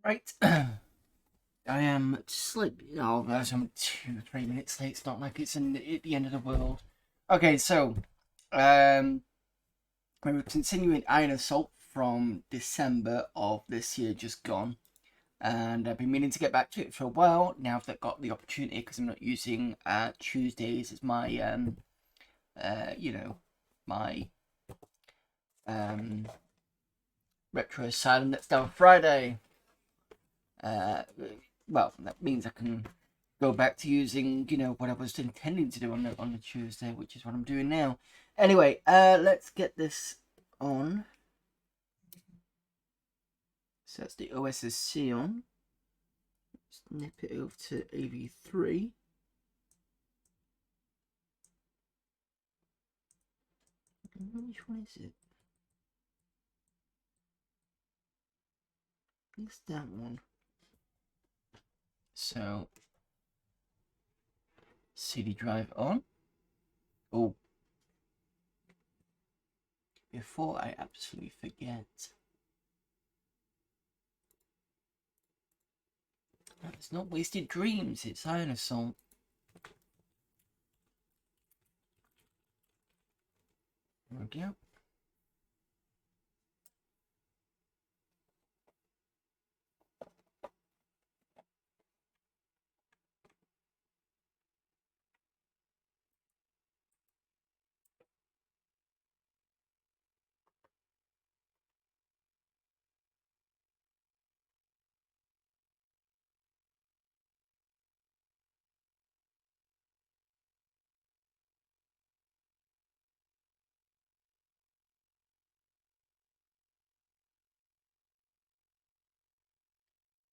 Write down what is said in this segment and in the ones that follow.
Right. I am slightly. Oh, I'm 2 or 3 minutes late. It's not like it's at the end of the world. Okay, so we're continuing Iron Assault from December of this year, just gone, and I've been meaning to get back to it for a while. Now I've got the opportunity because I'm not using Tuesdays as my my um retro asylum. That's down Friday. Uh, well, that means I can go back to using, what I was intending to do on the Tuesday, which is what I'm doing now. Anyway, let's get this on. So that's the OSSC on. Let's nip it over to AV3. Which one is it? It's that one. So, CD drive on. Oh, before I absolutely forget. It's not Wasted Dreams, it's Iron Assault. There we go.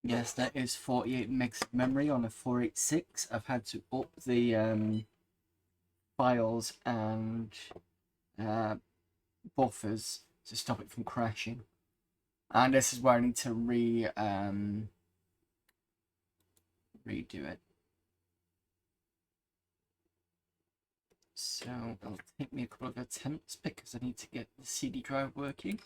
Yes, that is 48 megs of memory on a 486. I've had to up the files and buffers to stop it from crashing. And this is where I need to redo it. So it'll take me a couple of attempts because I need to get the CD drive working.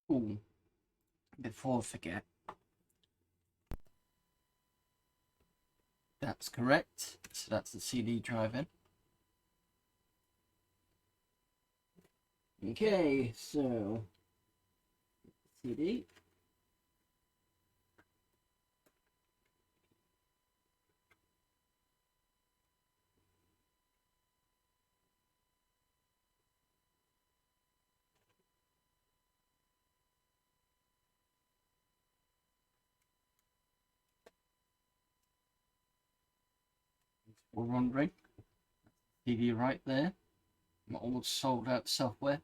Ooh, before I forget. That's correct. So that's the CD drive in. Okay, so CD. We're wondering. CD right there. My old sold out software.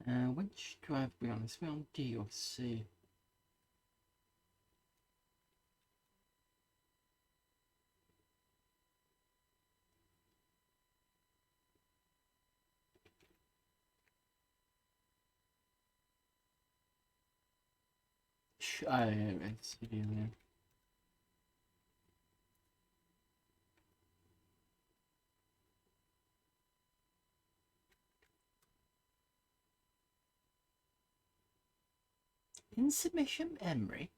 Which drive are we on? Is we on D or C? CD there. Insufficient memory.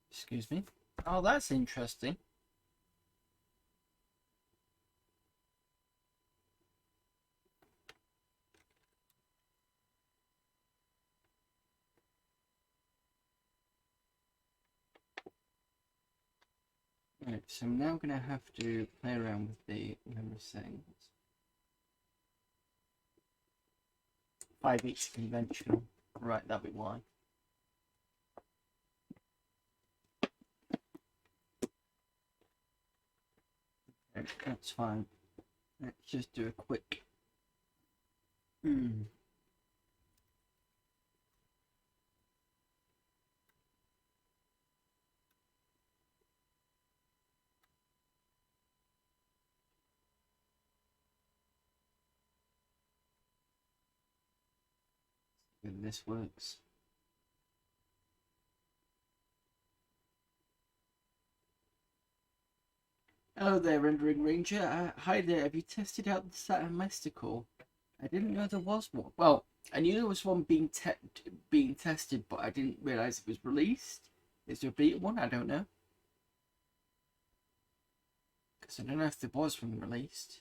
Excuse me. Oh, that's interesting. Right, so I'm now going to have to play around with the memory settings. 5 each conventional. Right, that'll be why. Okay, that's fine. Let's just do a quick. If this works. Hello there, Rendering Ranger. Hi there, have you tested out the Saturn Mystical? I didn't know there was one. Well, I knew there was one being tested, but I didn't realise it was released. Is there a beta one? I don't know. Because I don't know if there was one released.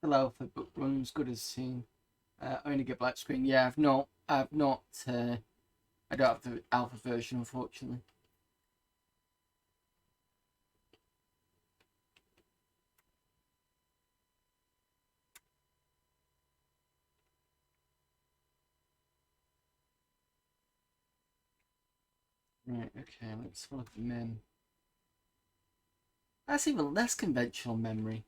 Hello, for book runs, good as seen. Only get black screen. Yeah, I've not. I don't have the alpha version, unfortunately. Right, okay, let's look at mem. That's even less conventional memory.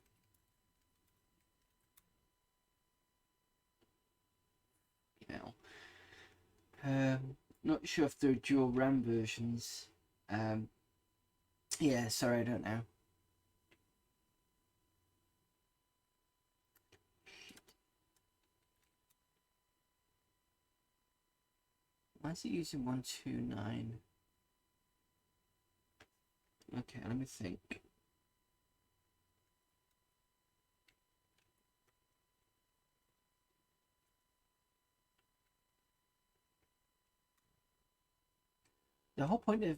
You know. Not sure if there are dual RAM versions. Yeah, sorry, I don't know. Why is it using 129? Okay, let me think. The whole point of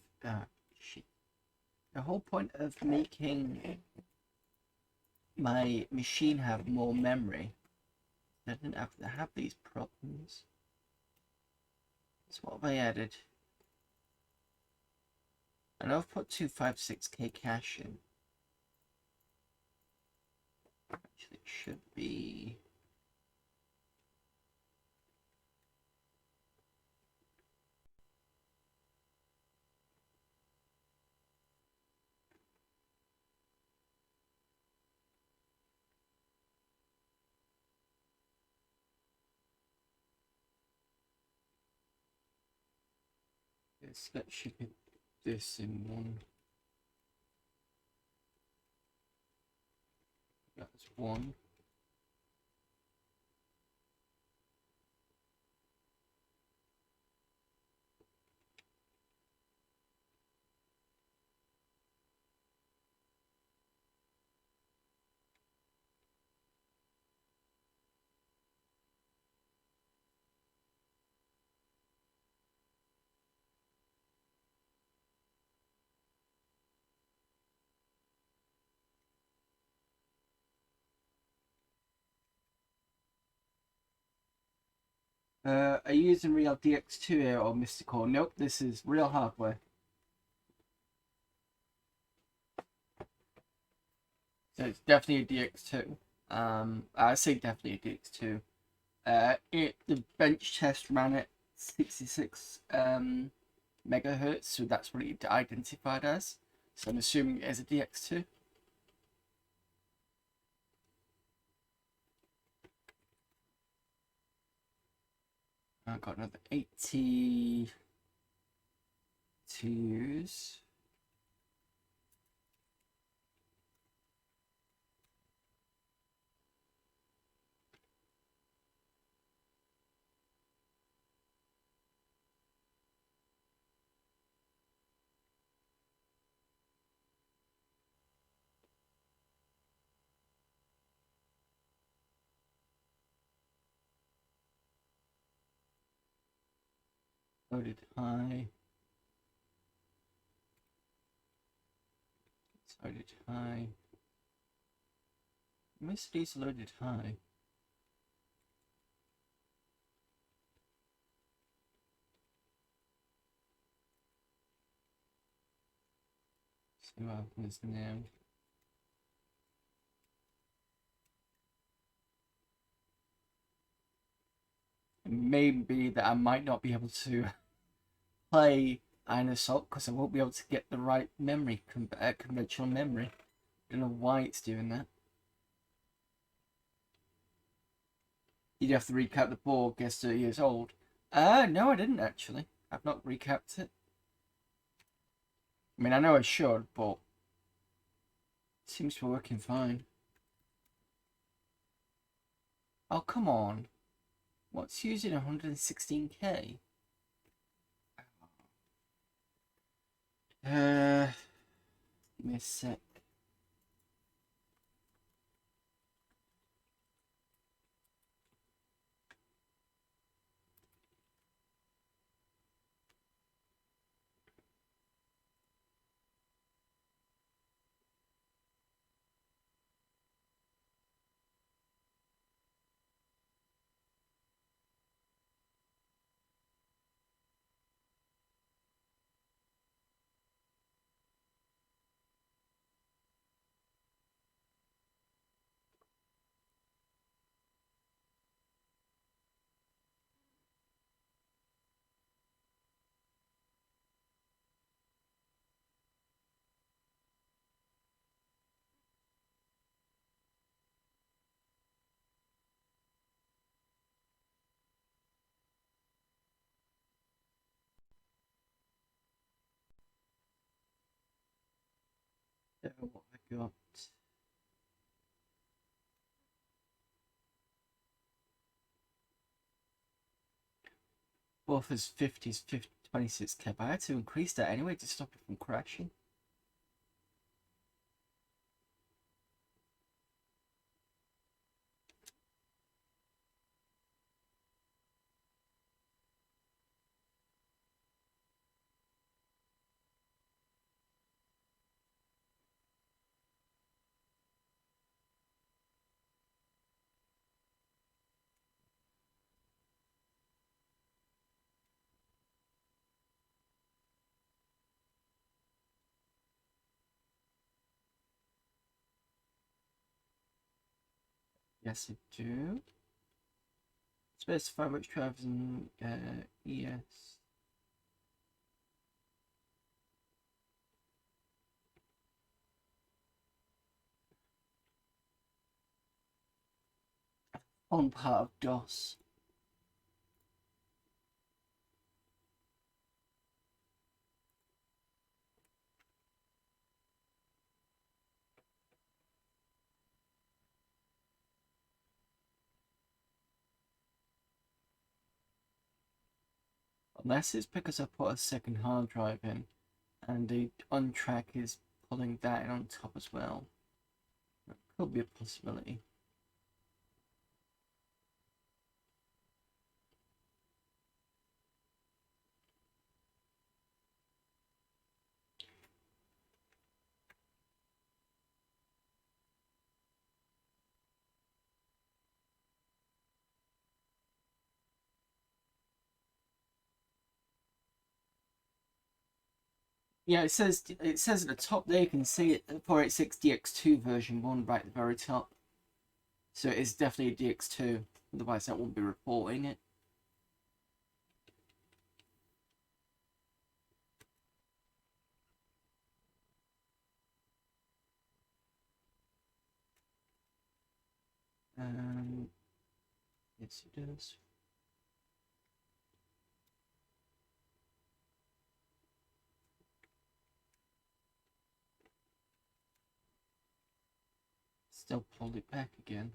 the whole point of making my machine have more memory, I didn't have to have these problems. So what have I added? I know I've put 256K cache in. Actually, it should be. Yes, that should be this in one. That's one. Are you using real DX2 here or Mystical? Nope, this is real hardware. So it's definitely a DX2. I say definitely a DX2. The bench test ran at 66 megahertz, so that's what it identified as. So I'm assuming it is a DX2. I've got another 80 to use. loaded high. It's loaded high. Most of these are loaded high. See what happens now. It may be that I might not be able to play Iron Assault because I won't be able to get the right memory, conventional memory. I don't know why it's doing that. You'd have to recap the board, guess 30 years old. No, I didn't actually. I've not recapped it. I mean, I know I should, but it seems to be working fine. Oh, come on. What's using 116K? Give me a sec. What I got. Wolfen's 50's 26K, but I had to increase that anyway to stop it from crashing. Yes, I do. Specify which drivers and ES. On part of DOS. Unless it's because I put a second hard drive in and the untrack is pulling that in on top as well. That could be a possibility. Yeah, it says at the top there, you can see it, 486 DX2 version 1 right at the very top. So it is definitely a DX2, otherwise that wouldn't be reporting it. Yes it does. Still pulled it back again.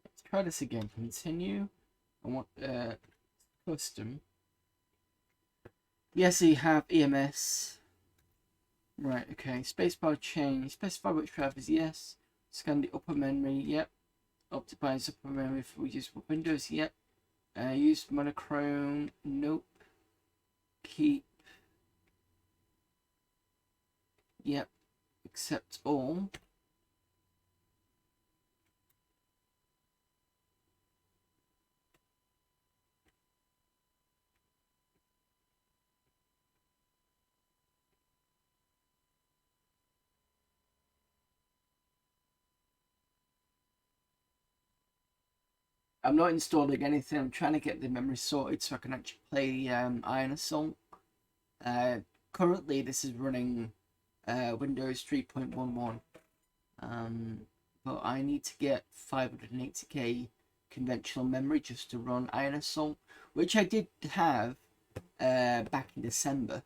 Let's try this again. Continue. I want custom. Yes, you have EMS. Right, okay. Spacebar change. Specify which drivers, yes. Scan the upper memory, yep. Optimize upper memory for use for Windows, yep. Use monochrome, nope. Keep, yep. Accept all. I'm not installing anything. I'm trying to get the memory sorted so I can actually play Iron Assault. Currently, this is running Windows 3.11. But I need to get 580k conventional memory just to run Iron Assault, which I did have back in December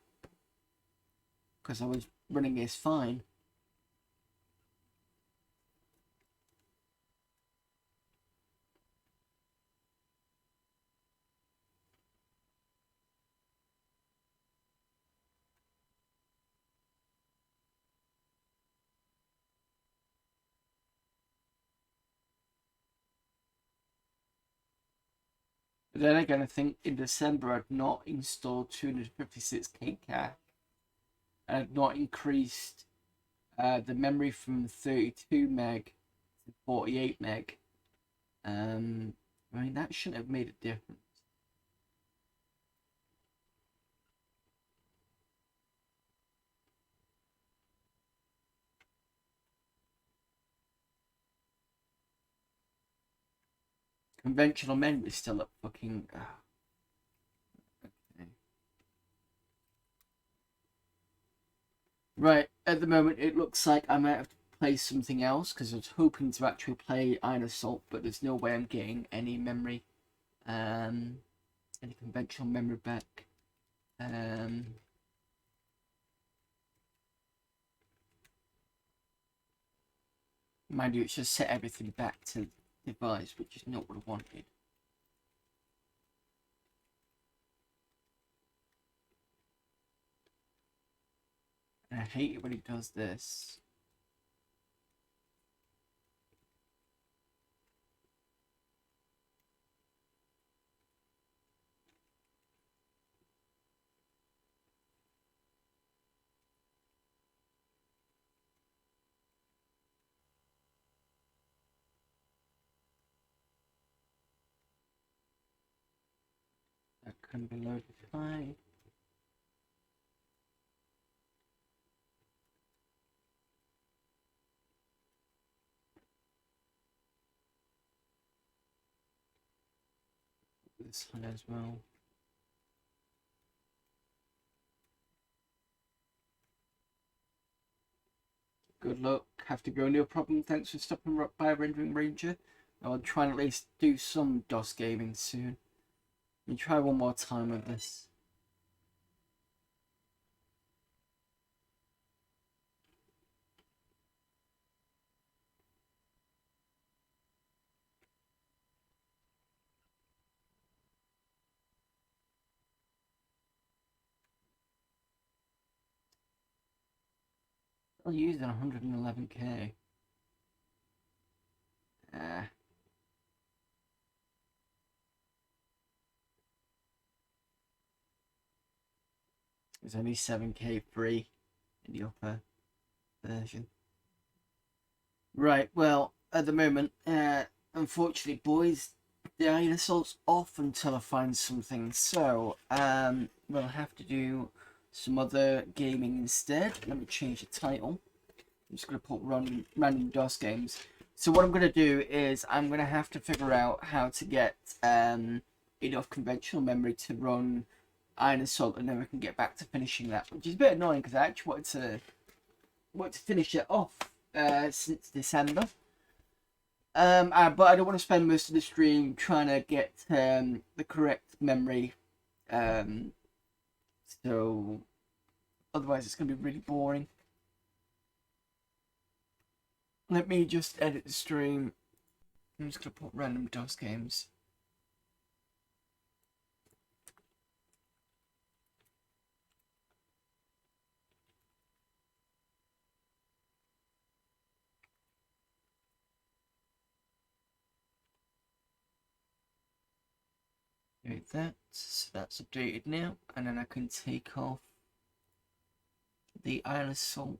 because I was running this fine. But then again, I think in December I'd not installed 256k cache, and I'd not increased the memory from 32 meg to 48 meg. I mean, that shouldn't have made a difference. Conventional memory is still at fucking. Okay. Right, at the moment it looks like I might have to play something else because I was hoping to actually play Iron Assault, but there's no way I'm getting any memory, any conventional memory back. Mind you, it's just set everything back to device, which is not what I wanted. And I hate it when it does this. That can be loaded fine. This one as well. Good luck. Have to go, no problem. Thanks for stopping by, Rendering Ranger. I'll try and at least do some DOS gaming soon. Let me try one more time with this. I'll use it 111k. There's only 7k free in the upper version. Right, well, at the moment, unfortunately, boys, the Iron Assault's off until I find something, so we'll have to do some other gaming instead. Let me change the title. I'm just going to put random DOS games. So what I'm going to do is I'm going to have to figure out how to get enough conventional memory to run Iron Assault, and then we can get back to finishing that, which is a bit annoying because I actually wanted to finish it off since December. But I don't want to spend most of the stream trying to get the correct memory. So otherwise it's going to be really boring. Let me just edit the stream. I'm just going to put random DOS games. Okay, that's updated now, and then I can take off the Isle of Salt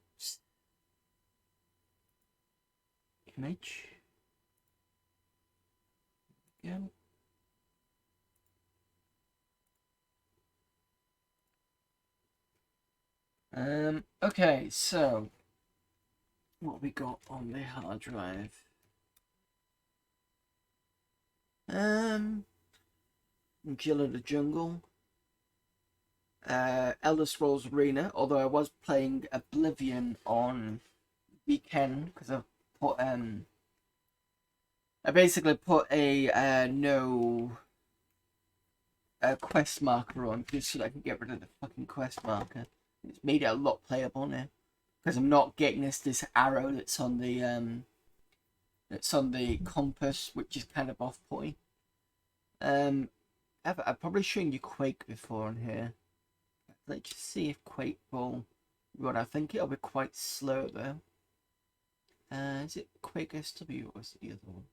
image. Again. Okay, so what we got on the hard drive? Jill of the Jungle, Elder Scrolls Arena, although I was playing Oblivion on weekend because I basically put a no quest marker on just so that I can get rid of the fucking quest marker. It's made it a lot playable now because I'm not getting this arrow that's on the compass, which is kind of off-putting. I've probably shown you Quake before on here. Let's just see if Quake will run. I think it'll be quite slow though. Is it Quake SW or is it the other one?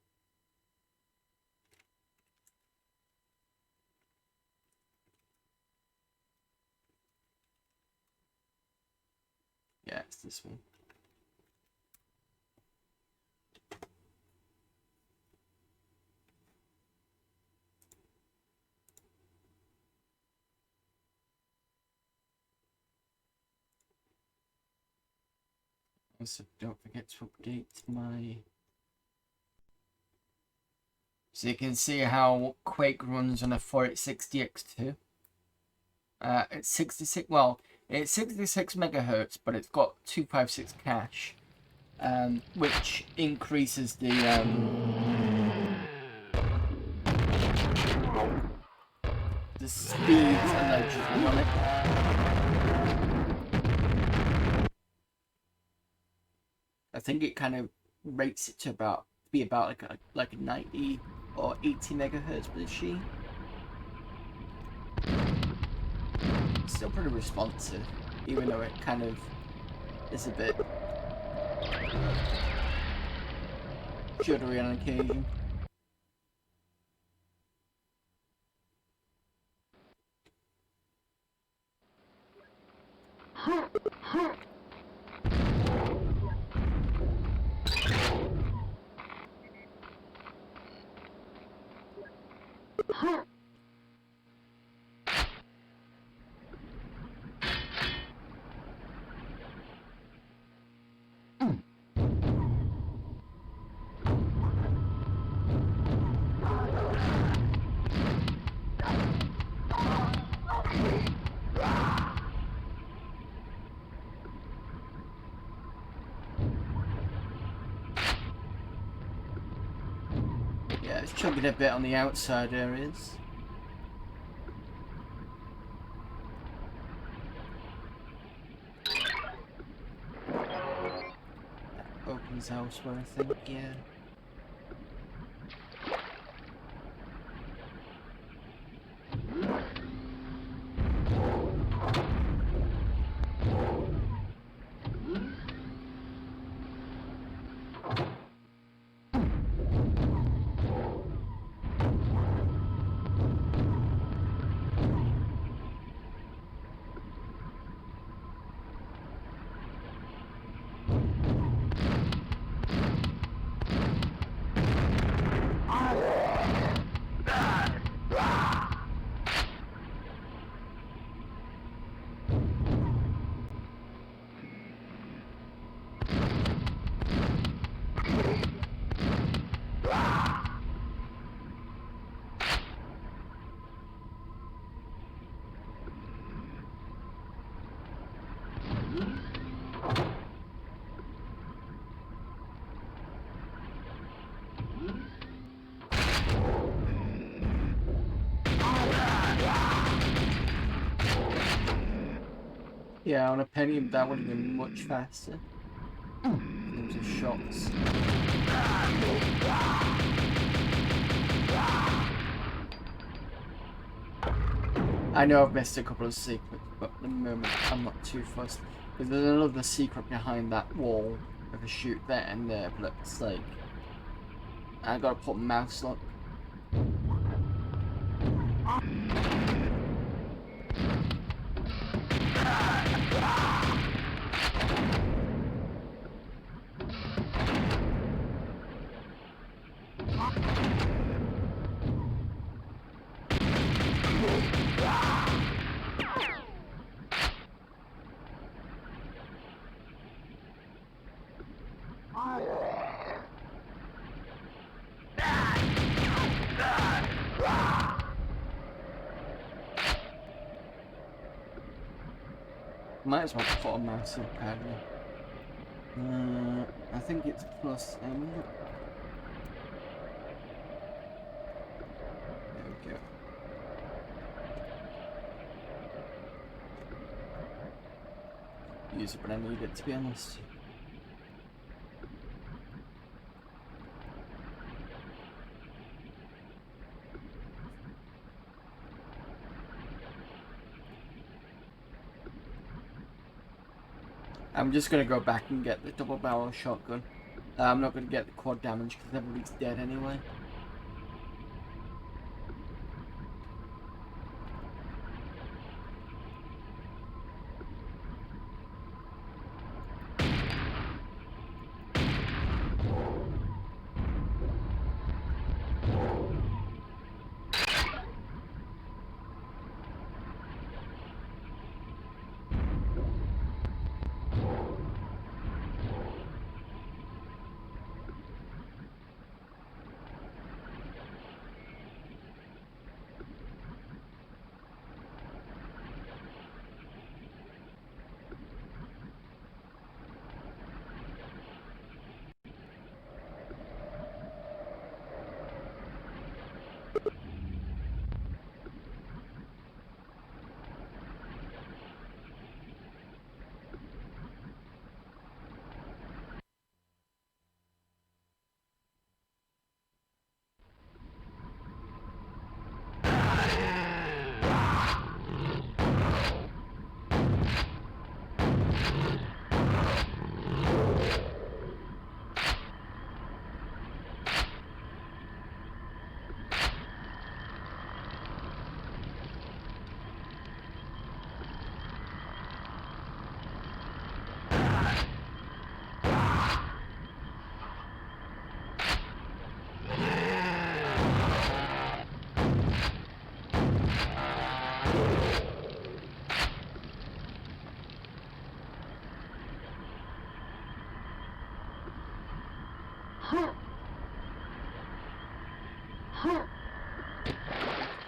Yeah, it's this one. Also, don't forget to update my... So you can see how Quake runs on a 4860X2. It's 66, well, it's 66 megahertz, but it's got 256 cache, which increases the speeds allegedly on it. I think it kind of rates it to be about like a 90 or 80 megahertz machine. Still pretty responsive, even though it kind of is a bit jittery on occasion. Yeah, it's chugging a bit on the outside areas. That opens elsewhere, I think, yeah. Yeah, on a Pentium that would have been much faster. In terms of shots. I know I've missed a couple of secrets, but at the moment I'm not too fussed. Because there's another secret behind that wall of a chute there and there, but it's like... I gotta put mouse lock. Might as well put a mouse pad. I think it's plus M. There we go. Use it when I need it, to be honest. I'm just going to go back and get the double barrel shotgun. I'm not going to get the quad damage because everybody's dead anyway.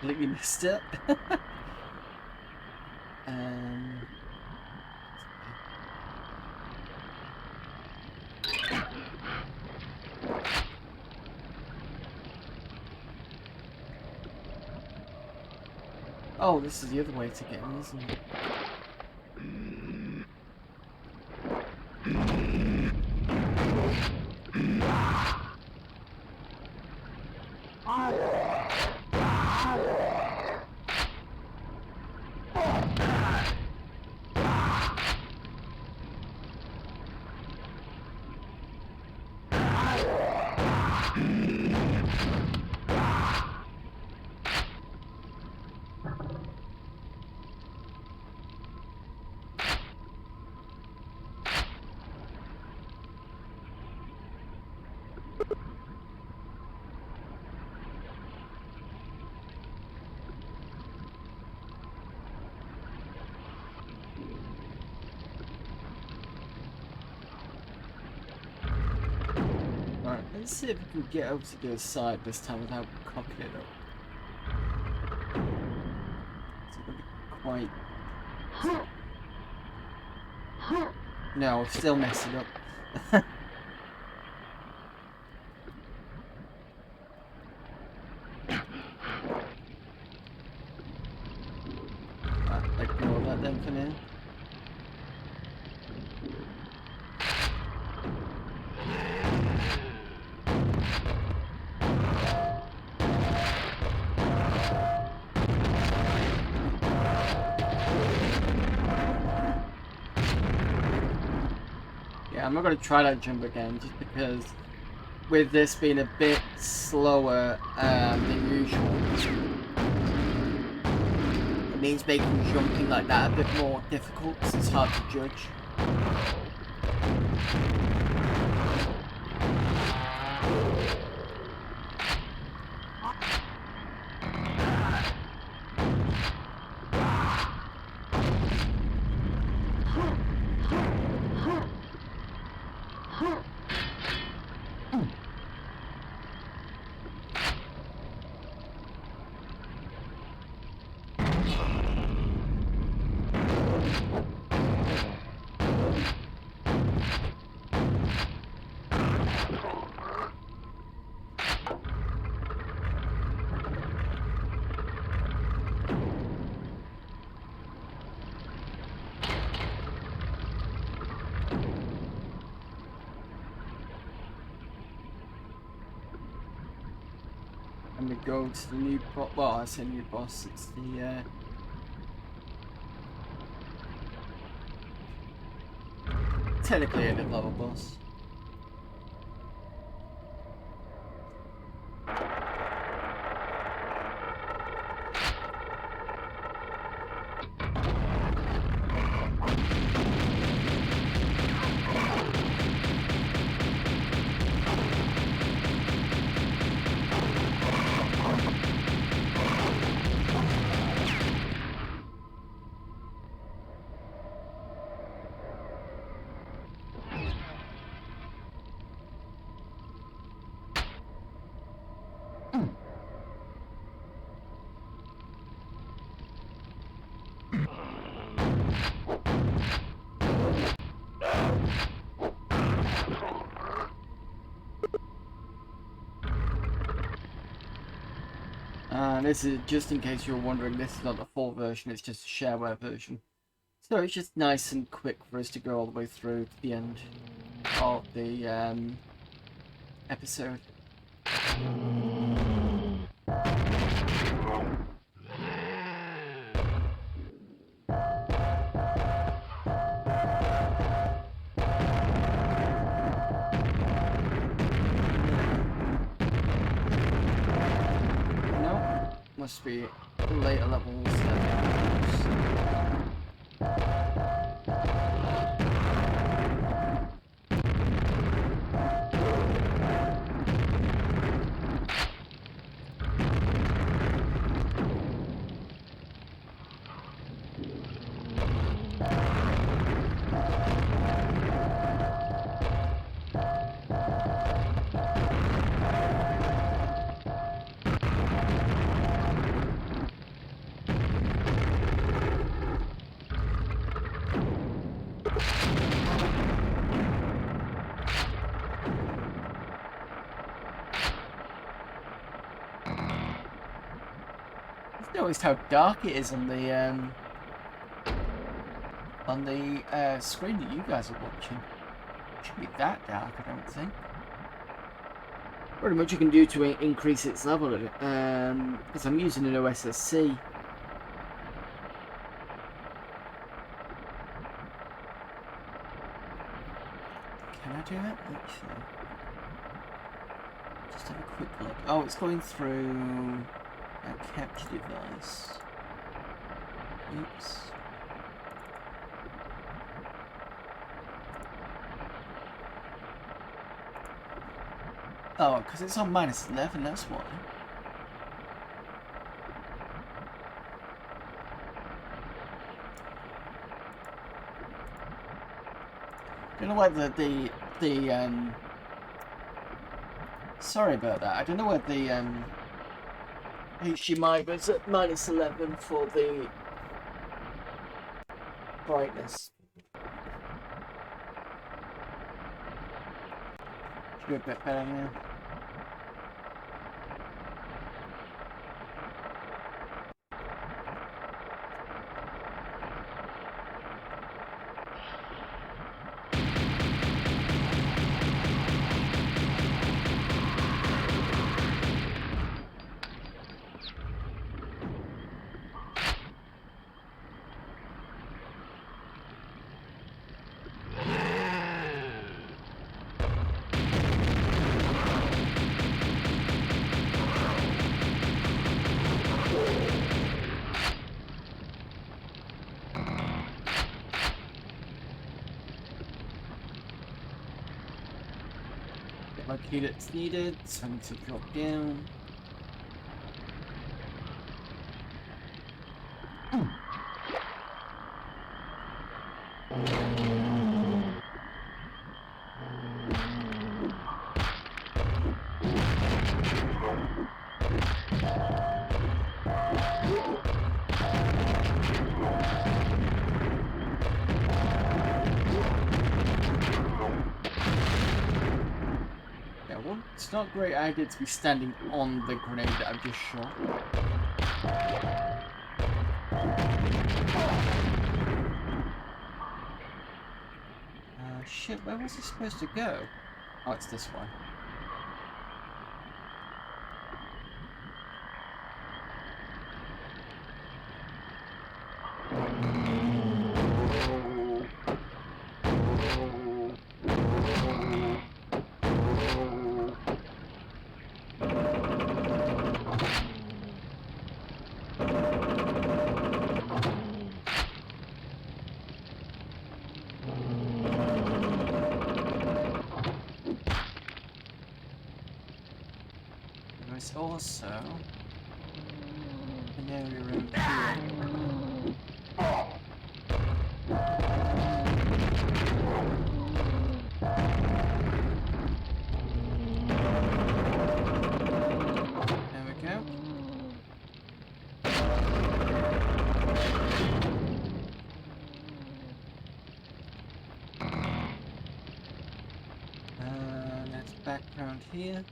Completely missed it. Oh, this is the other way to get in, isn't it? Alright, let's see if we can get over to the other side this time without cocking it up. It's going to be quite... No, we're still messing up. Ignore that then for now. Yeah, I'm not going to try that jump again just because with this being a bit slower than usual. means making jumping like that a bit more difficult, because it's hard to judge. And we go to the new boss. Well, I say new boss. It's the technically a mid-level boss. And this is, just in case you're wondering, this is not the full version, it's just a shareware version. So it's just nice and quick for us to go all the way through to the end of the episode. Must be later levels. Noticed how dark it is on the screen that you guys are watching. It shouldn't be that dark, I don't think. Pretty much you can do to increase its level, because I'm using an OSSC. Can I do that? Actually, just have a quick look. Oh, it's going through a capture device. Oops. Oh, because it's on -11, that's why. I don't know whether the sorry about that. I don't know whether the HDMI was at -11 for the brightness. Should be a bit better now. locate it's needed, so I need to drop down. It's not a great idea to be standing on the grenade that I've just shot. Shit, where was he supposed to go? Oh, it's this one. There's also an area around here. There we go. That's background here.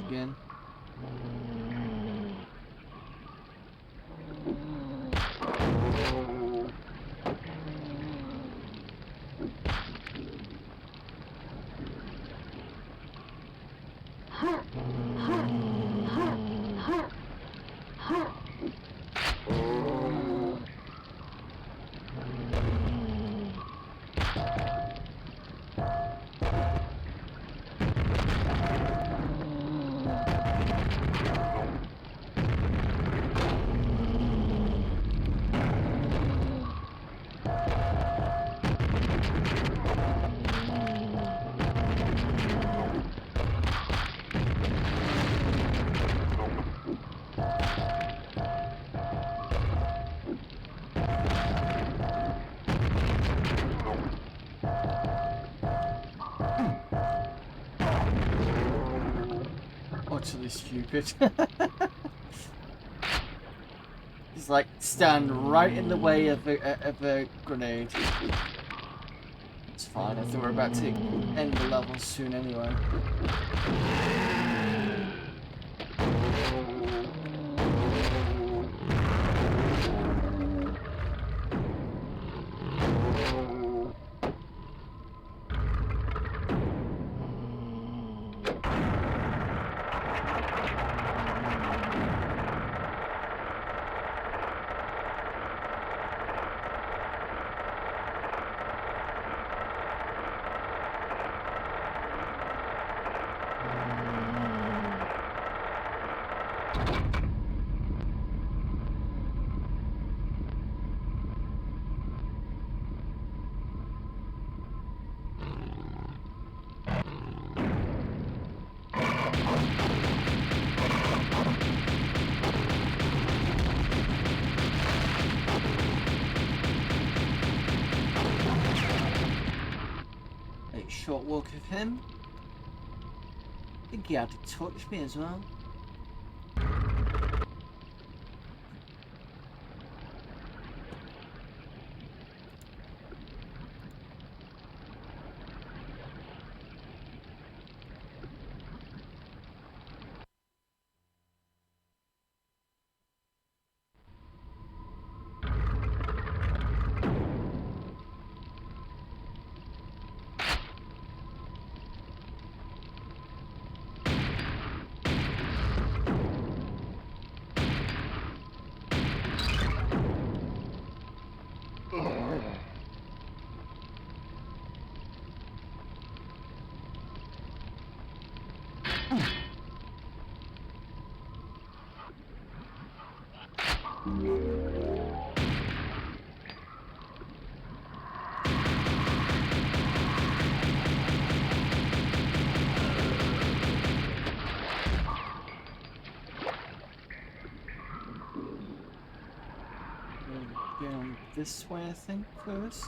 Again. Utterly stupid. It's like stand right in the way of a grenade. It's fine, I think we're about to end the level soon anyway. Short walk of him. I think he had to touch me as well. Down this way, I think, first.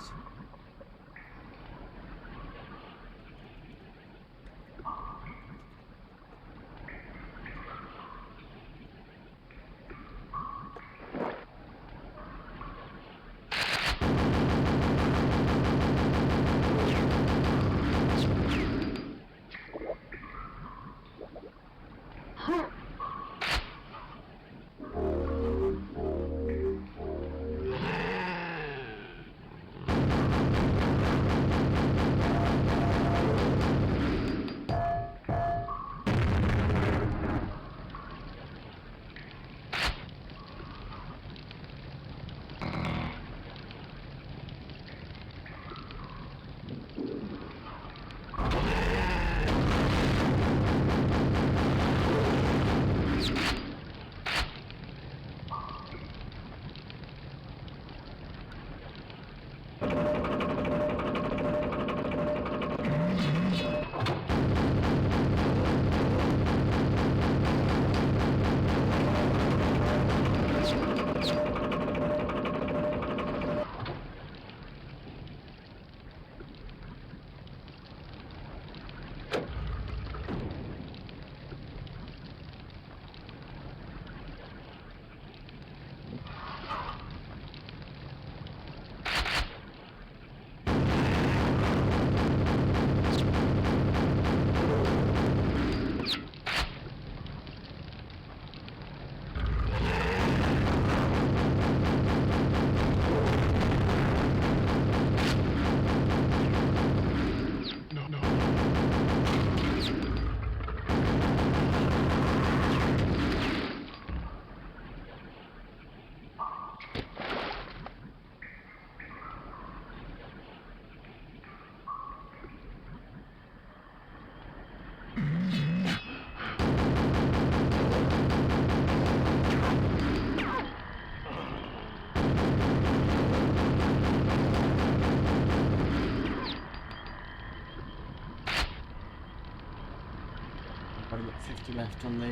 I've got 50 left on the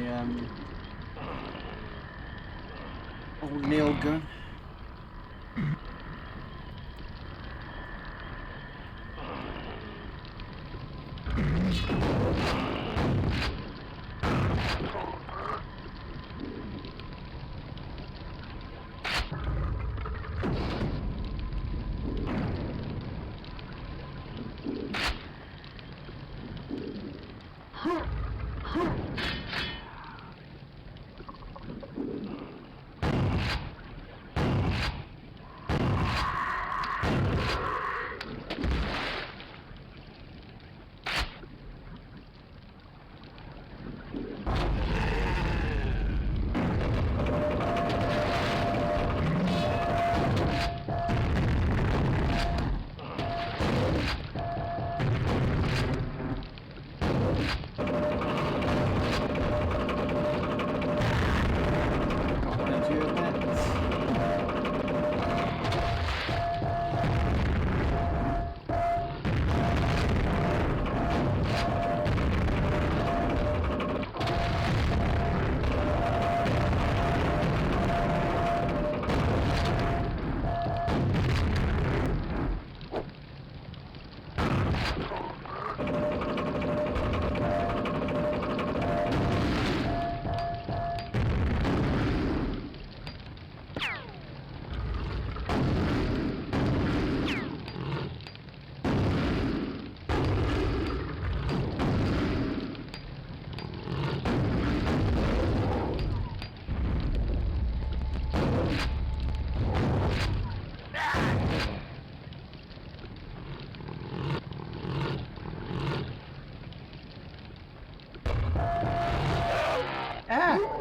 old nail gun.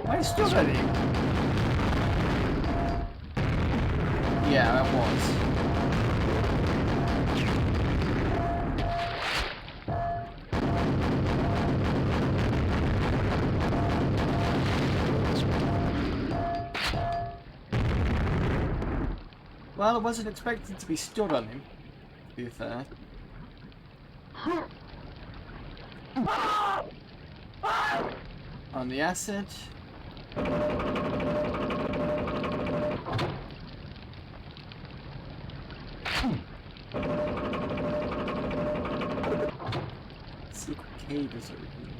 Why is still ready? Yeah, that was. Well, I wasn't expecting to be stood on him, to be fair. On the acid. Secret cave is over here.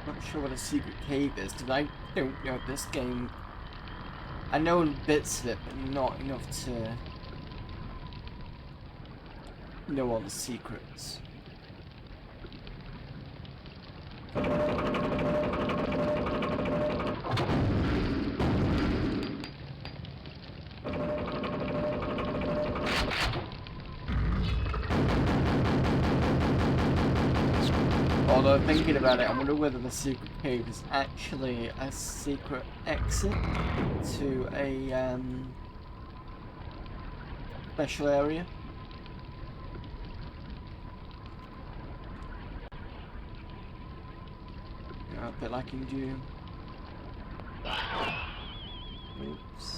Not sure what a secret cave is, because I don't know this game. I know bits of it, but not enough to know all the secrets. Although thinking about it, I wonder whether the secret cave is actually a secret exit to a special area. You know, a bit like in Doom. Oops.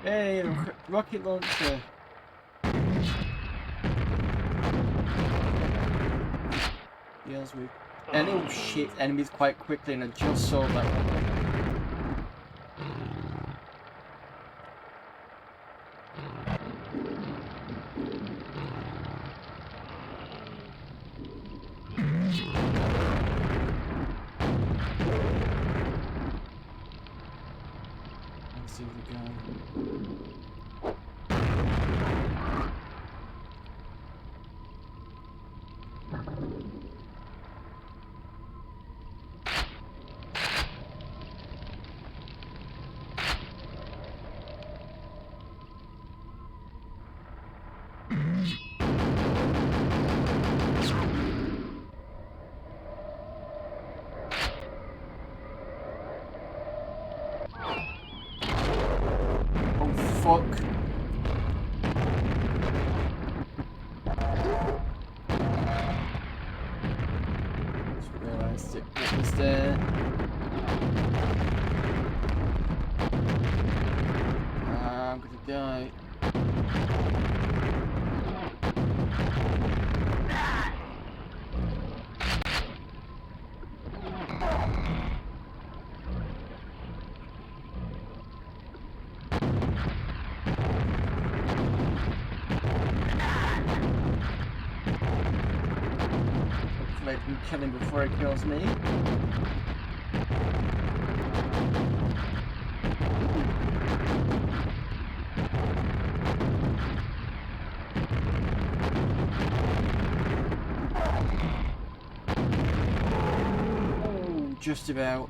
Hey, rocket launcher. Yes, we. And oh shit, enemies quite quickly, and I just saw that one. Let's see if we go. Fuck. Just realised it was there. I'm gonna die. I can kill him before he kills me. Oh, just about.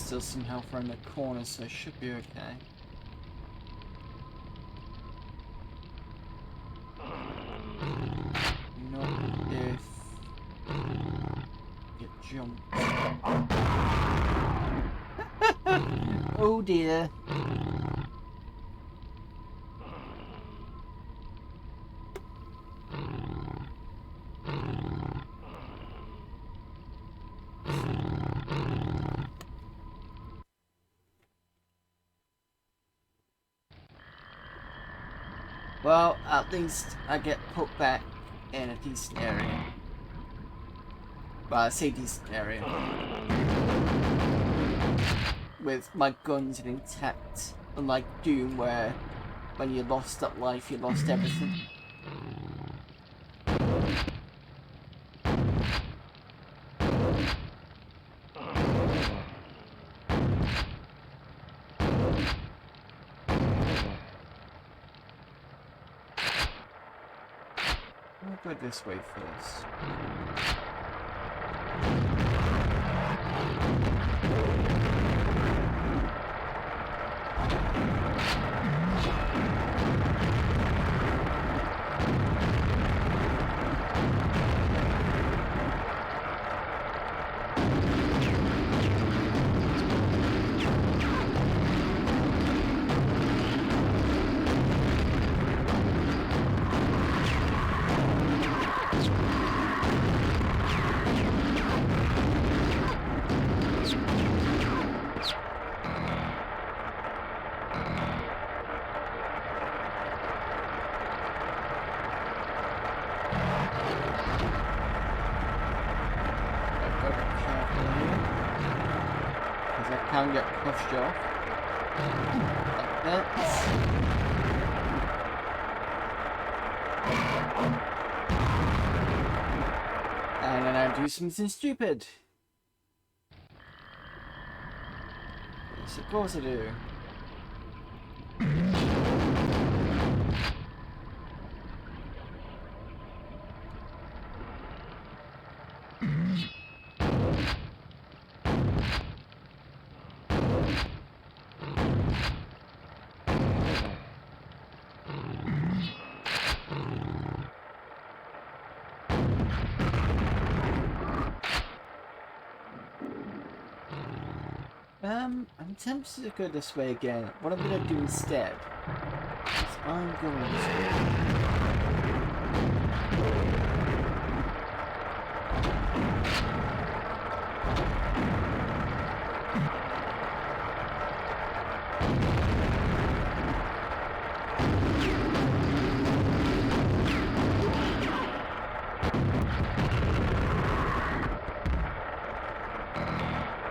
still some health around the corner, so I should be okay. Not if you jump. Oh dear. Well, at least I get put back in a decent area. Well, I say decent area. With my guns intact, unlike Doom, where when you lost that life, you lost everything. I'll go this way first. Can get pushed off like that. And then I do something stupid. Yes, of course I do. I'm tempted to go this way again. What I'm gonna do instead is I'm going to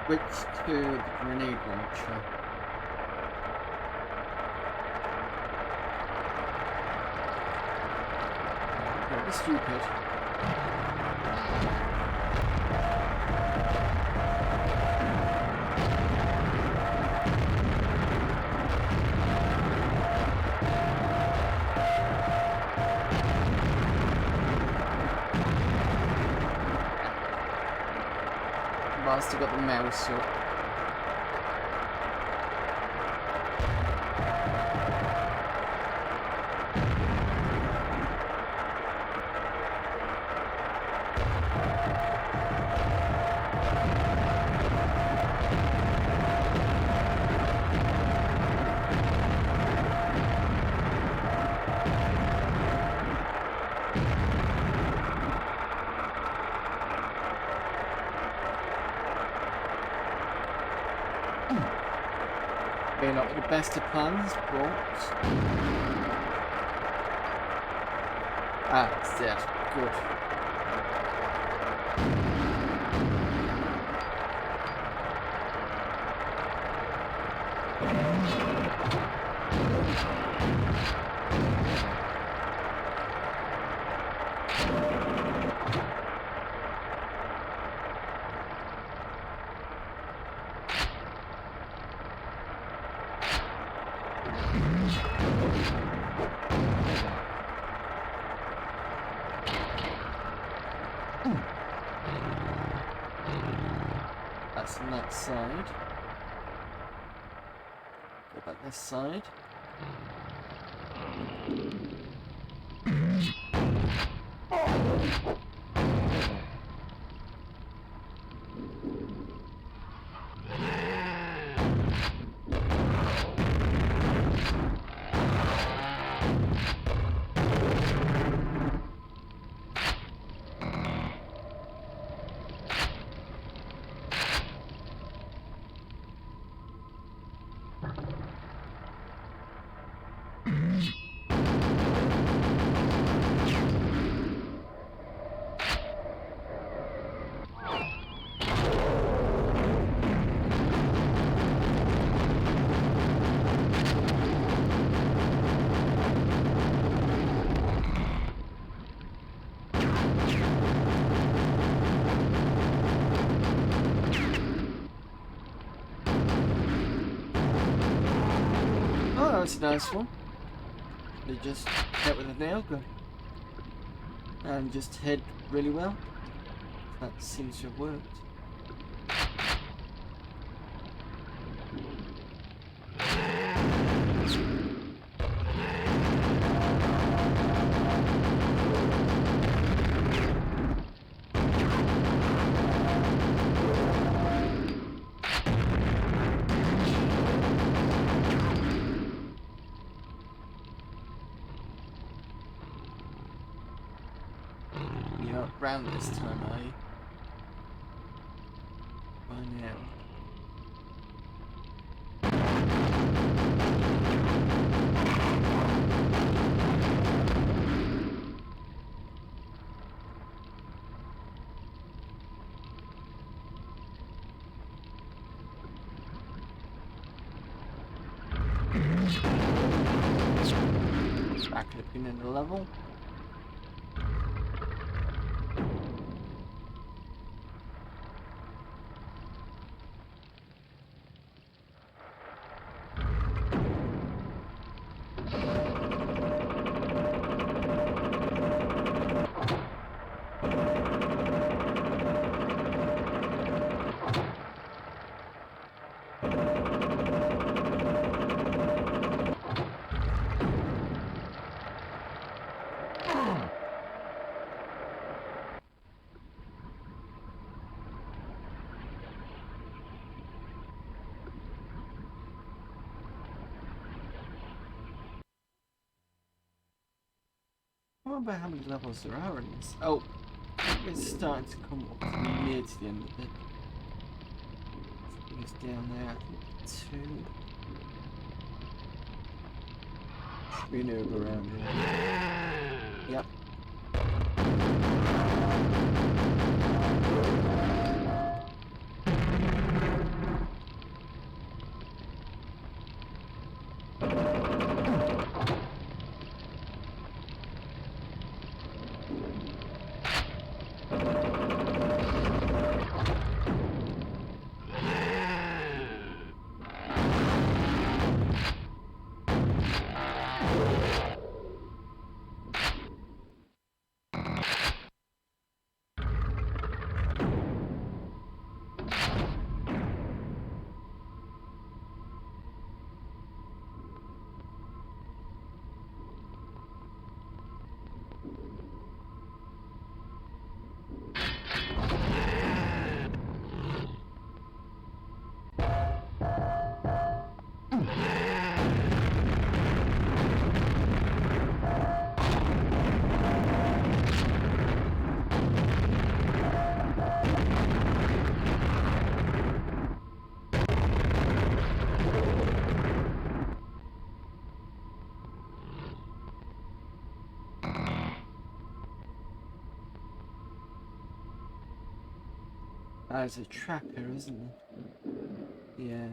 switch to the grenade launcher. That was stupid. I've still got the mouse up. May not be the best of plans, but it's dead. Good. That's on that side. this side. That's a nice one. They just hit with a nail gun and just hit really well. That seems to have worked. Round this time, are you? By now. Back looking in the level. I wonder how many levels there are in this. Oh, it's starting to come up near to the end of it. I think it's down there. I think 2. Should be an Uber around here. Yep. There's a trap here, isn't there? Yeah.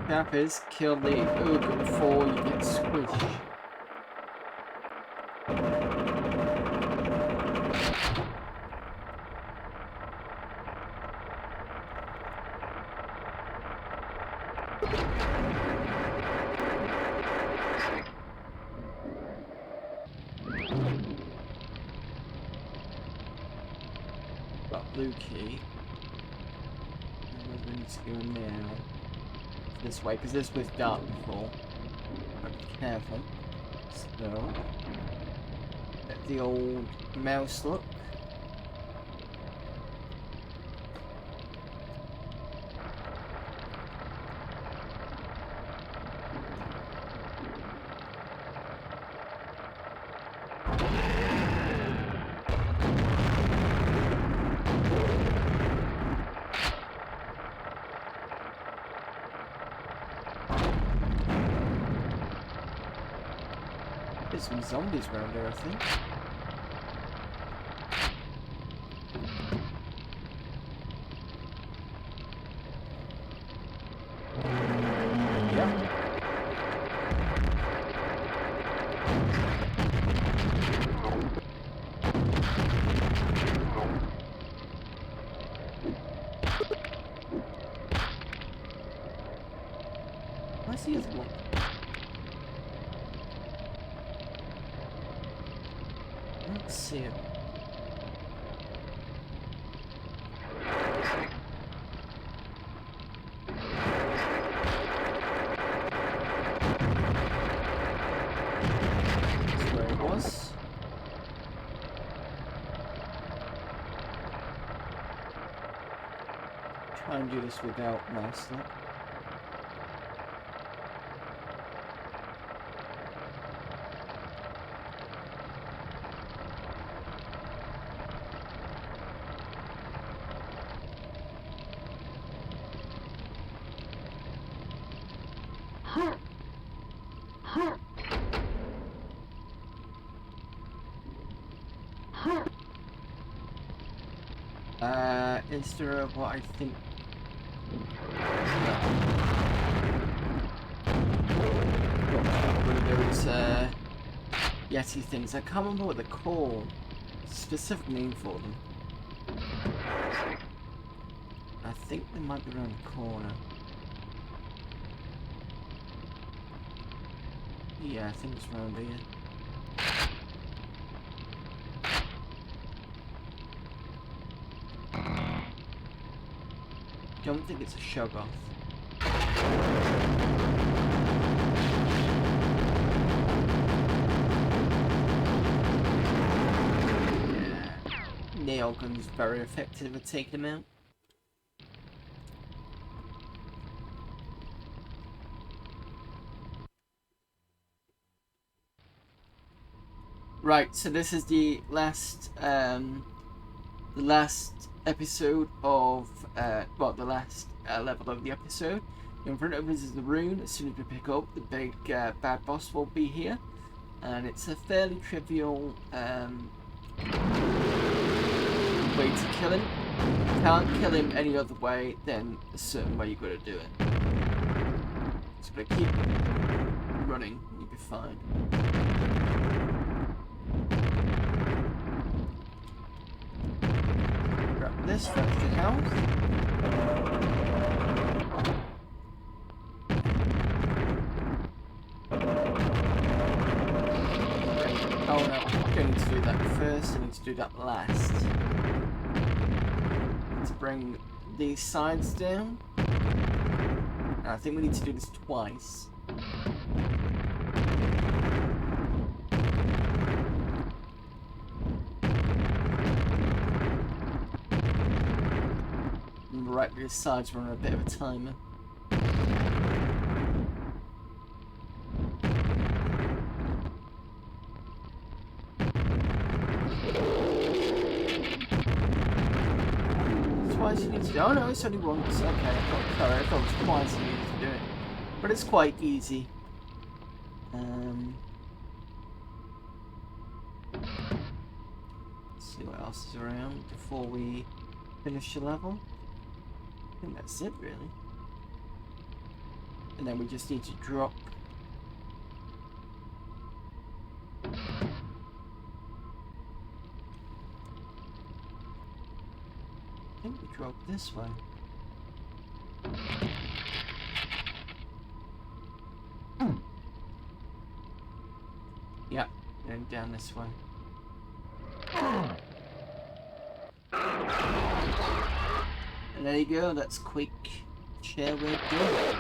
Trap is kill the ogre before you get squished. blue key. And we need to go now. This way, because this was dark before. But be careful. So, let the old mouse look. There's some zombies around here, I think. Yep. Where's the other one? Let's see it. That's where it was. Try and do this without mouse lock. Is there a, what I think? One of those Yeti things. I can't remember what they're called. Specific name for them. I think they might be around the corner. Yeah, I think it's around here. Don't think it's a Shoggoth. Yeah. Nail gun's very effective at taking them out. Right, so this is the last episode of, well, the last level of the episode. In front of us is the rune. As soon as we pick up, the big bad boss will be here. And it's a fairly trivial way to kill him. You can't kill him any other way than a certain way you've got to do it. Just gotta keep running, and you'll be fine. This for extra health. Oh no, I don't need to do that first, I need to do that last. To bring these sides down. And I think we need to do this twice. Right, these sides run on a bit of a timer. Twice you need to do. Oh no, it's only once. Okay, I thought it was twice you needed to do it, but it's quite easy. Let's see what else is around before we finish the level. I think that's it, really. And then we just need to drop. I think we drop this way. Yeah, going down this way. And there you go, that's quick shareware done.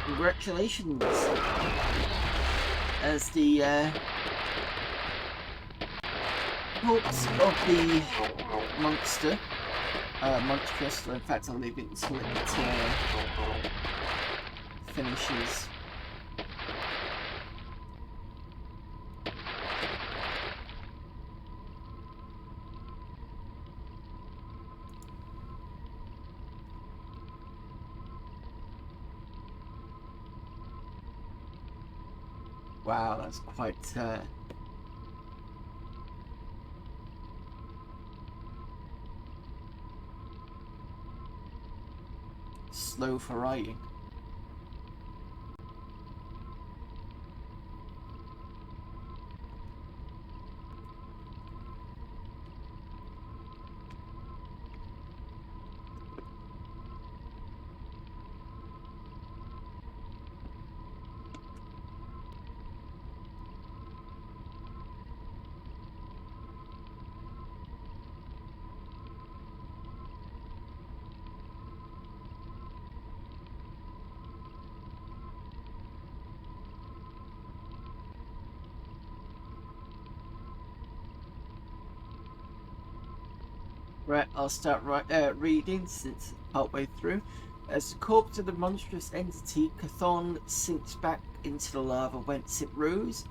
Congratulations! As the corpse of the monster, monstrous, in fact I'll leave it until it finishes. Wow, that's quite slow for writing. Right, I'll start reading since partway through. As the corpse of the monstrous entity, Chthon sinks back into the lava whence it rose.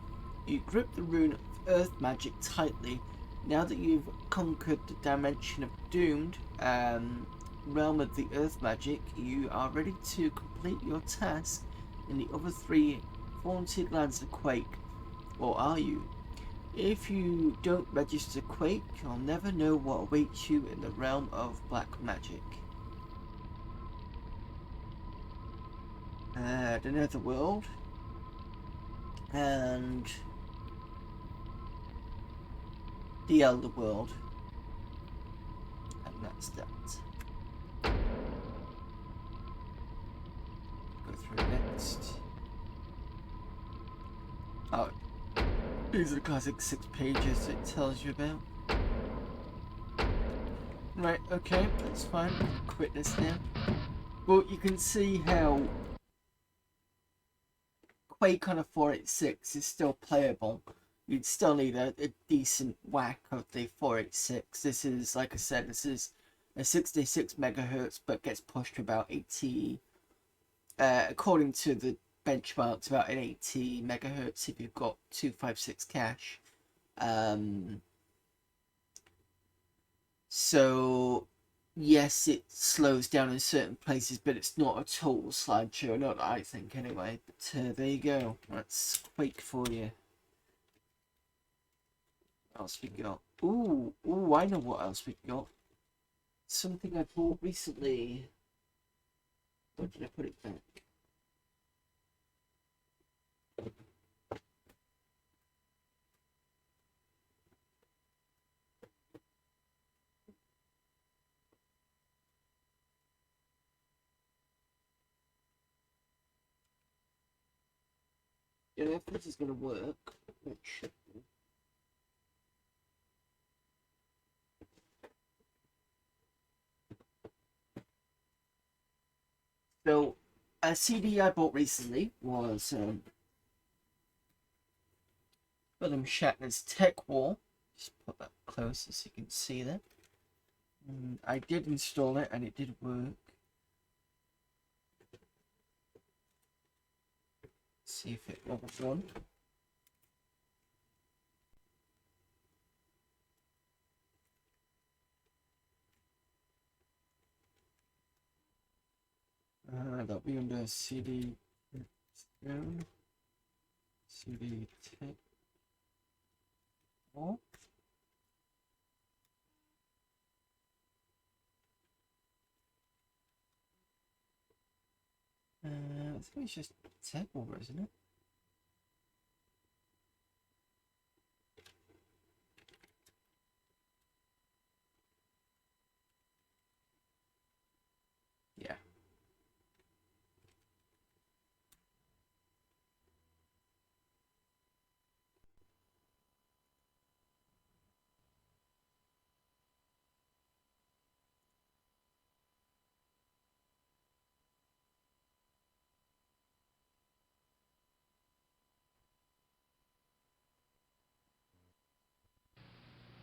You grip the rune of earth magic tightly. Now that you've conquered the dimension of doomed, realm of the earth magic, you are ready to complete your task in the other three haunted lands of Quake. Or are you? If you don't register Quake, you'll never know what awaits you in the realm of black magic. The Netherworld. And the Elder World. And that's that. Go through next. Oh. These are the classic 6 pages it tells you about. Right, okay, that's fine. Quit this now. Well, you can see how Quake on a 486 is still playable. You'd still need a decent whack of the 486. This is, like I said, this is a 66 megahertz, but gets pushed to about 80. According to the benchmarks, about an 80 megahertz if you've got 256 cache. So yes, it slows down in certain places, but it's not a total slideshow, not I think anyway. But there you go, that's Quake for you. What else we got? Ooh, I know what else we got. Something I bought recently. Where did I put it back? You know, if this is going to work, it should be. So, a CD I bought recently was William Shatner's Tech War. Just put that closer so you can see that. I did install it and it did work. See if it will run. That'll be under CD. CD Tech War. I think it's just Tech War, isn't it? Yeah.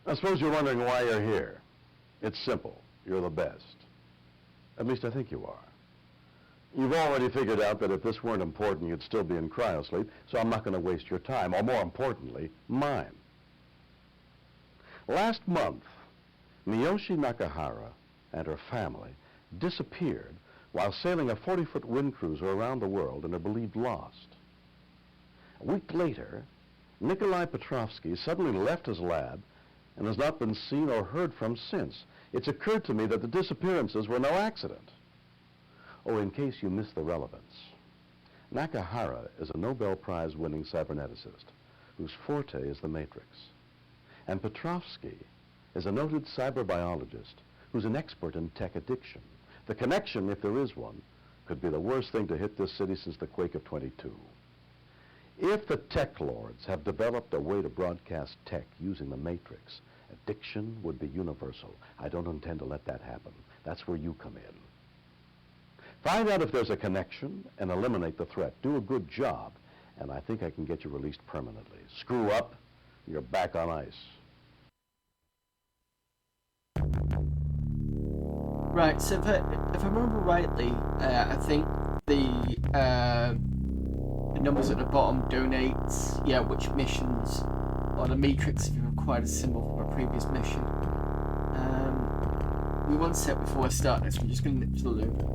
I suppose you're wondering why you're here. It's simple. You're the best. At least I think you are. You've already figured out that if this weren't important, you'd still be in cryosleep, so I'm not going to waste your time, or more importantly, mine. Last month, Miyoshi Nakahara and her family disappeared while sailing a 40-foot wind cruiser around the world and are believed lost. A week later, Nikolai Petrovsky suddenly left his lab and has not been seen or heard from since. It's occurred to me that the disappearances were no accident. Oh, in case you missed the relevance, Nakahara is a Nobel Prize-winning cyberneticist whose forte is the matrix. And Petrovsky is a noted cyberbiologist who's an expert in tech addiction. The connection, if there is one, could be the worst thing to hit this city since the quake of '22. If the tech lords have developed a way to broadcast tech using the matrix, addiction would be universal. I don't intend to let that happen. That's where you come in. Find out if there's a connection and eliminate the threat. Do a good job, and I think I can get you released permanently. Screw up, you're back on ice. Right, so if I remember rightly, I think the numbers at the bottom donates, which missions or the matrix if you required a symbol from a previous mission. Give me 1 sec before I start this. I'm just going to nip to the loo.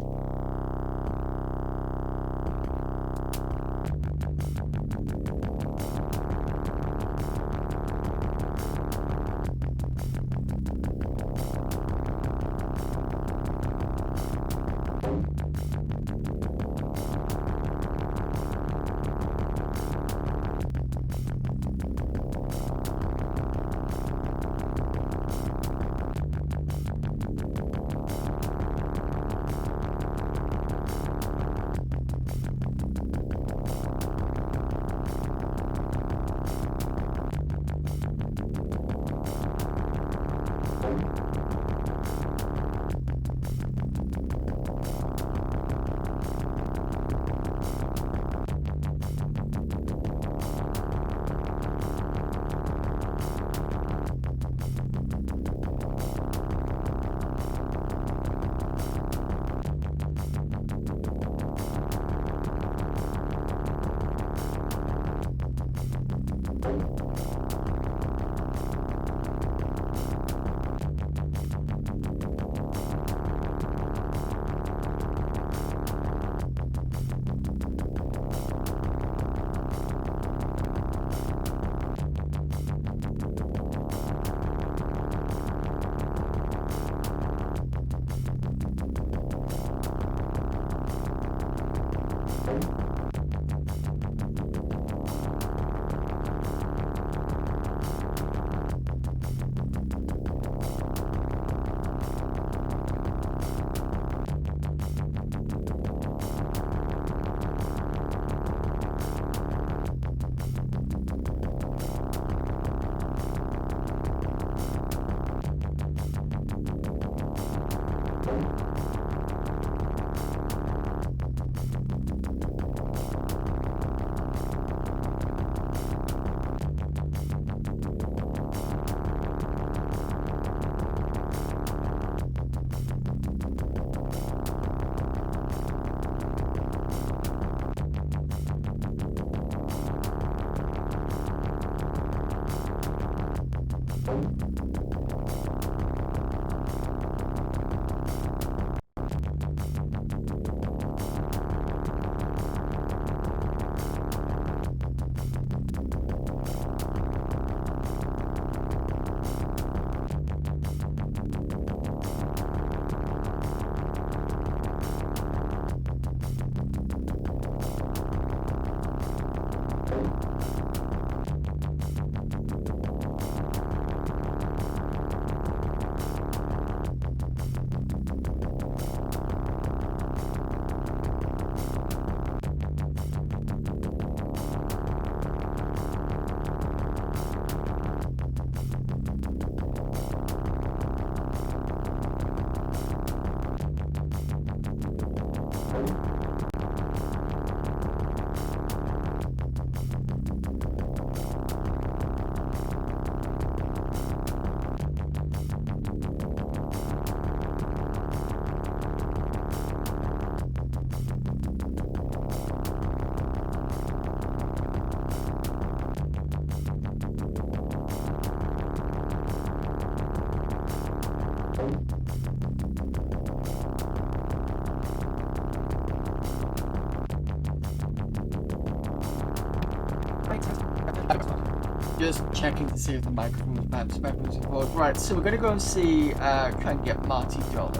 Just checking to see if the microphone's recorded. Right, so we're gonna go and see, try and get Marty Dollar.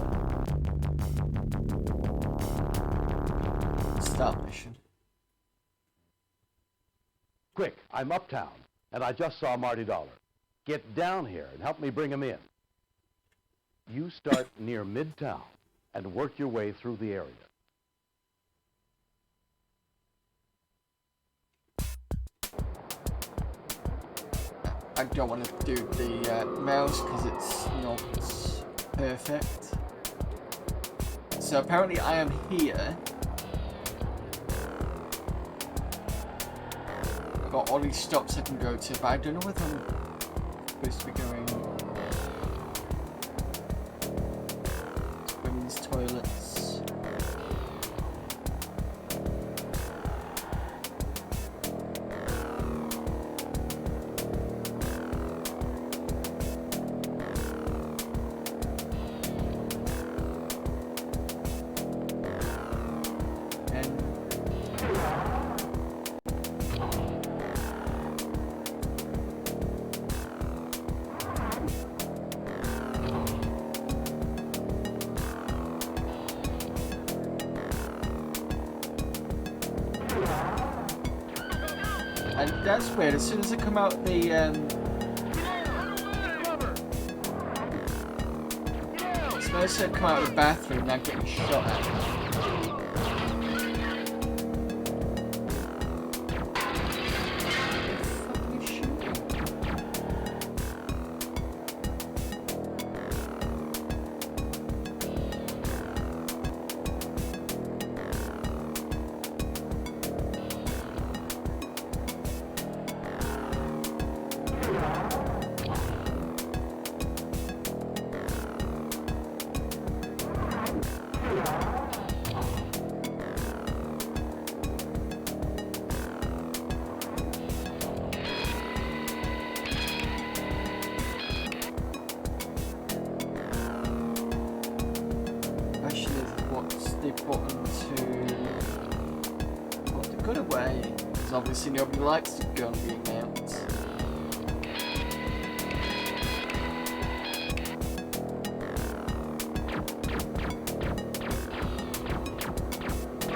Start mission. Quick, I'm uptown, and I just saw Marty Dollar. Get down here and help me bring him in. You start near Midtown and work your way through the area. I don't want to do the mouse because it's not perfect. So apparently I am here. I've got all these stops I can go to, but I don't know whether I'm supposed to be going to women's toilets. And that's weird, as soon as I come out the as soon as I come out of the bathroom, I'm getting shot at. Obviously nobody likes the gun being out.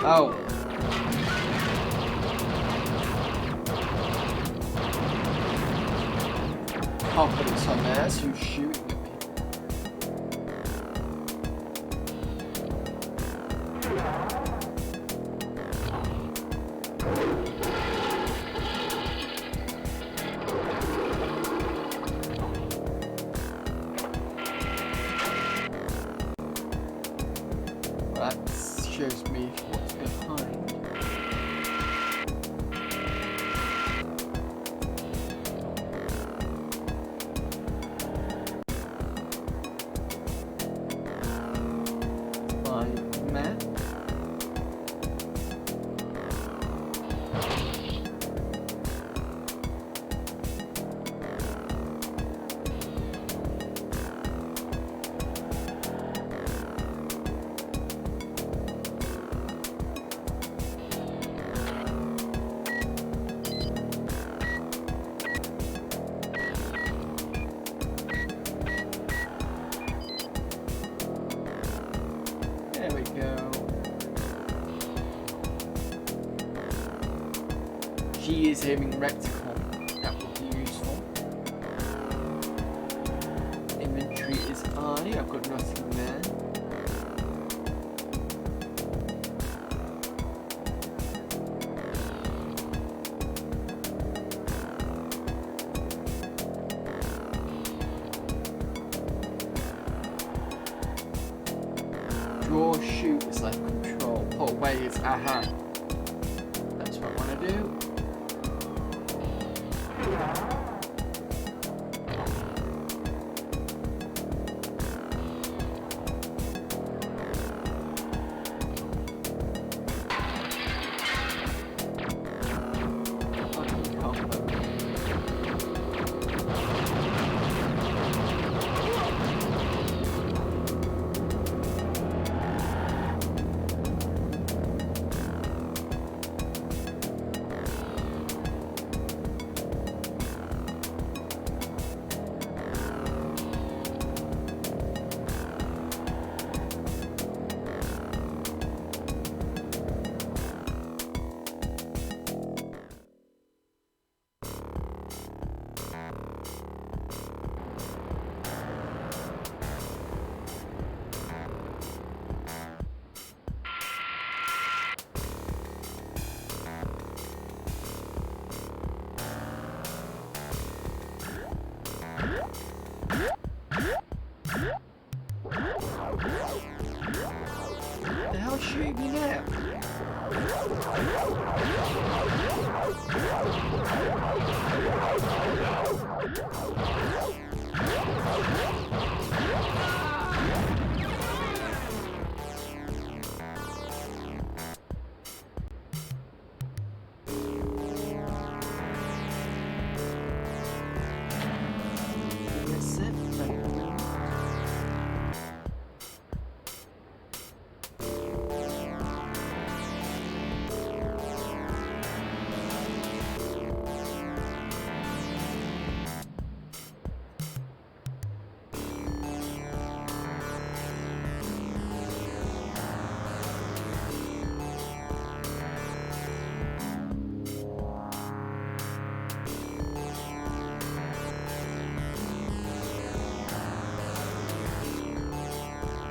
Oh. Confidence on there, so who's shooting at me? Shows me what's behind. By mech. She is aiming reticle. That would be useful. Inventory is I. I've got nothing there. Draw, shoot is like control. Pull away is aha. That's what I want to do.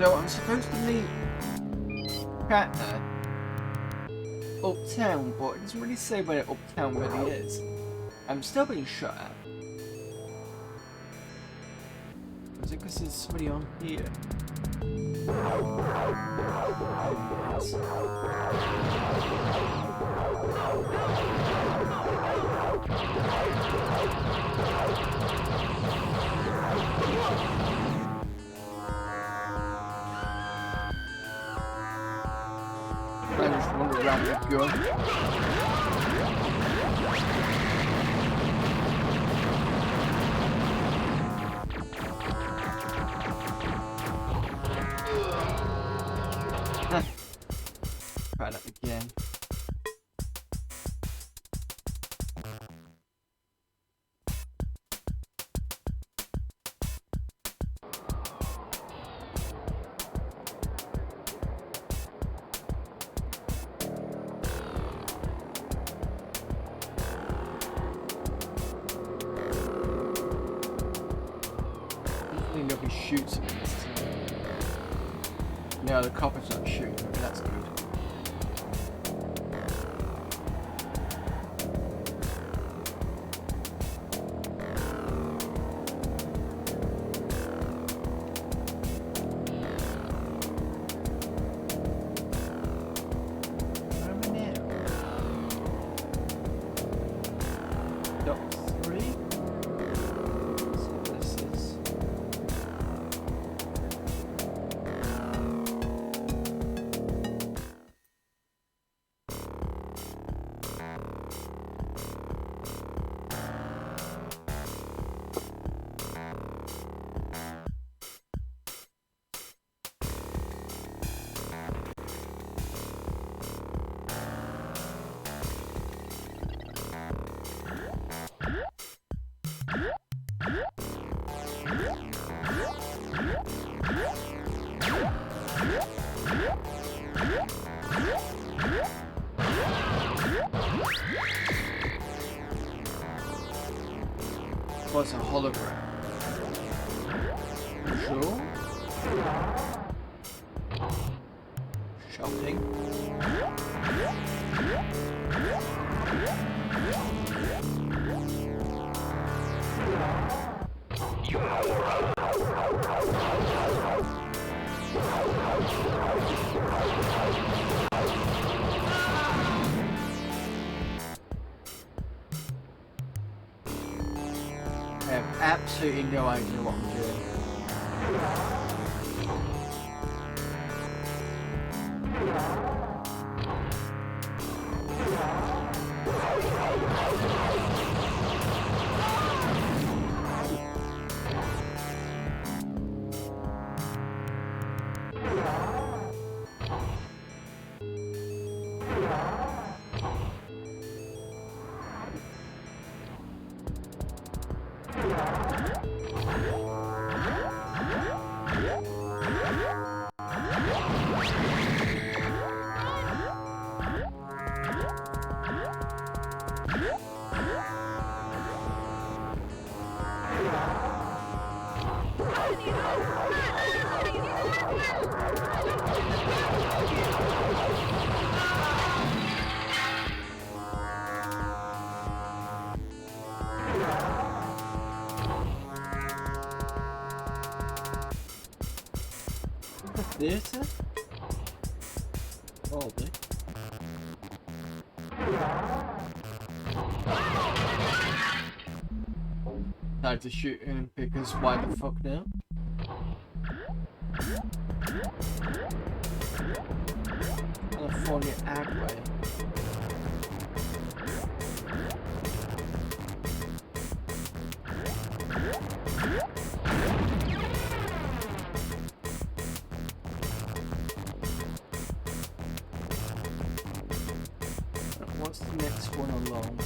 So I'm supposed to meet Shatner uptown, but it doesn't really say where uptown really is. I'm still being shot at. Is it because there's somebody on here? I just wander around with a gun. Try that again. Hopefully nobody shoots me this time. No, the copper's not shooting me, that's good. Was a hologram. Sure. Shopping. I have absolutely no idea what I'm doing. Theater? Probably. Tried to shoot him because why the fuck now? California Agway. What's the next one along?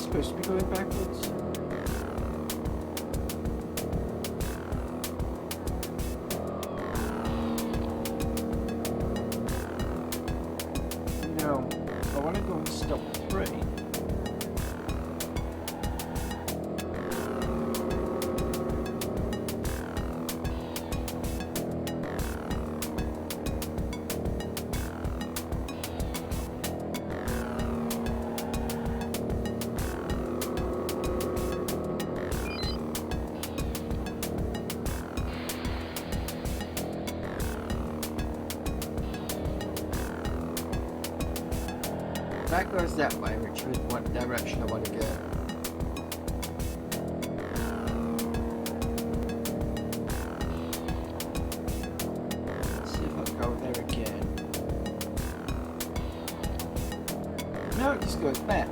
supposed to be going backwards? No, I want to go and stop 3. That goes that way, which was what direction I want to go. Let's see if I can go there again. No, it just goes back.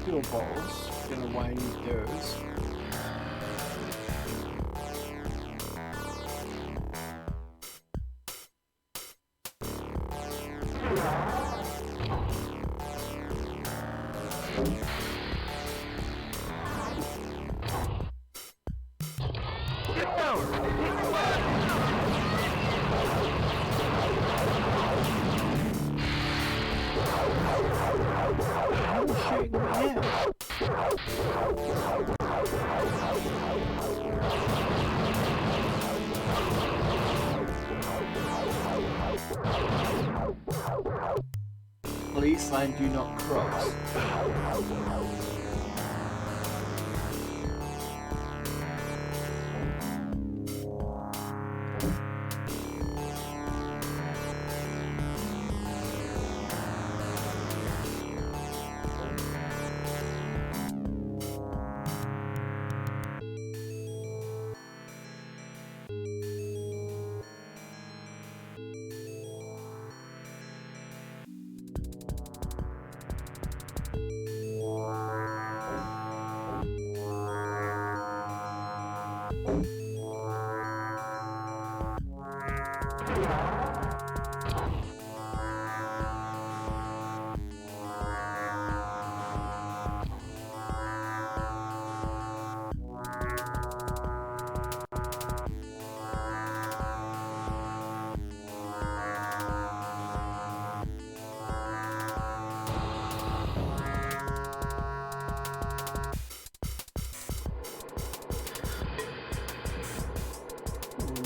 Fuel balls, gonna wind those. Police line do not cross.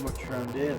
Much around here.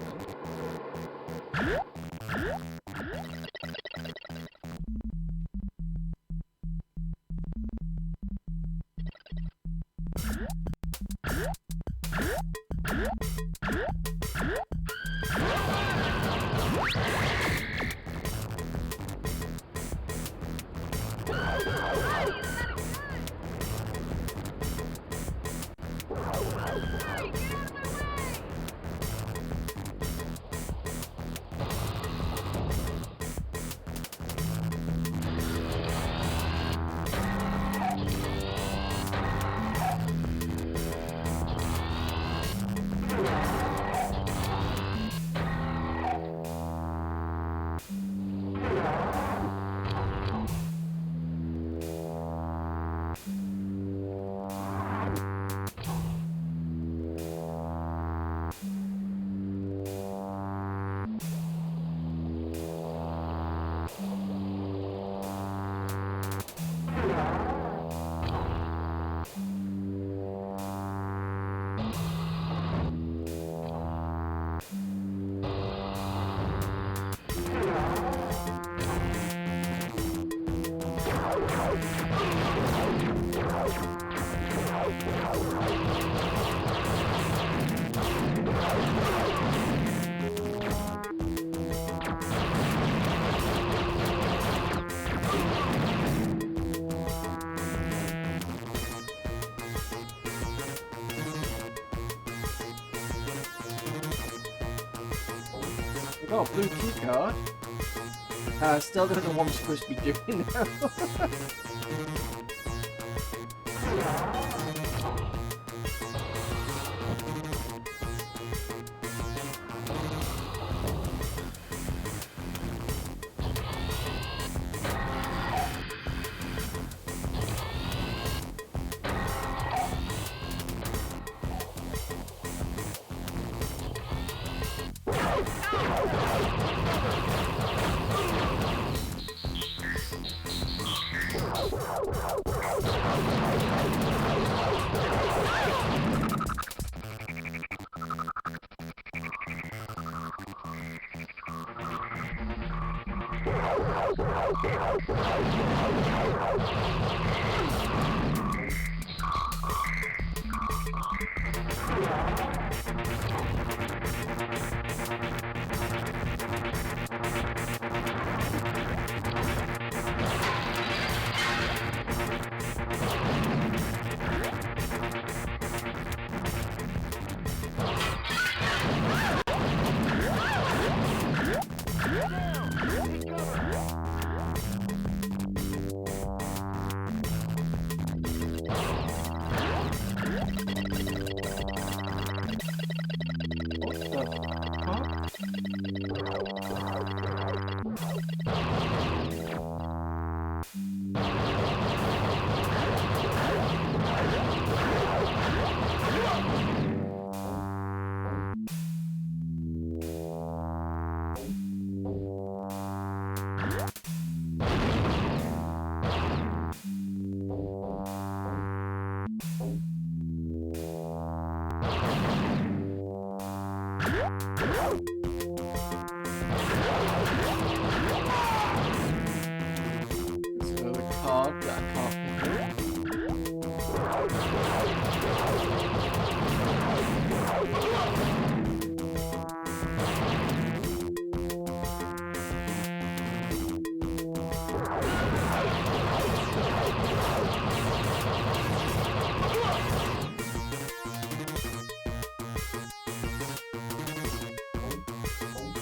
I got a blue key card. Still don't know what I'm supposed to be doing now.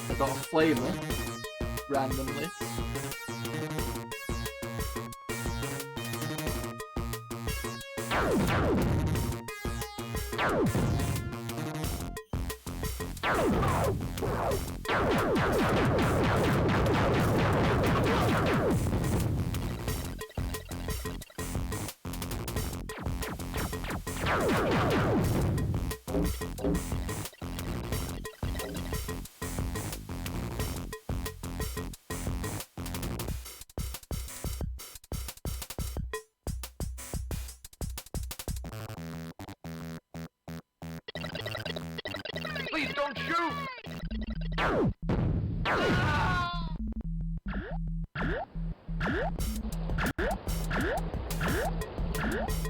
I got a flavor randomly. Please don't shoot!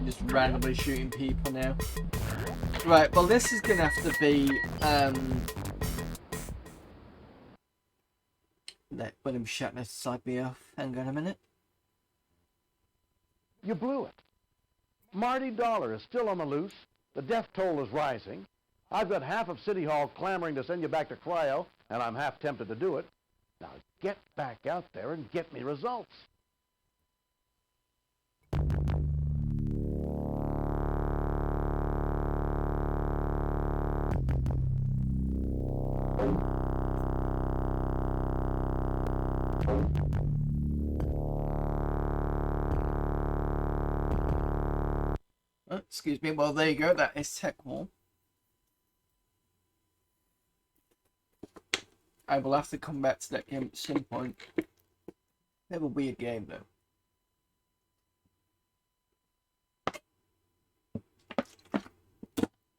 Just randomly shooting people now. Right, well this is gonna have to be let William Shatner side me off. Hang on a minute. You blew it. Marty Dollar is still on the loose. The death toll is rising. I've got half of City Hall clamoring to send you back to cryo, and I'm half tempted to do it. Now get back out there and get me results. Oh, excuse me. Well, there you go. That is Tech Wall. I will have to come back to that game at some point. Bit of a weird game, though.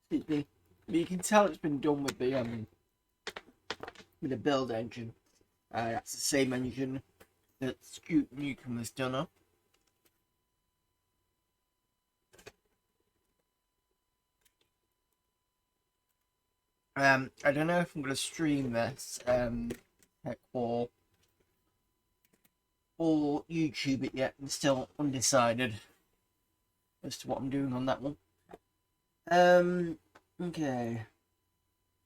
Excuse me. But you can tell it's been done with the build engine. That's the same engine that Scoot Nukem was done on. I don't know if I'm going to stream this, Tech Wall, or YouTube it yet. I'm still undecided as to what I'm doing on that one. Okay.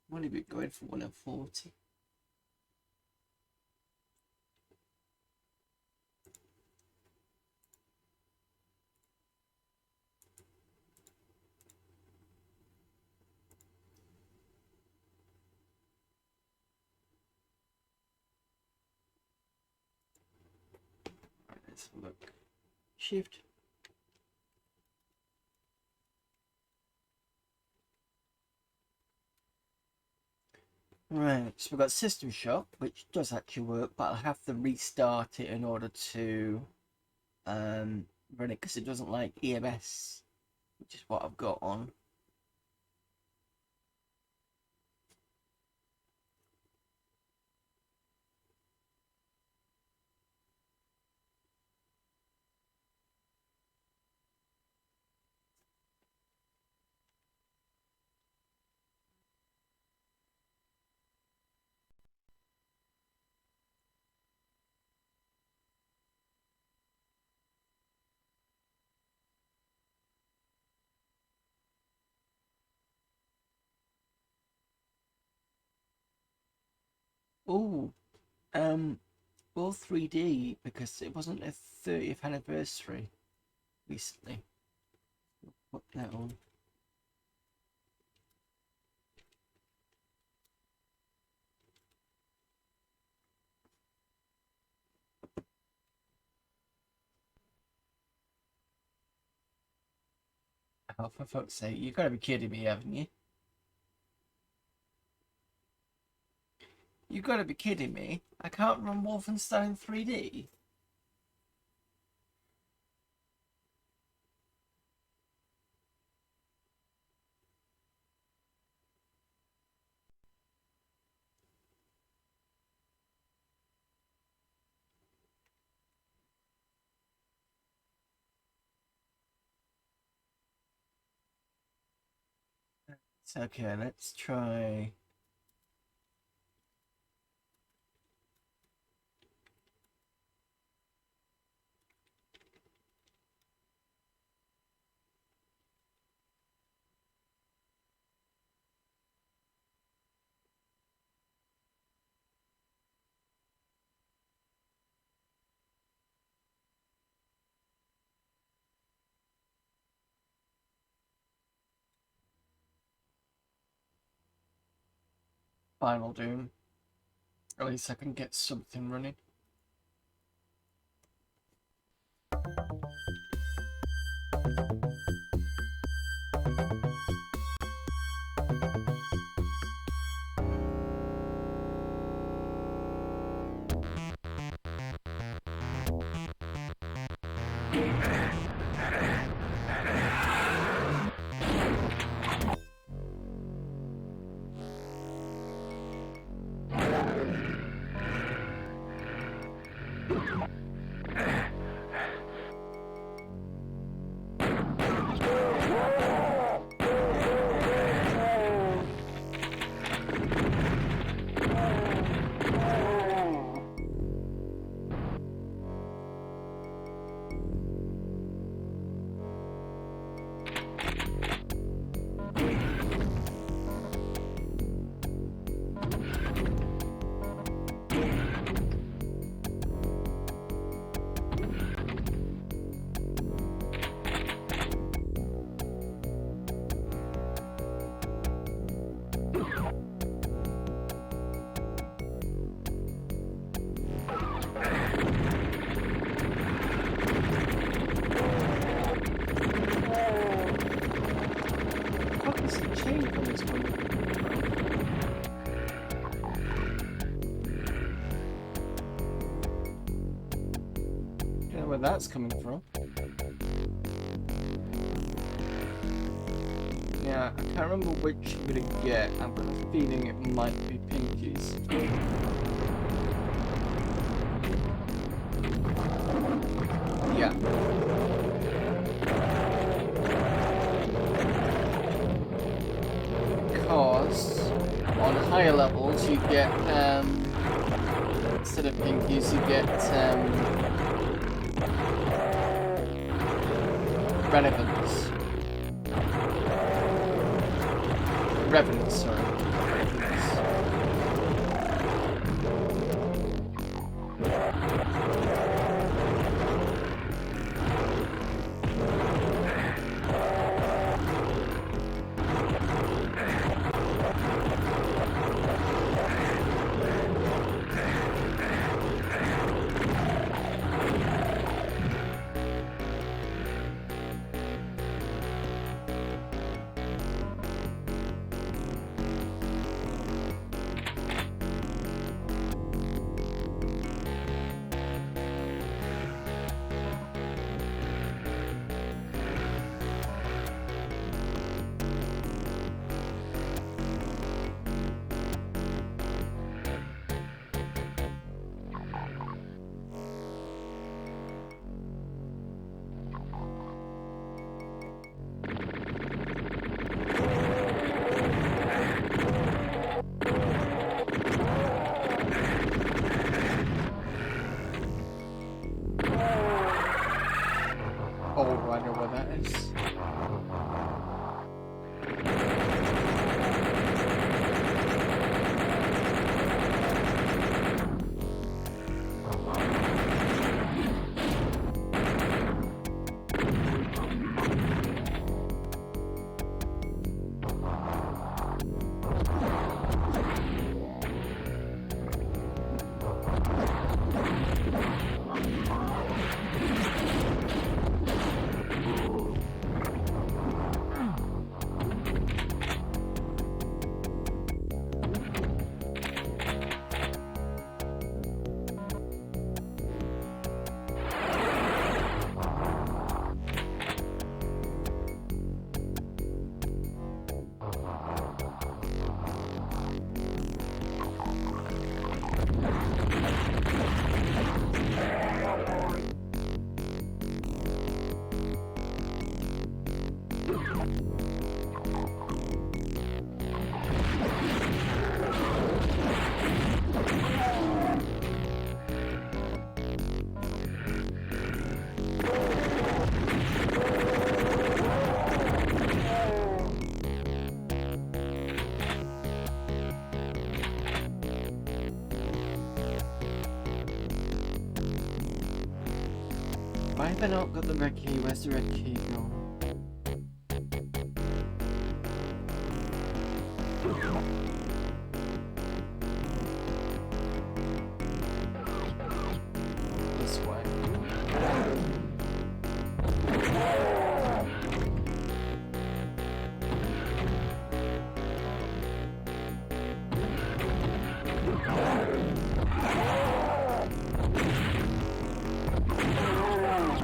What did we go in for? 140? Let's look. Shift. Right, so we've got System Shock, which does actually work, but I'll have to restart it in order to run it because it doesn't like EMS, which is what I've got on. Oh, well, 3D because it wasn't their 30th anniversary recently. Put that on. Oh, for fuck's sake, you've got to be kidding me, haven't you? You've got to be kidding me. I can't run Wolfenstein 3D. It's okay, let's try. Final Doom. At least I can get something running. Where that's coming from. Yeah, I can't remember which I'm gonna get. I've got a feeling it might be Pinky's. Yeah. Because on higher levels you get instead of Pinky's you get Revenants. Revenants, sorry. Why have I not got the red key? Where's the red key gone? This way.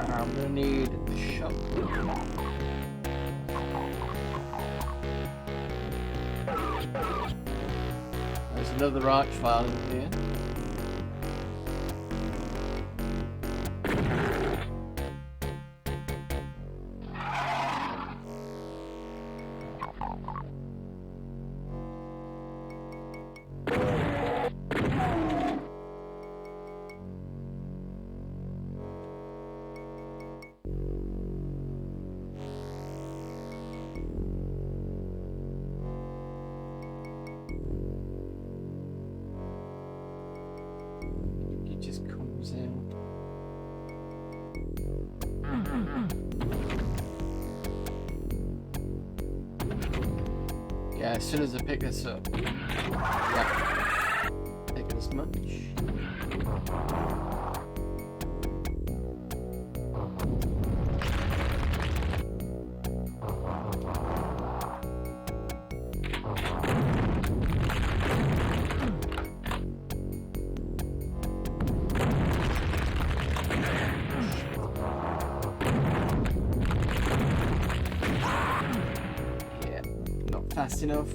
I'm gonna need a shotgun. There's another arch file in here. It just comes out. Yeah, as soon as I pick this up. Yeah. Take this much. Fast enough.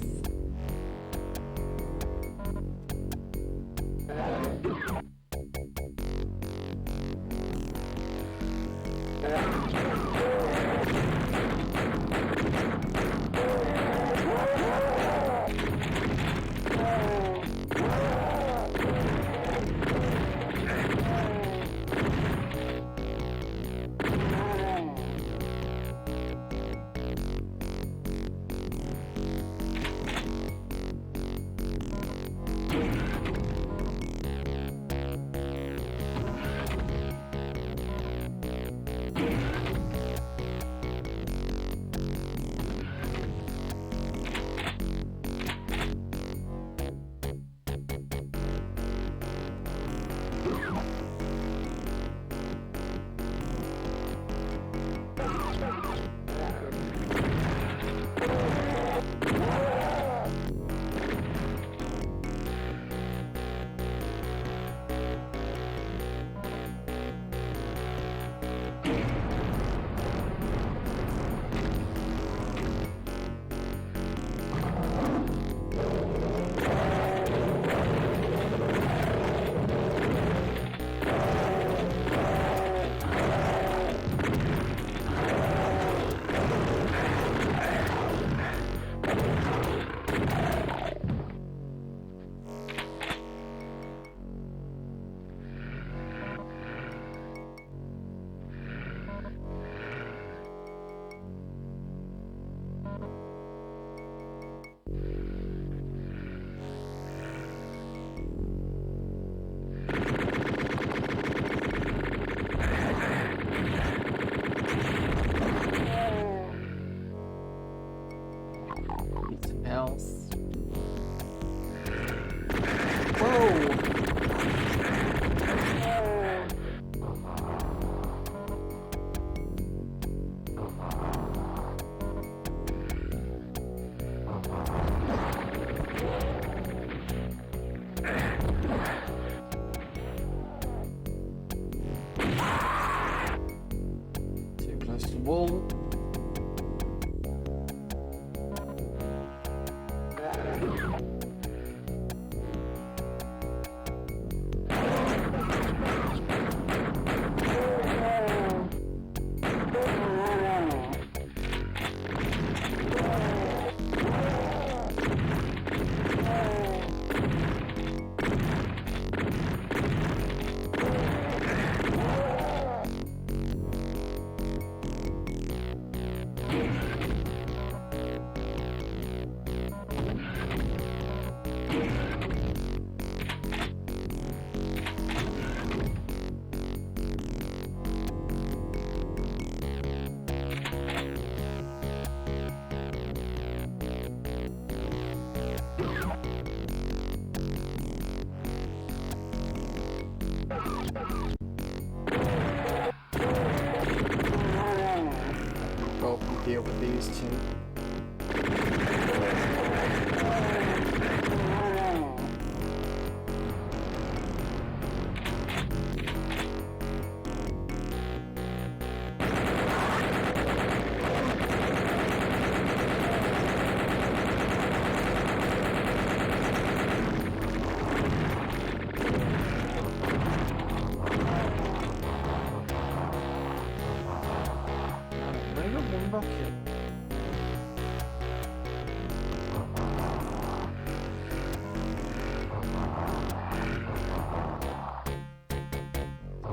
Wall. deal with these two.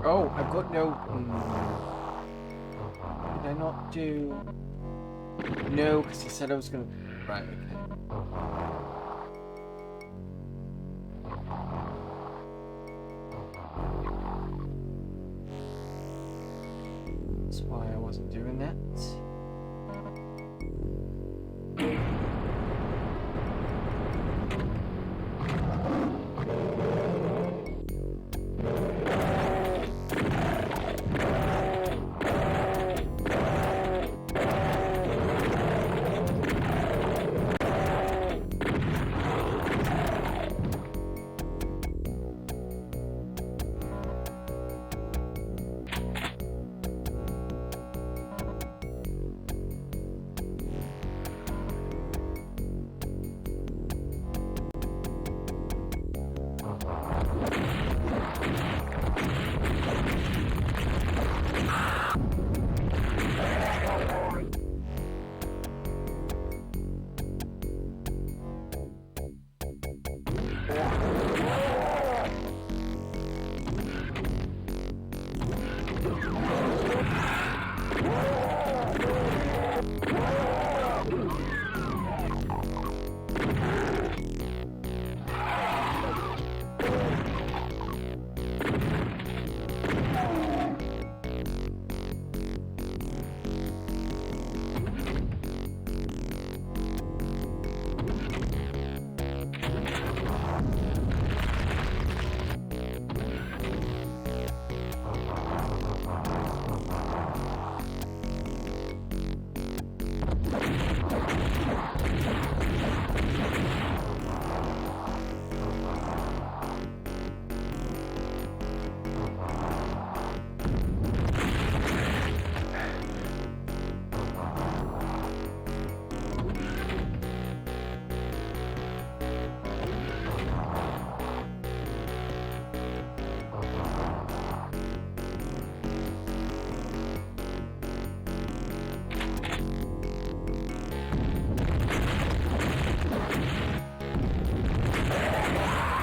Oh, I've got no... Did I not do... No, because he said I was going to... Right, okay. That's why I wasn't doing that.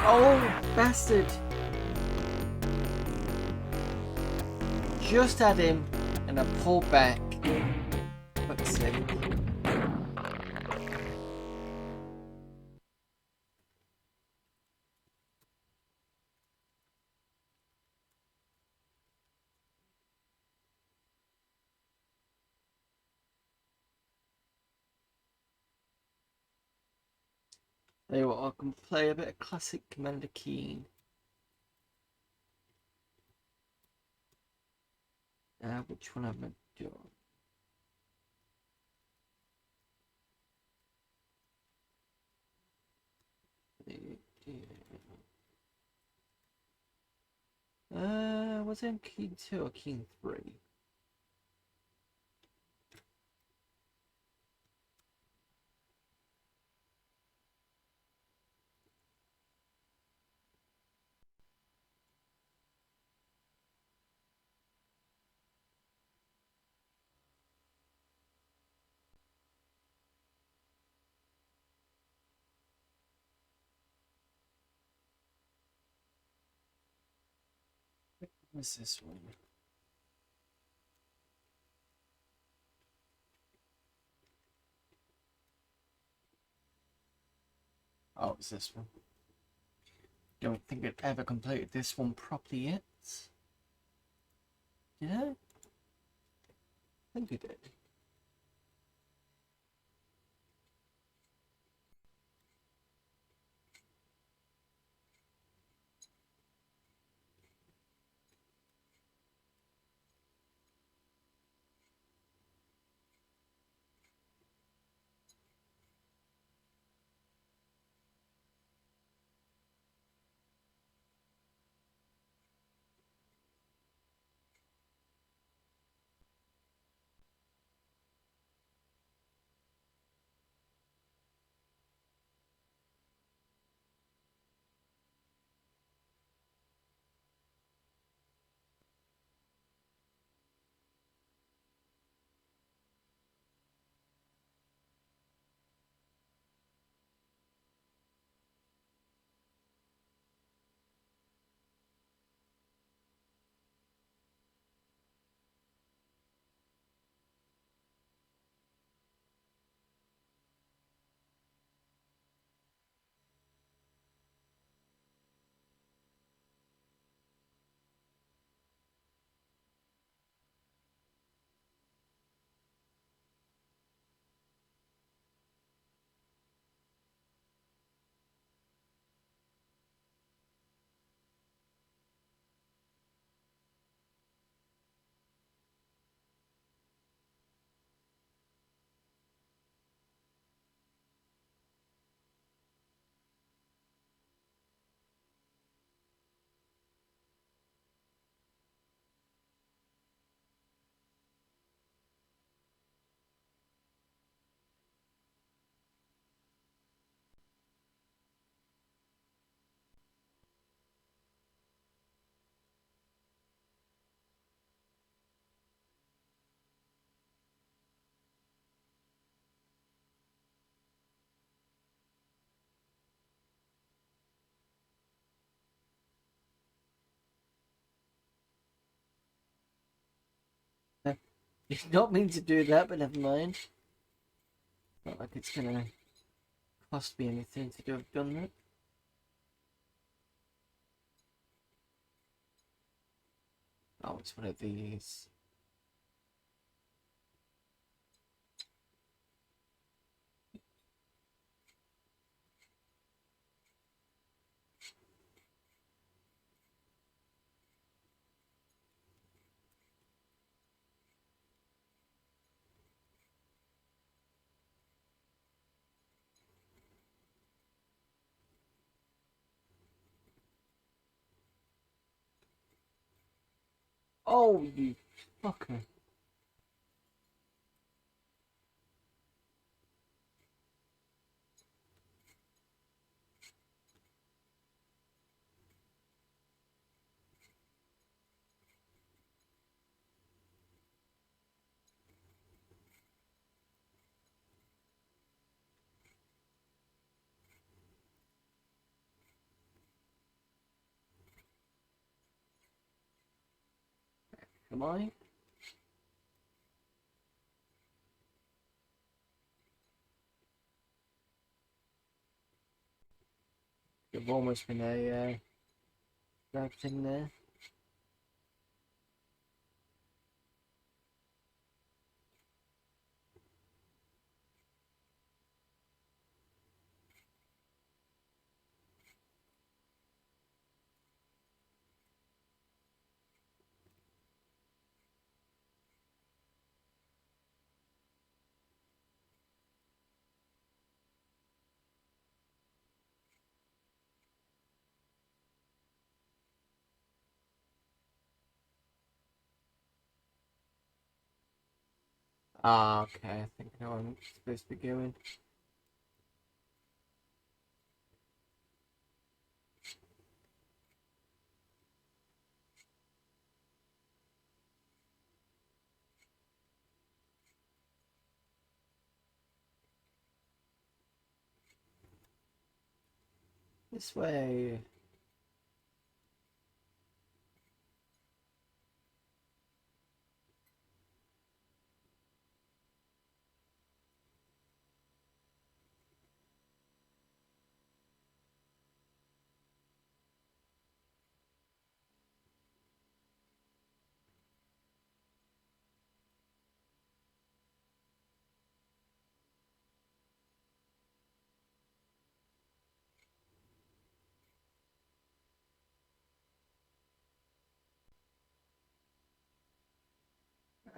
Oh, bastard! Just had him, and I pulled back. Fuck's sake. Tell you what, I can play a bit of classic Commander Keen. Which one am I doing? Was it in Keen 2 or Keen 3? What's this one? Oh, it's this one. Don't think I'd ever completed this one properly yet. Did I? I think I did. Did not mean to do that, but never mind. Not like it's gonna cost me anything to have done that. Oh, it's one of these. Oh, you fucker. Am I? There've almost been a grab thing there. Ah, okay, I think I know where I'm supposed to be going. This way.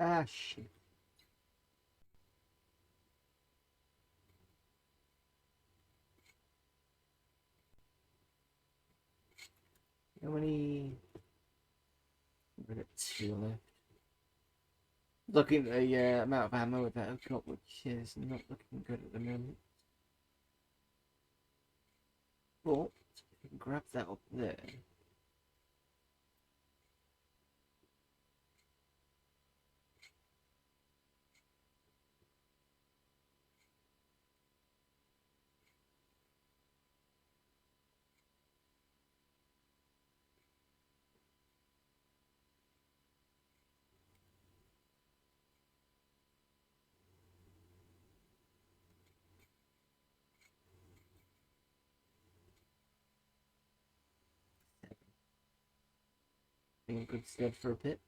Ah, shit. How many? We've got 2 left. Looking at the amount of ammo that I've got, which is not looking good at the moment. But I can grab that up there. In good stead for a bit.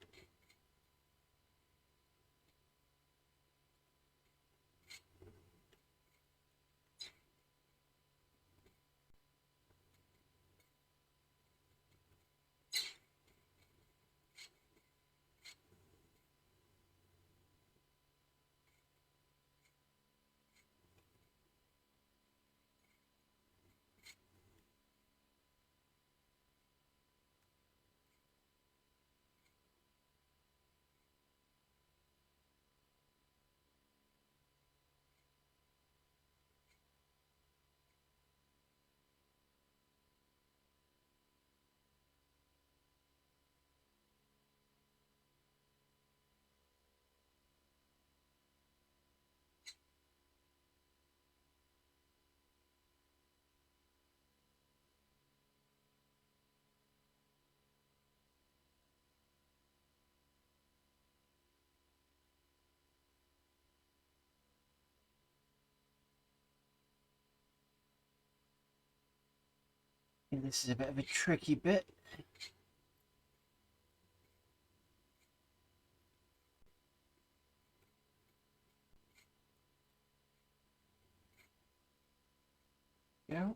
This is a bit of a tricky bit. Yeah.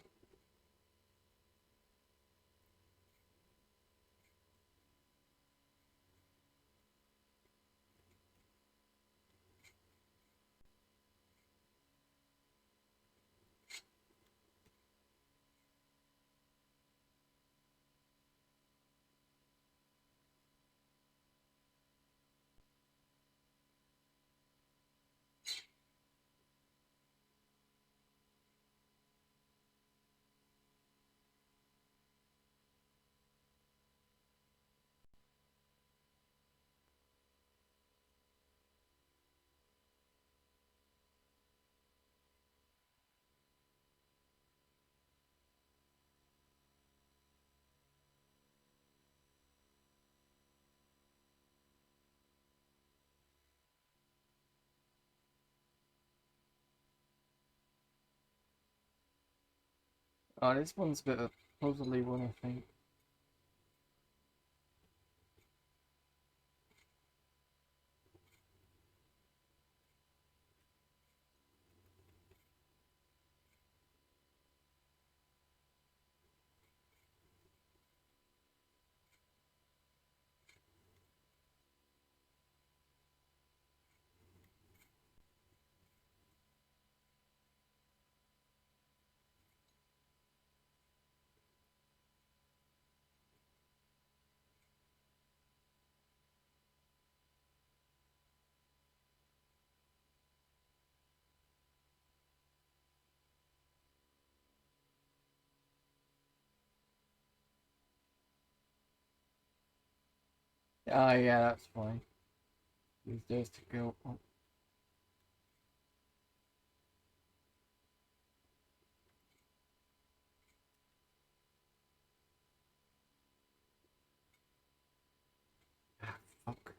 Oh, this one's a bit of a puzzly one, I think. Ah, yeah, that's fine. Use those to go up. Ah, fuck.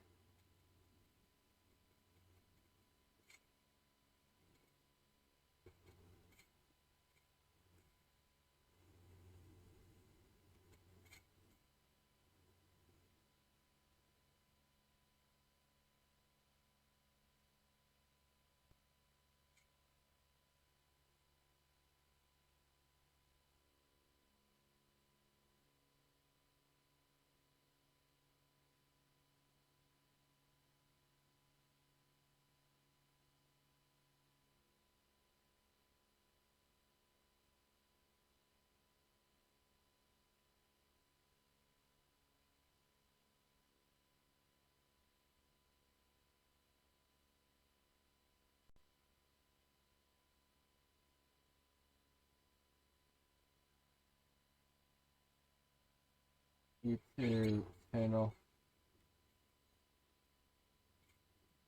Need to turn off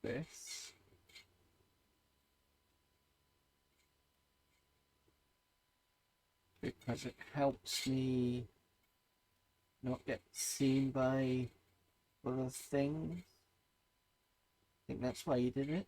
this. Because it helps me not get seen by other things. I think that's why you did it.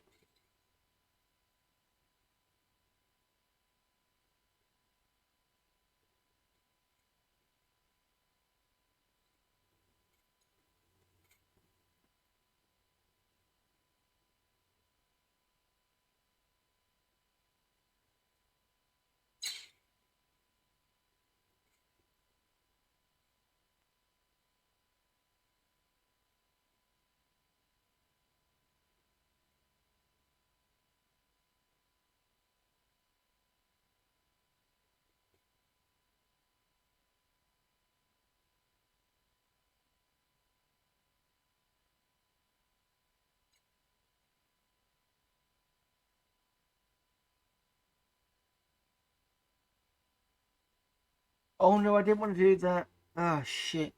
Oh no, I didn't want to do that. Ah, shit.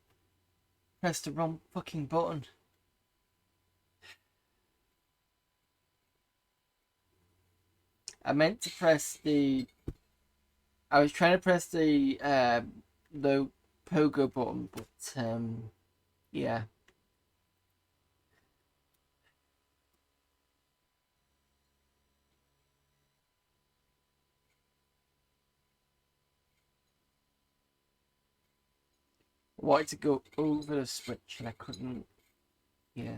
Pressed the wrong fucking button. I meant to press the... I was trying to press the pogo button, but yeah. wanted to go over the switch and I couldn't. Yeah.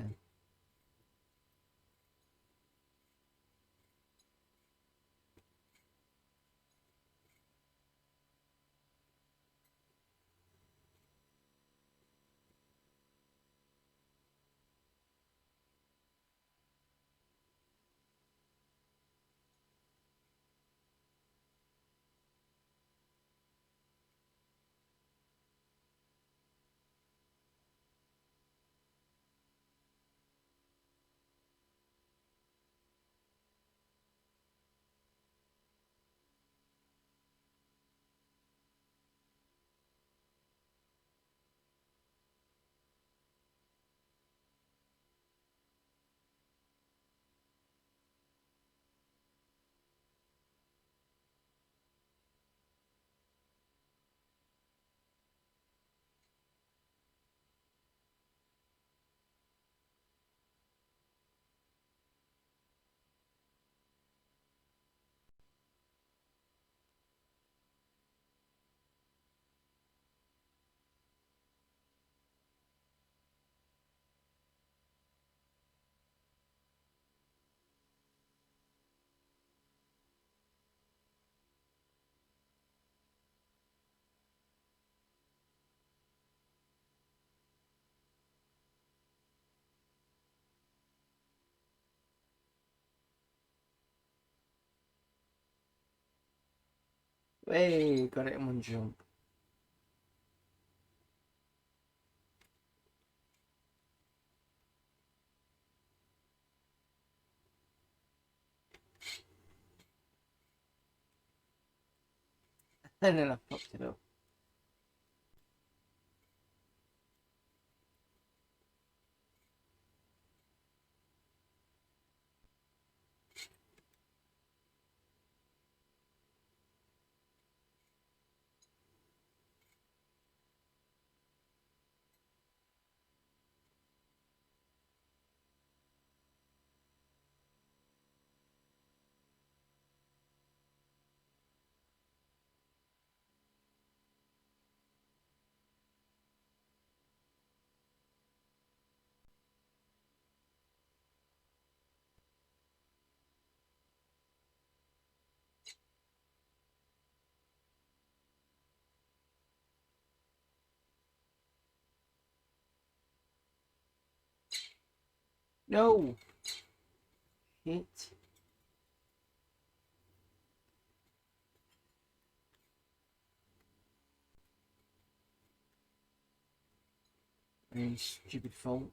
Hey, got it in one jump. And then I fucked it up. No! Hit. Any stupid fault.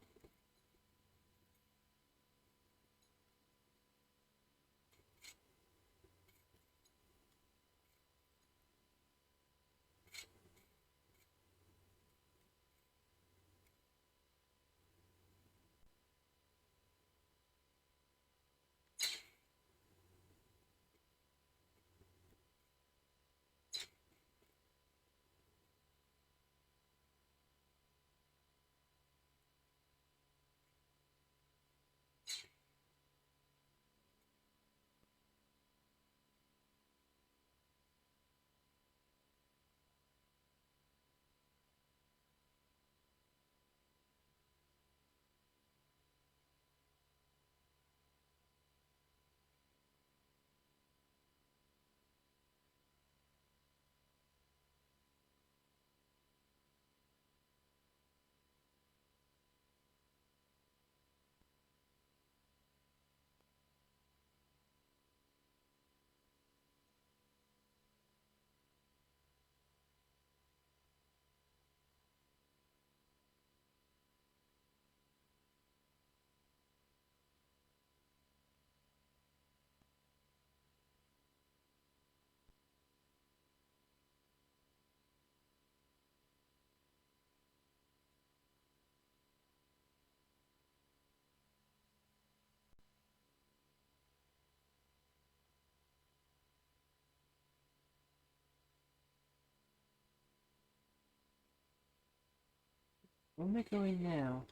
Where am I going now?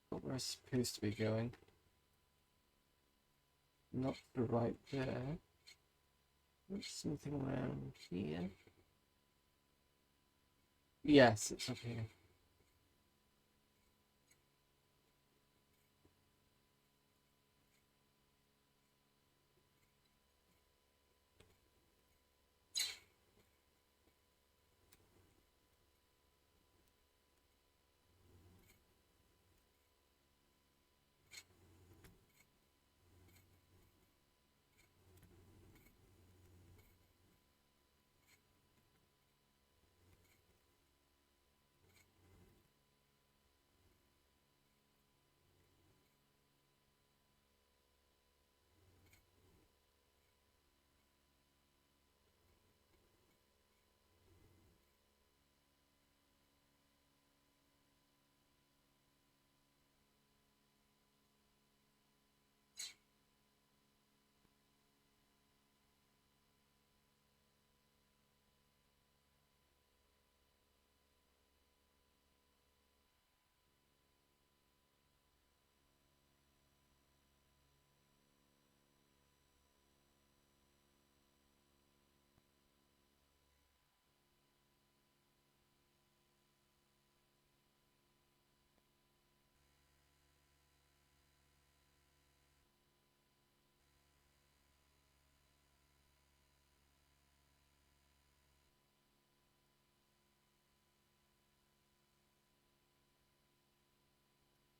What we're supposed to be going. Not the right there. There's something around here. Yes, it's up here.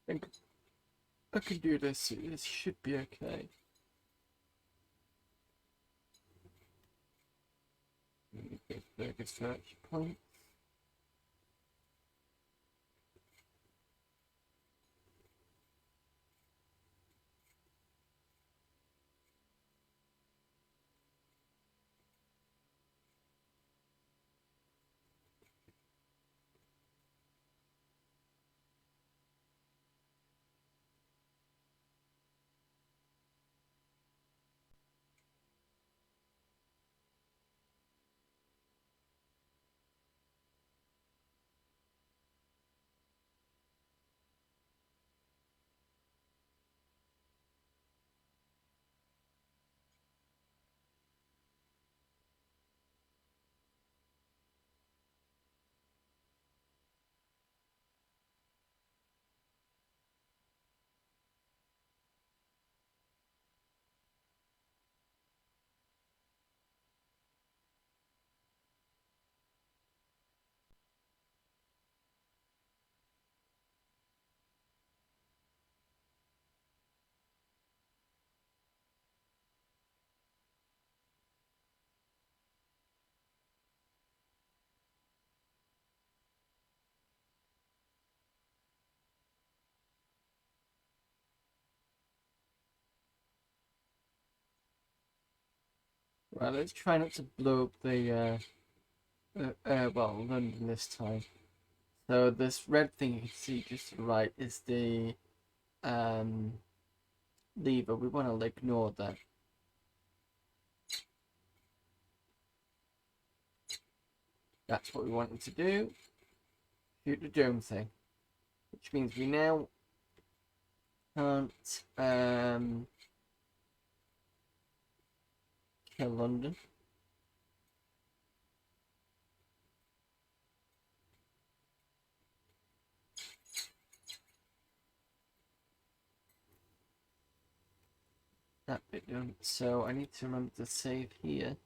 I think I can do this. This should be okay. Get the search point. Right, let's try not to blow up the well, London this time. So this red thing you can see just to the right is the um lever. We want to ignore that. That's what we wanted to do. Shoot the dome thing, which means we now can't kill London. That bit done. So I need to remember to save here.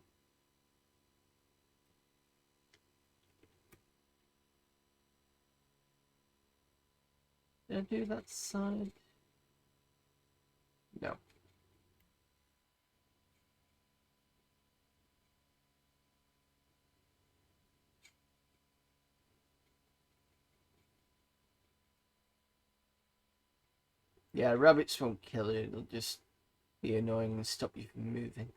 Did I do that side? No. Yeah, rabbits won't kill you. They'll just be annoying and stop you from moving.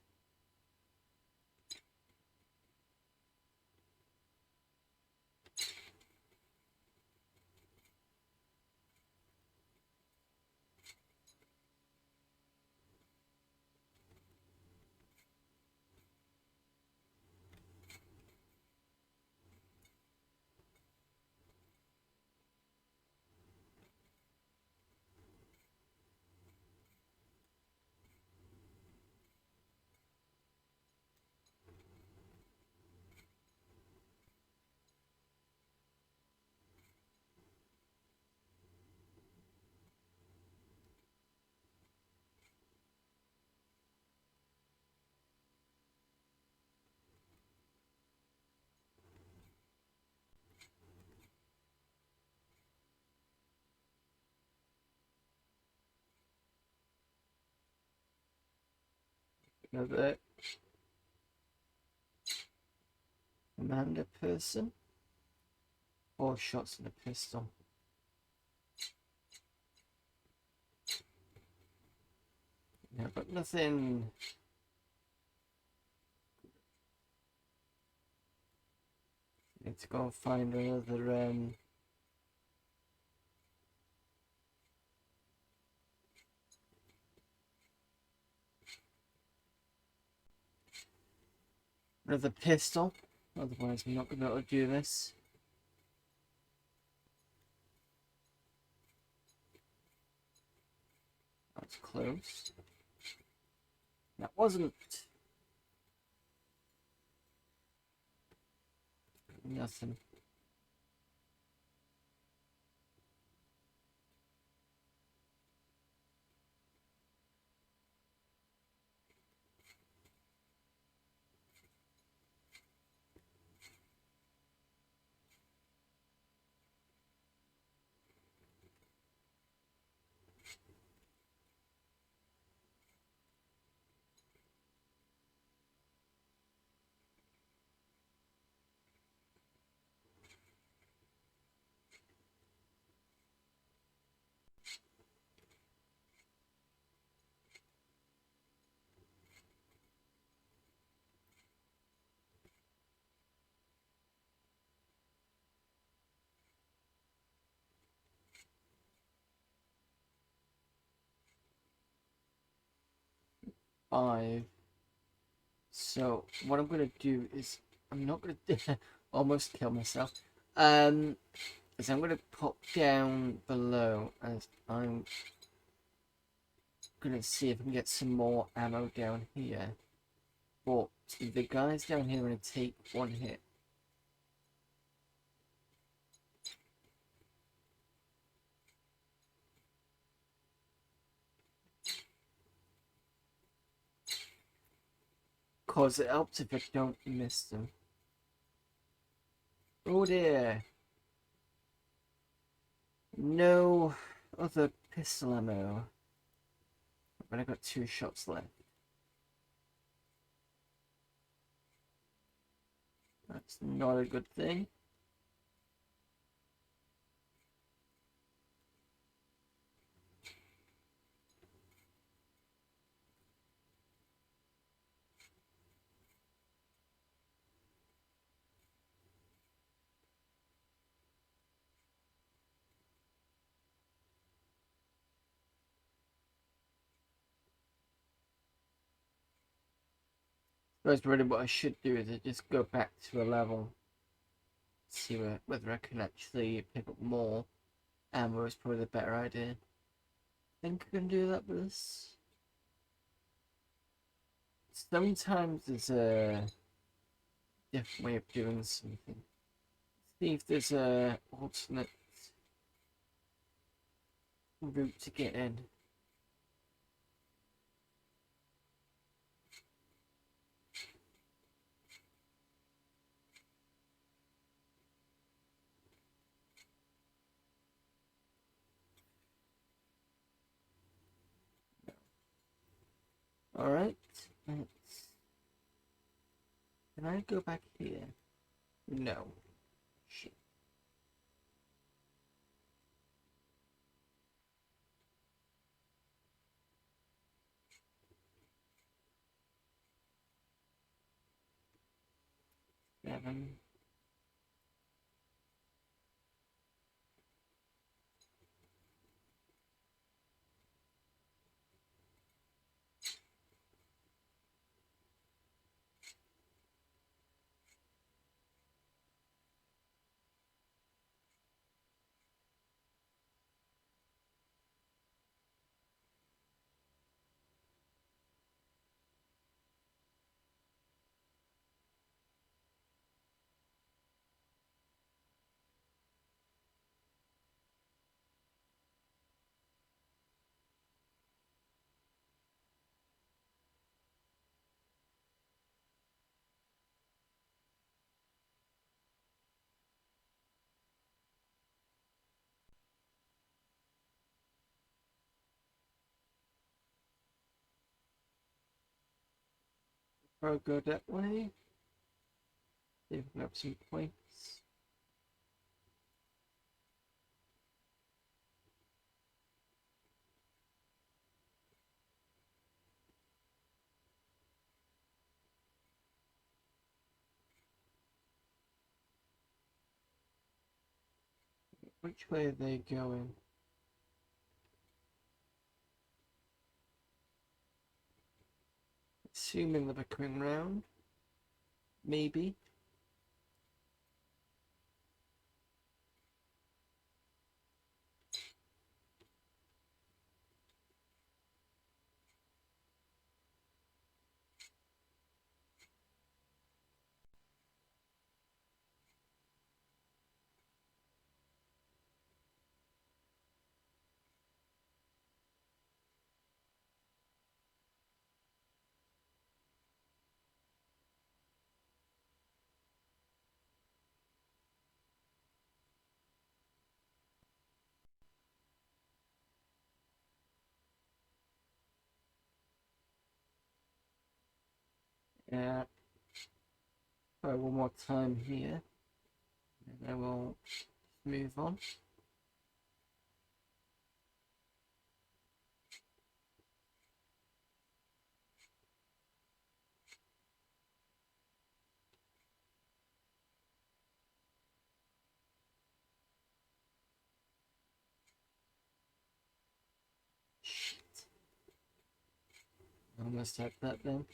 Another commander person. 4 shots in a pistol. Yeah, but nothing. Need to go and find another another pistol. Otherwise, I'm not going to be able to do this. That's close. That wasn't. Nothing. Five. So what I'm gonna do is I'm not gonna almost kill myself. Is I'm gonna pop down below and I'm gonna see if I can get some more ammo down here. But the guys down here are gonna take 1 hit. Cause it helps if I don't miss them. Oh dear. No other pistol ammo. But I got 2 shots left. That's not a good thing. Suppose really what I should do is just go back to a level. See whether I can actually pick up more ammo is probably the better idea. I think I can do that with this. Sometimes there's a different way of doing something. See if there's a alternate route to get in. Alright, can I go back here? No. Shit. Seven. I'll go that way. See if we can have some points. Which way are they going? Assuming that they're coming round. Maybe. Yeah. Try one more time here. And then we'll move on. Shit. I almost had that then.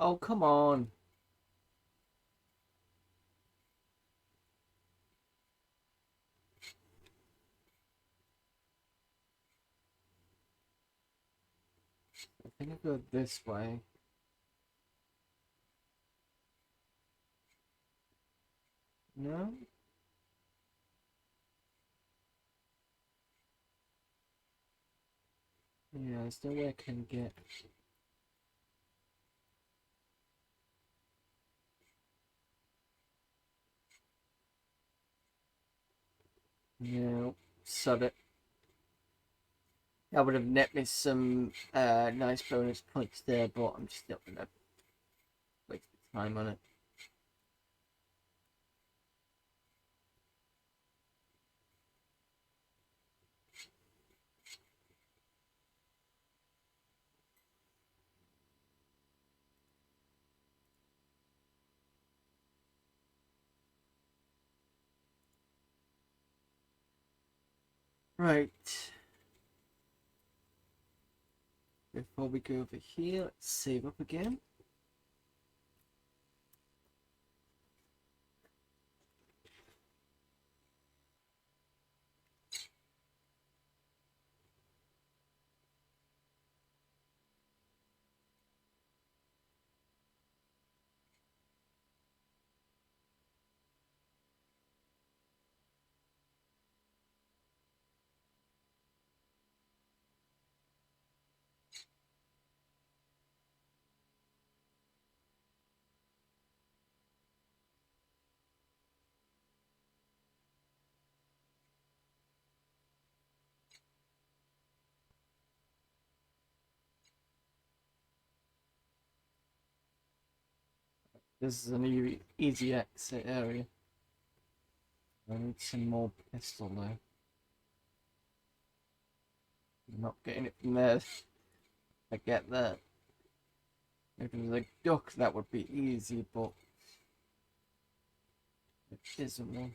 Oh, come on. I think I'll go this way. No? Yeah, there's no way I can get. No, sod it. That would have net me some nice bonus points there, but I'm just not gonna waste time on it. Right. Before we go over here, let's save up again. This is an easy exit area. I need some more pistol though. I'm not getting it from there. I get that. If it was a duck, that would be easy, but it isn't one.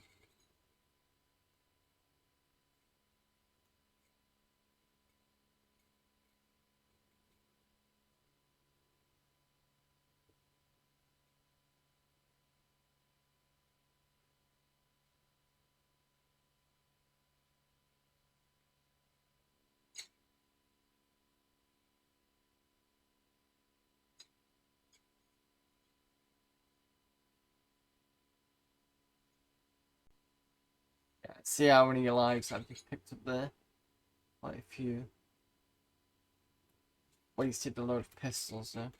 Yeah, see how many lives I've just picked up there? Quite a few. Wasted a load of pistols there.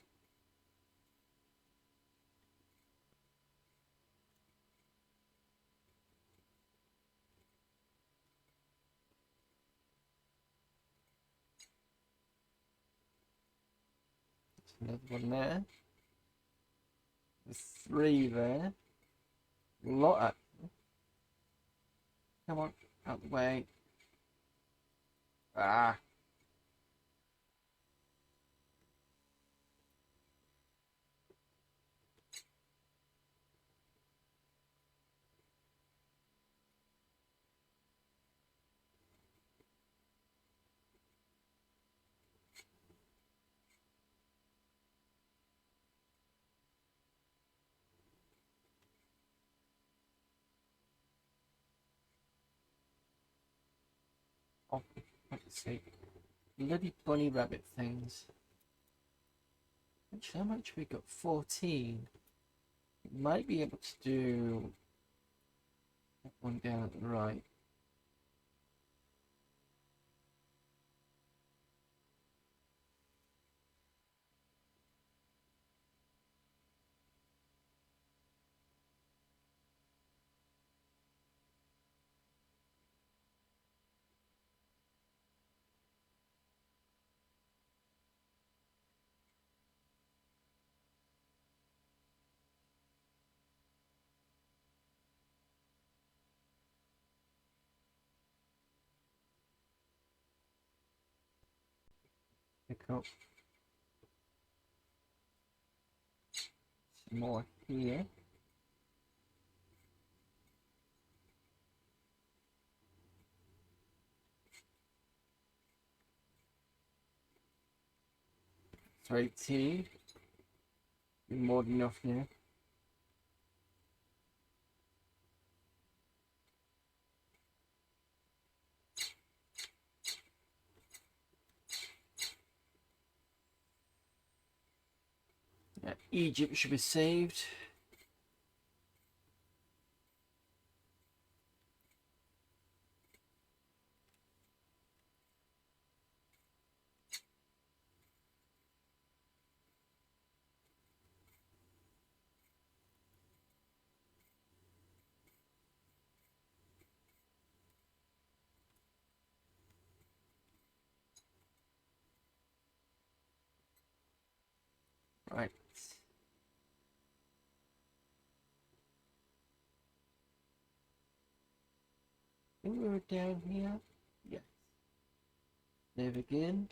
Another one there. There's 3 there. A lot of... Come on, out the way. Ah. Oh, let's see. Bloody bunny rabbit things. Actually, how much have we got? 14. Might be able to do that one down at the right. Pick up some more here. So 18. More than enough now. Yeah, Egypt should be saved. Right. I think we were down here. Yes. Live again.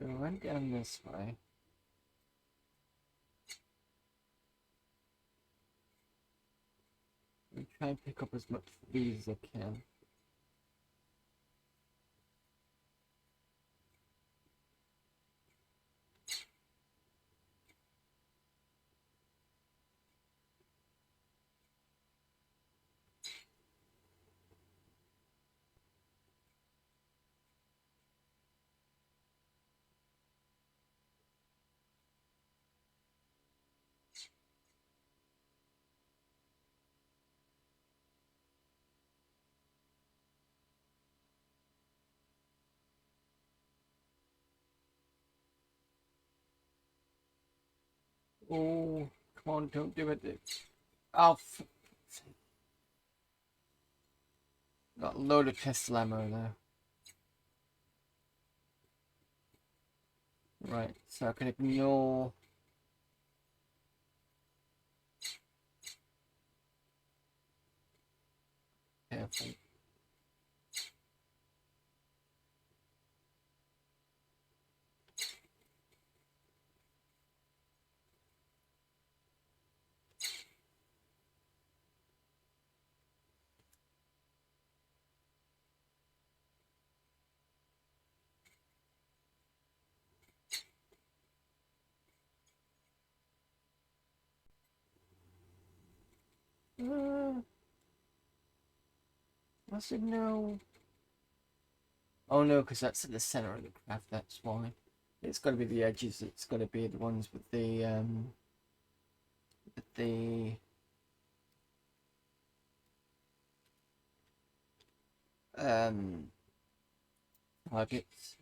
So I went down this way. And try and pick up as much of these as I can. Oh, come on, don't do it. Oh, got a load of pistol ammo there. Right, so I can ignore. Careful. I said no. Oh no, because that's at the center of the craft, that's why. It's got to be the edges, it's got to be the ones with the targets.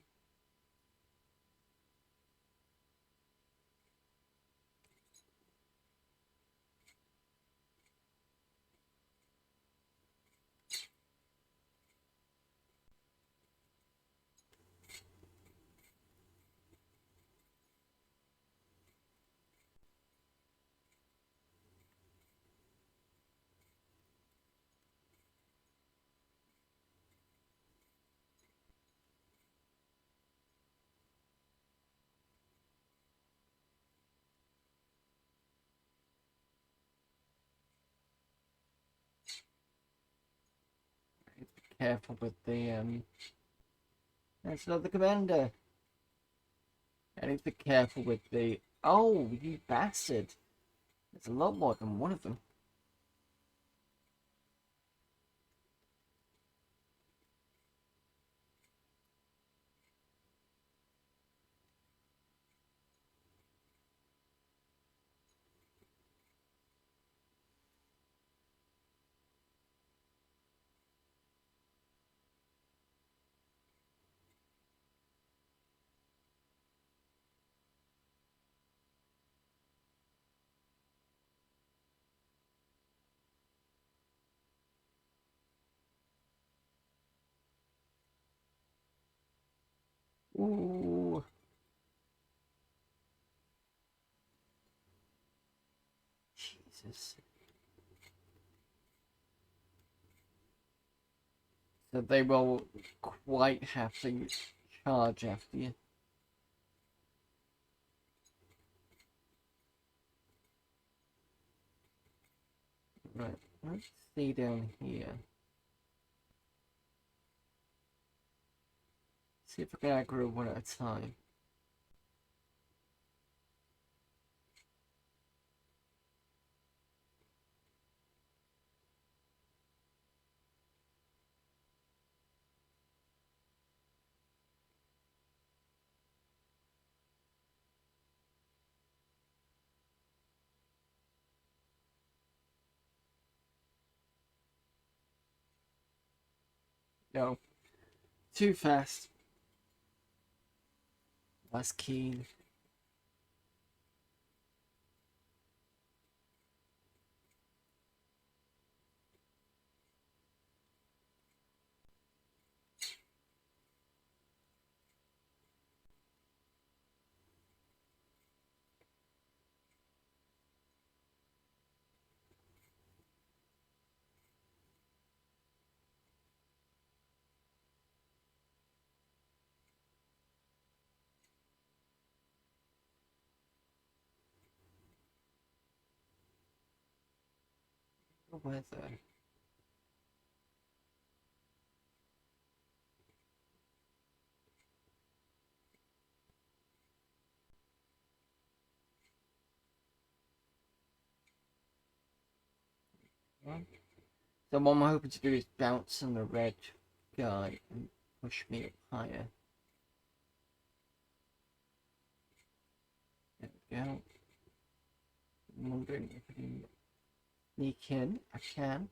careful with the That's another commander. I need to be careful with the... Oh, you bastard. There's a lot more than one of them. Ooh. Jesus. So they will quite happily charge after you. Right, let's see down here. See if I can aggro one at a time. No. Too fast. Less keen. The weather. So what I'm hoping to do is bounce on the red guy and push me up higher. There we go. I'm wondering if I can sneak in. I can.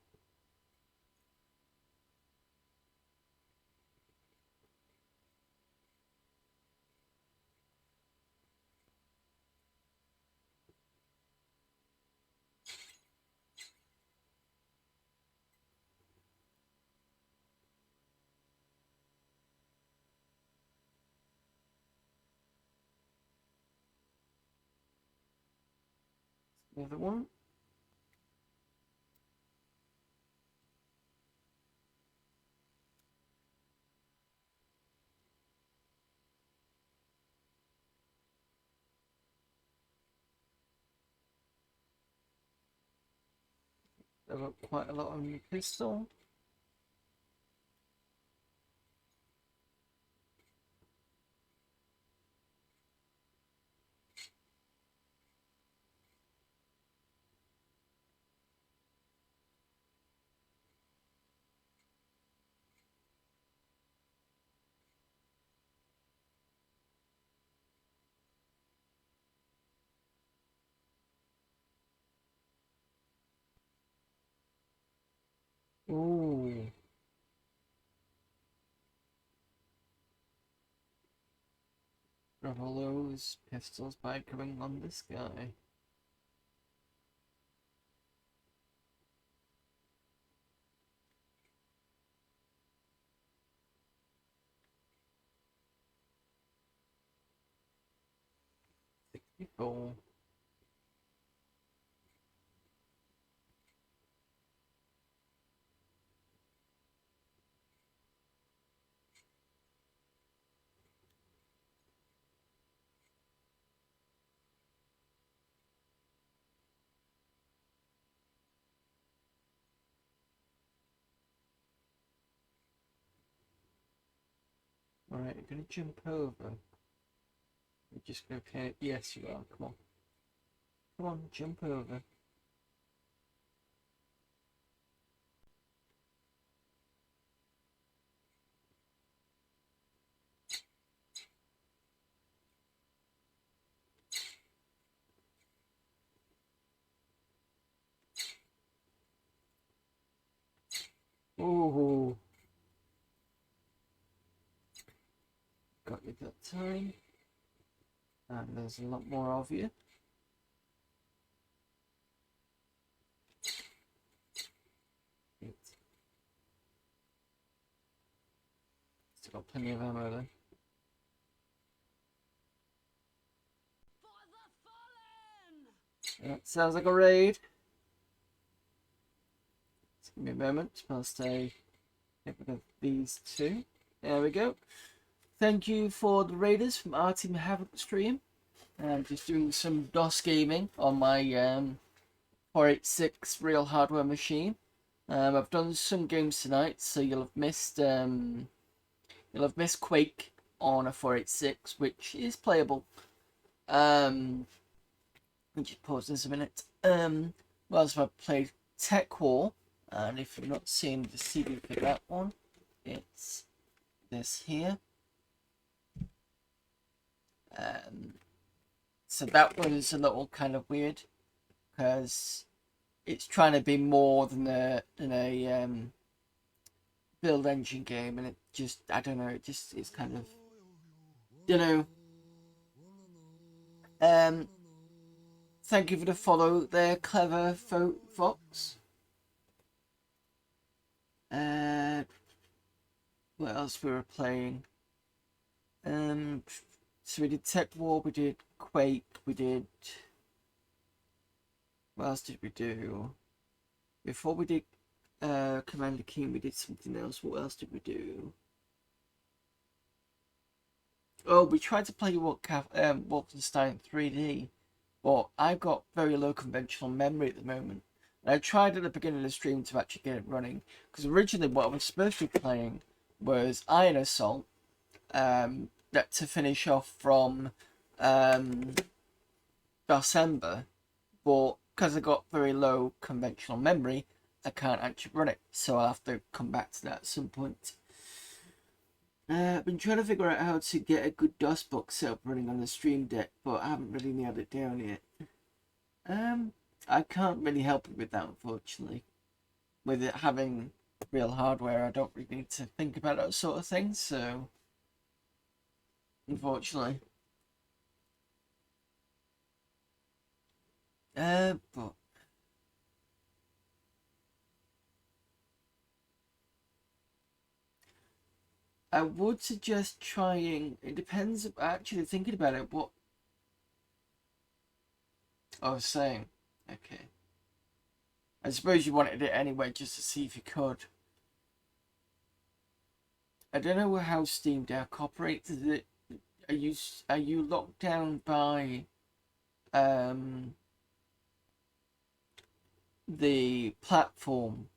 Another one. I've got quite a lot on the pistol. Ooh. Grab all those pistols by going on this guy. People. Alright, you're gonna jump over. You're just gonna play it. Yes, you are. Come on. Come on, jump over. Ooh. Got you that time. And there's a lot more of you. Still got plenty of ammo then. That sounds like a raid. Just give me a moment whilst I get rid of these two. There we go. Thank you for the raiders from our Team Havoc stream. I'm just doing some DOS gaming on my 486 real hardware machine. I've done some games tonight, so you'll have missed Quake on a 486, which is playable. Let me just pause this a minute. Whilst I've played Tech War, and if you're not seeing the CD for that one, it's this here. So that one is a little kind of weird because it's trying to be more than a build engine game, and it just, I don't know, it's kind of, you know. Thank you for the follow there, Clever Fox. What else we were playing? So we did Tech War, we did Quake, we did... What else did we do? Before we did Commander Keen, we did something else. What else did we do? Oh, we tried to play Wolfenstein 3D, but I've got very low conventional memory at the moment. And I tried at the beginning of the stream to actually get it running, because originally what I was supposed to be playing was Iron Assault, that to finish off from DOSember, but because I got very low conventional memory, I can't actually run it, so I'll have to come back to that at some point. I've been trying to figure out how to get a good DOS box set up running on the Stream Deck, but I haven't really nailed it down yet. I can't really help it with that, unfortunately. With it having real hardware, I don't really need to think about that sort of thing, so... Unfortunately. But... I would suggest trying... It depends, actually thinking about it, what... I was saying... Okay. I suppose you wanted it anyway, just to see if you could. I don't know how Steam Deck operates. Is it... Are you locked down by... the platform?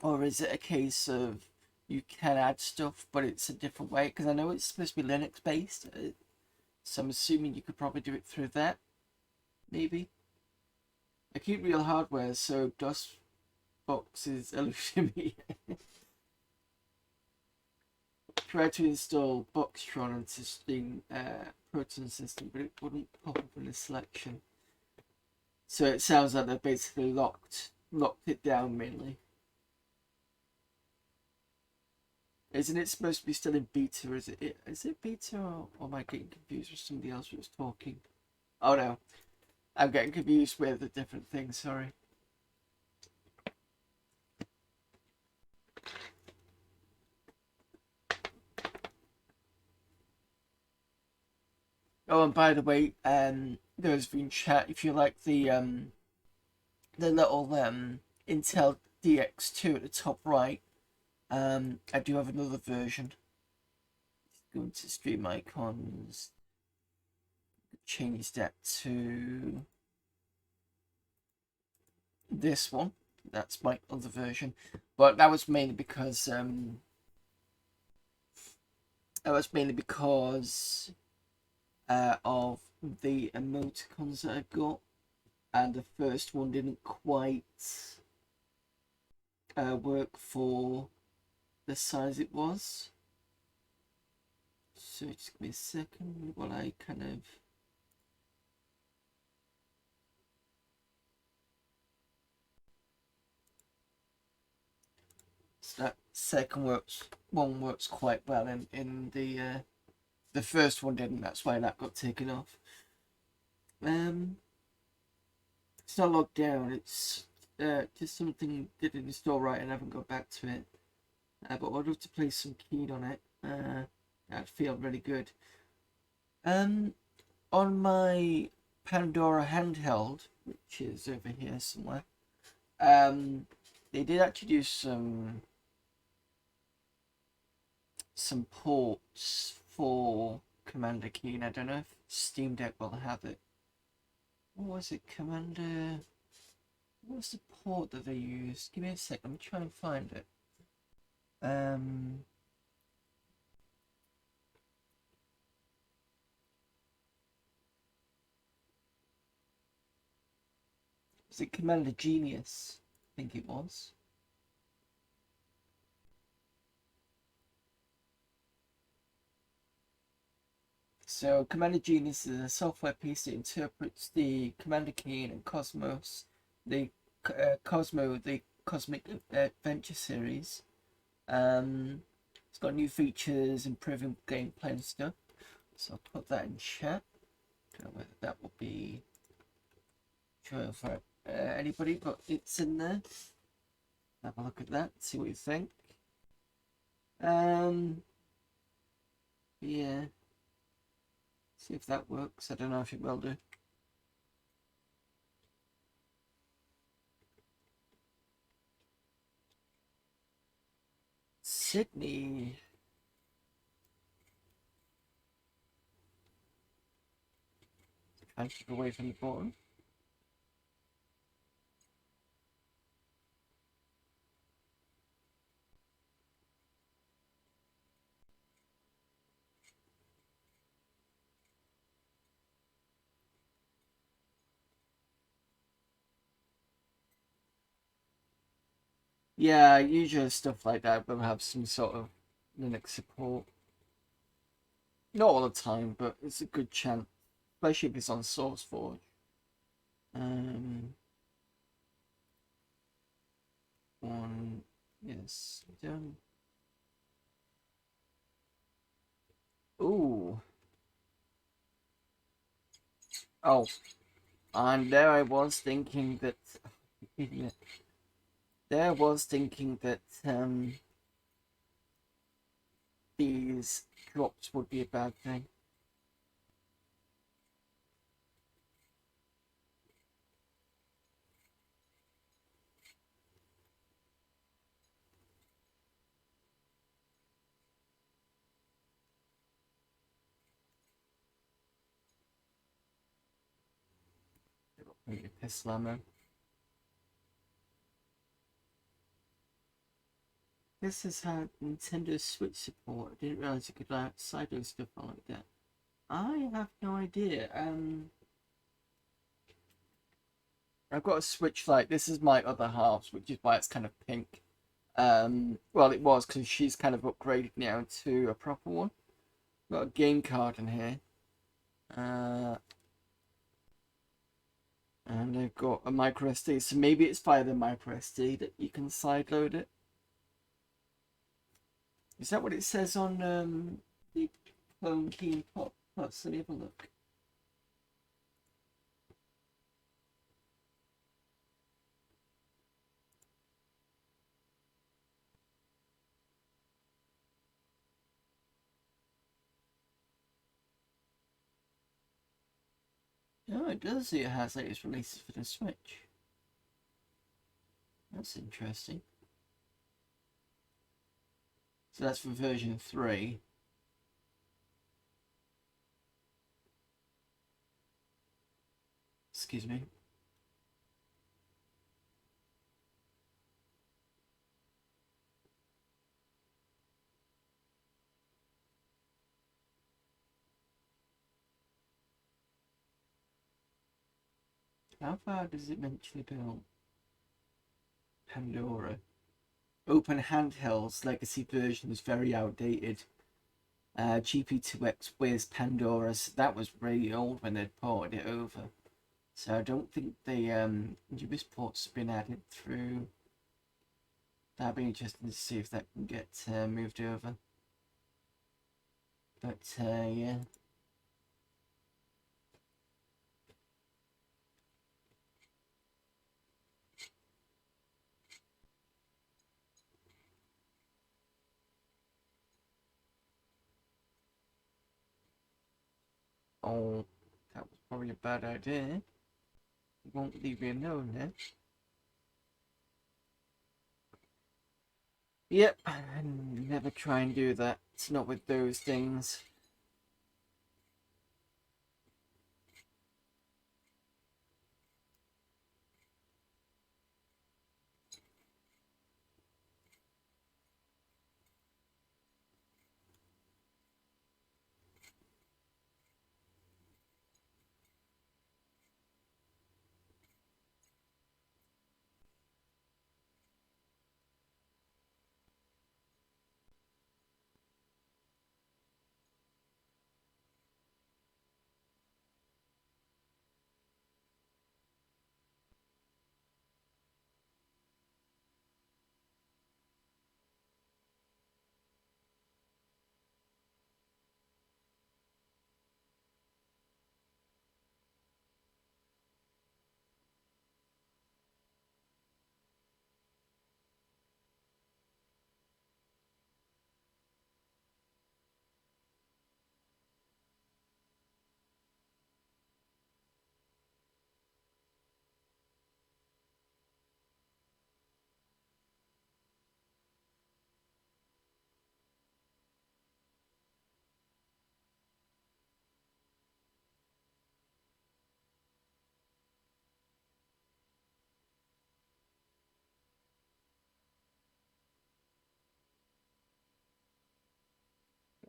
Or is it a case of... You can add stuff, but it's a different way? Because I know it's supposed to be Linux based, so I'm assuming you could probably do it through that. Maybe. I keep real hardware, so DOS box is eluding me. Try to install Boxtron onto Steam Proton system, but it wouldn't pop up in the selection. So it sounds like they've basically locked it down mainly. Isn't it supposed to be still in beta? Is it beta, or am I getting confused with somebody else who was talking? Oh no, I'm getting confused with a different thing, sorry. Oh, and by the way, those of you in chat, if you like the little Intel DX2 at the top right, I do have another version. Just go into stream icons, change that to this one. That's my other version, but that was mainly because That was mainly because of the emoticons that I got, and the first one didn't quite work for the size it was. So just give me a second while I kind of so that second one works quite well in the first one didn't, that's why that got taken off. It's not locked down, it's just something didn't install right and I haven't got back to it. But I'd love to play some Keen on it. That'd feel really good. On my Pandora handheld, which is over here somewhere, they did actually do some ports for Commander Keen. I don't know if Steam Deck will have it. What was it, Commander? What was the port that they used? Give me a sec, let me try and find it. Was it Commander Genius? I think it was. So Commander Genius is a software piece that interprets the Commander Keen and Cosmos, the Cosmo, the Cosmic Adventure series. It's got new features, improving gameplay and stuff. So I'll put that in chat. Don't know whether that will be sure for anybody, but it's in there. Have a look at that, see what you think. Yeah. See if that works. I don't know if it will do. Sydney. Trying to keep away from the bottom. Yeah, usually stuff like that will have some sort of Linux support. Not all the time, but it's a good chance, especially if it's on SourceForge. One, yes, done. Ooh. Oh, and there I was thinking that, idiot. There I was thinking that these drops would be a bad thing. Maybe pistol ammo. This is how Nintendo Switch support. I didn't realize you could sideload stuff on like that. I have no idea. I've got a Switch Lite. This is my other half, which is why it's kind of pink. Well, it was because she's kind of upgraded now to a proper one. Got a game card in here. And I've got a micro SD, so maybe it's via the micro SD that you can sideload it. Is that what it says on the Clone Key Pop Plus? Let me have a look. Oh, it does say it has latest releases for the Switch. That's interesting. So that's for version 3. Excuse me. How far does it mention about Pandora? Open handhelds legacy version is very outdated. GP2X with Pandora, so that was really old when they'd ported it over. So I don't think the US ports have been added through. That'd be interesting to see if that can get moved over. But yeah. Oh, that was probably a bad idea. Won't leave me alone then. Yep, never try and do that. It's not with those things.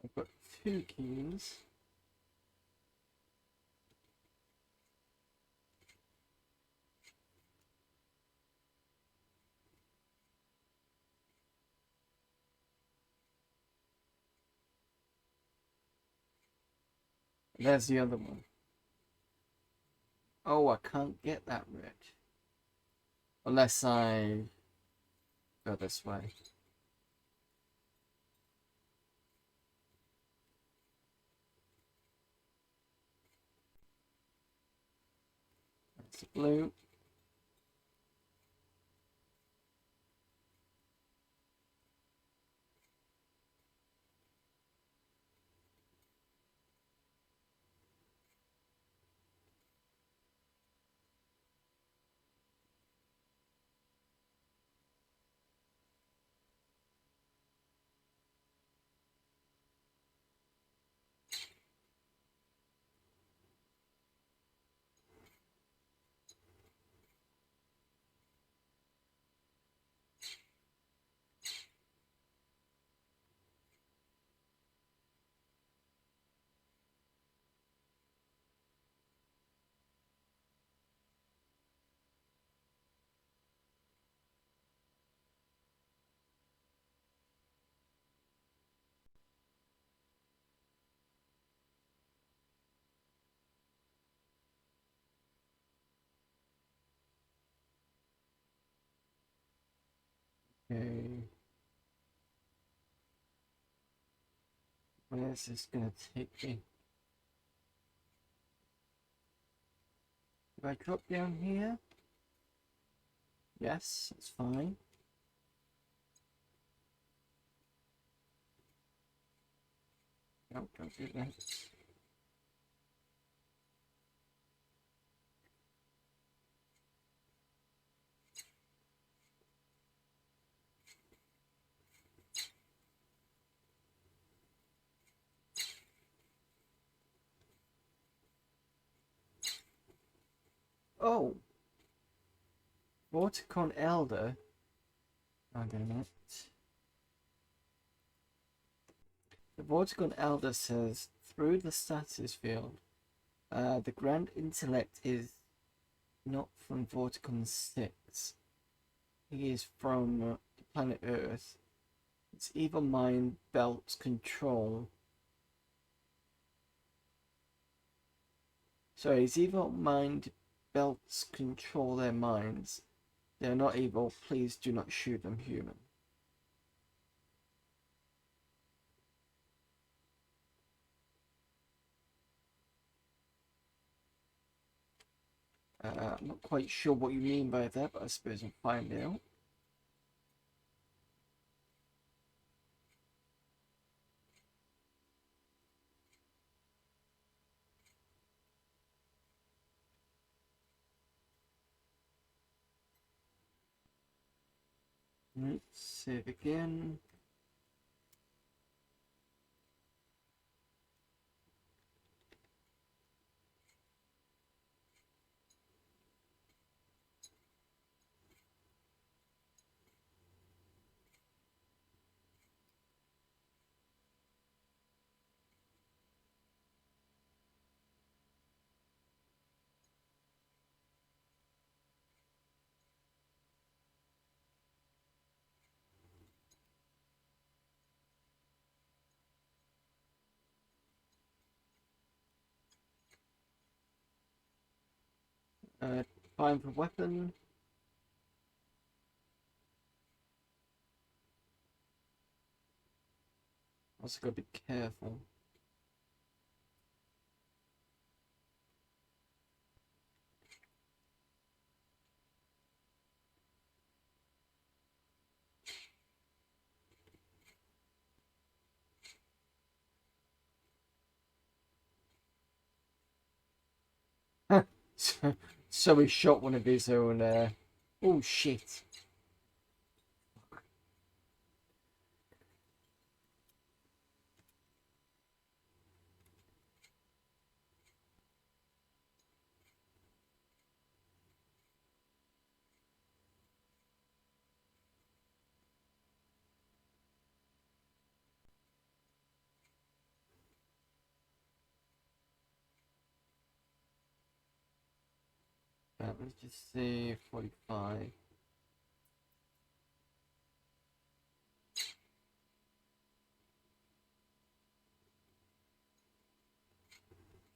I've got 2 keys. There's the other one. Oh, I can't get that red. Unless I go this way. That's blue. Okay. Where's this gonna take me? If I drop down here? Yes, that's fine. No, don't do that. Oh! Vorticon Elder. Oh, damn it. The Vorticon Elder says, through the status field, the grand intellect is not from Vorticon 6. He is from the planet Earth. It's Evil Mind Belts Control. Sorry, his evil mind belts control their minds. They are not evil. Please do not shoot them, human. I'm not quite sure what you mean by that, but I suppose I'll find out. Let's save again. Find for weapon. Also gotta be careful. So he shot one of his own. Oh shit! Let's just say 45.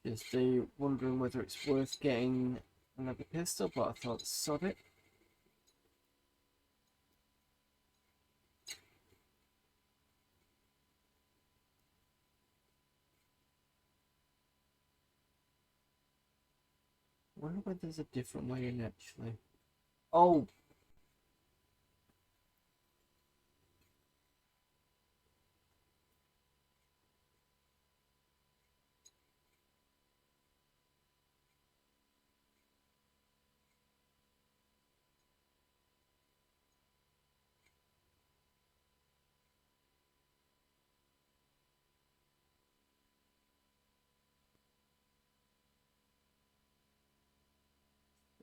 Just wondering whether it's worth getting another pistol, but I thought sod it. I wonder whether there's a different way in actually. Oh!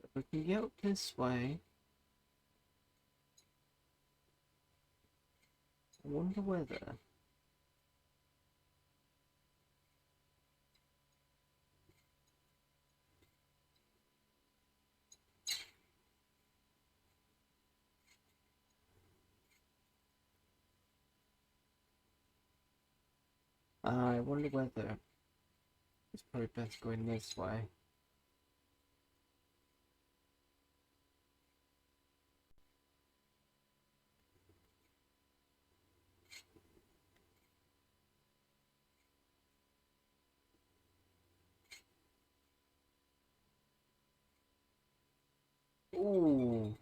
If we can get up this way. I wonder whether. I wonder whether it's probably best going this way. Ooh.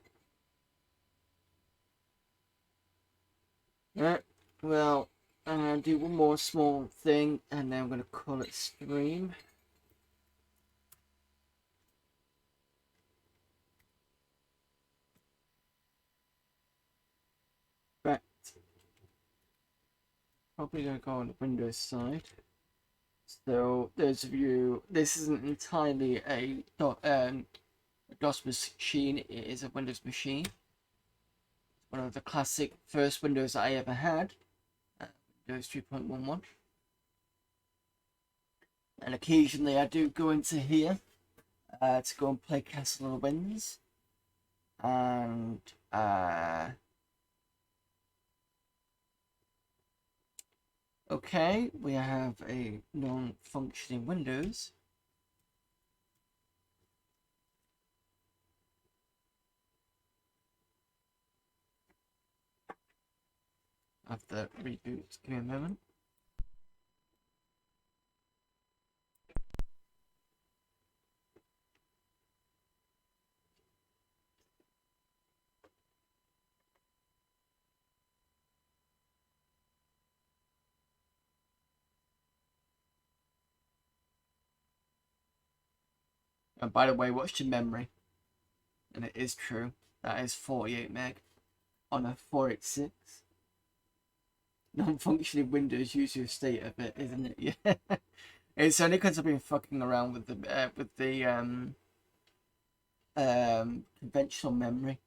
Yeah, well, I'm gonna do one more small thing and then I'm gonna call it stream. But probably gonna go on the Windows side. So those of you, this isn't entirely a DOS machine, it is a Windows machine. One of the classic first Windows I ever had, Windows 3.11. And occasionally I do go into here to go and play Castle of the Winds. And okay, we have a non-functioning Windows. Of the reboot. Give me a moment. And by the way, what's your memory? And it is true. That is 48 meg on a 486. Non-functioning Windows user state of it, isn't it? Yeah. It's only because I've been fucking around with the conventional memory.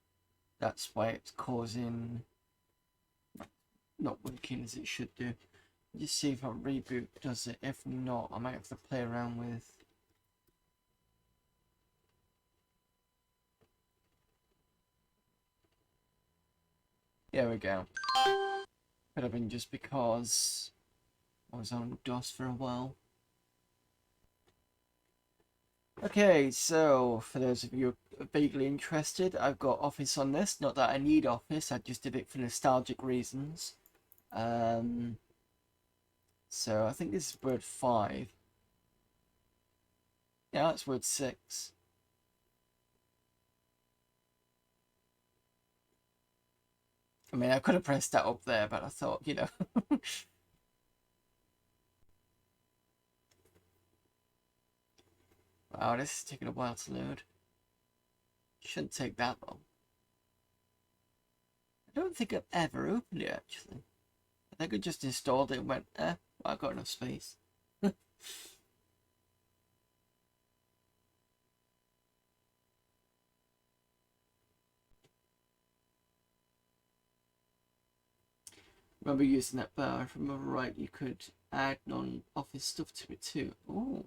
That's why it's causing not working as it should do. Just see if a reboot does it. If not, I might have to play around with. There we go. Could have been just because I was on DOS for a while. Okay, so for those of you vaguely interested, I've got Office on this. Not that I need Office, I just did it for nostalgic reasons. So I think this is word 5. Yeah, that's word 6. I mean, I could have pressed that up there, but I thought, you know. Wow, this is taking a while to load. Shouldn't take that long. I don't think I've ever opened it, actually. I think I just installed it and went, well, I've got enough space. Remember using that bar, if I remember right, you could add non-office stuff to it too. Oh,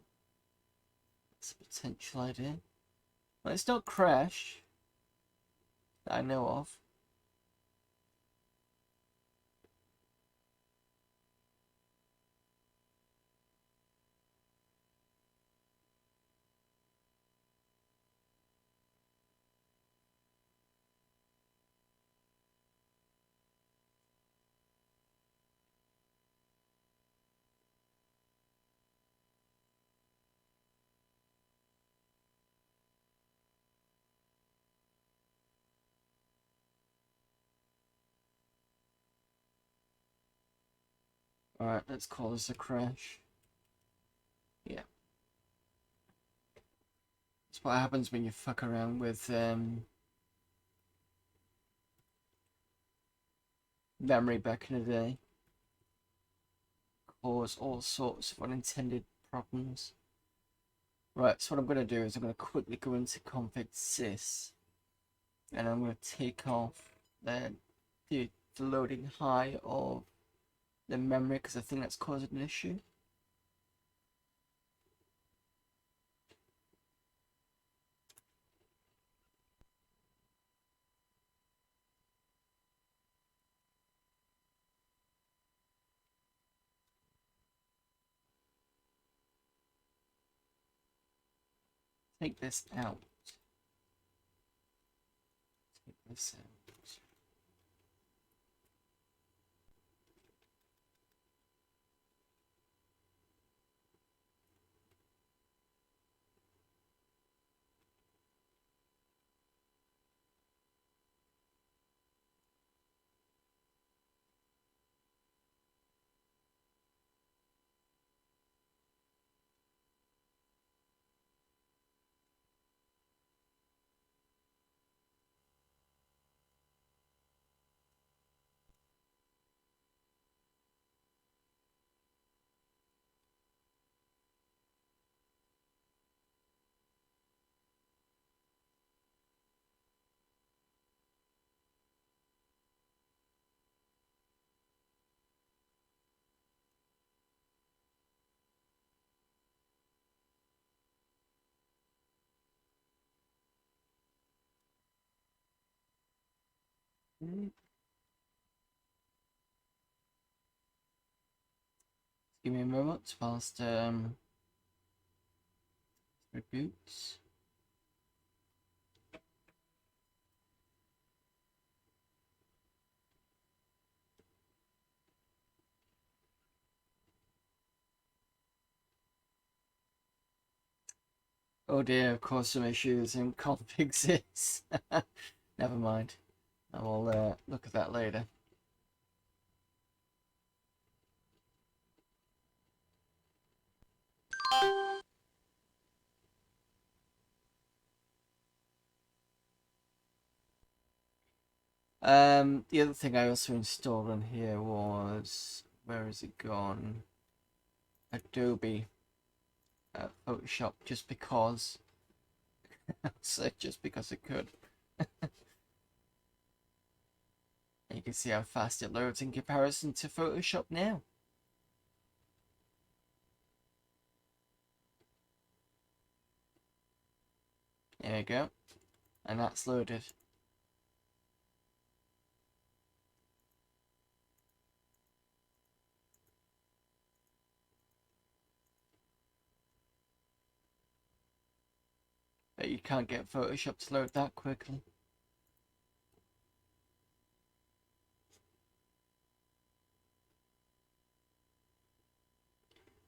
that's a potential idea. Well, it's not Crash that I know of. Alright, let's call this a Crash. Yeah. That's what happens when you fuck around with memory back in the day. Cause all sorts of unintended problems. Right, so what I'm going to do is I'm going to quickly go into config sys. And I'm going to take off the loading high of the memory because I think that's causing an issue. Take this out. Take this out. Mm. Give me a moment whilst reboots. Oh dear, of course some issues in configs. Never mind. I will look at that later. The other thing I also installed on here was, where is it gone? Adobe Photoshop, just because. So just because it could. And you can see how fast it loads in comparison to Photoshop now. There we go. And that's loaded. But you can't get Photoshop to load that quickly.